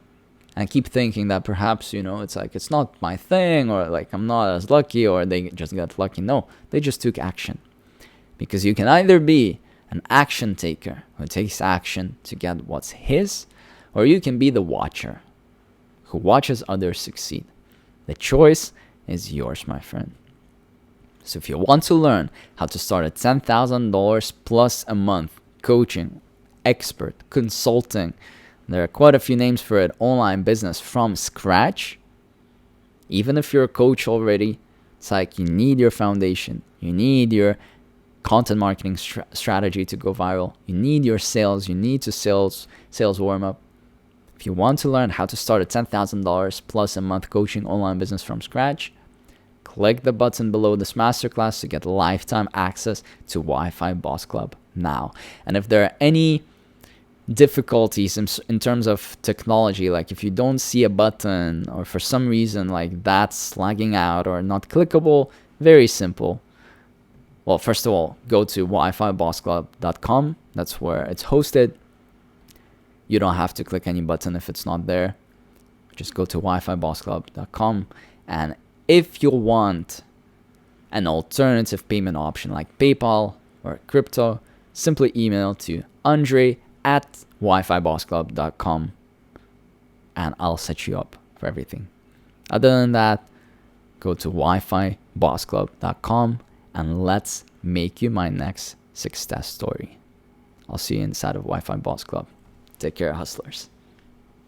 Speaker 1: and keep thinking that perhaps, it's like, it's not my thing, or like I'm not as lucky, or they just got lucky. No, they just took action. Because you can either be an action taker who takes action to get what's his, or you can be the watcher who watches others succeed. The choice is yours, my friend. So if you want to learn how to start at $10,000 plus a month coaching, expert, consulting, there are quite a few names for it, online business from scratch, even if you're a coach already, it's like you need your foundation. You need your content marketing strategy to go viral. You need your sales. You need to sales warm up. If you want to learn how to start a $10,000 plus a month coaching online business from scratch, click the button below this masterclass to get lifetime access to Wi-Fi Boss Club now. And if there are any difficulties in terms of technology, like if you don't see a button or for some reason like that's lagging out or not clickable, very simple. Well, first of all, go to wifibossclub.com. That's where it's hosted. You don't have to click any button if it's not there. Just go to wifibossclub.com, and if you want an alternative payment option like PayPal or crypto, simply email to andre@wifibossclub.com and I'll set you up for everything. Other than that, go to wifibossclub.com and let's make you my next success story. I'll see you inside of Wi-Fi Boss Club. Take care, hustlers.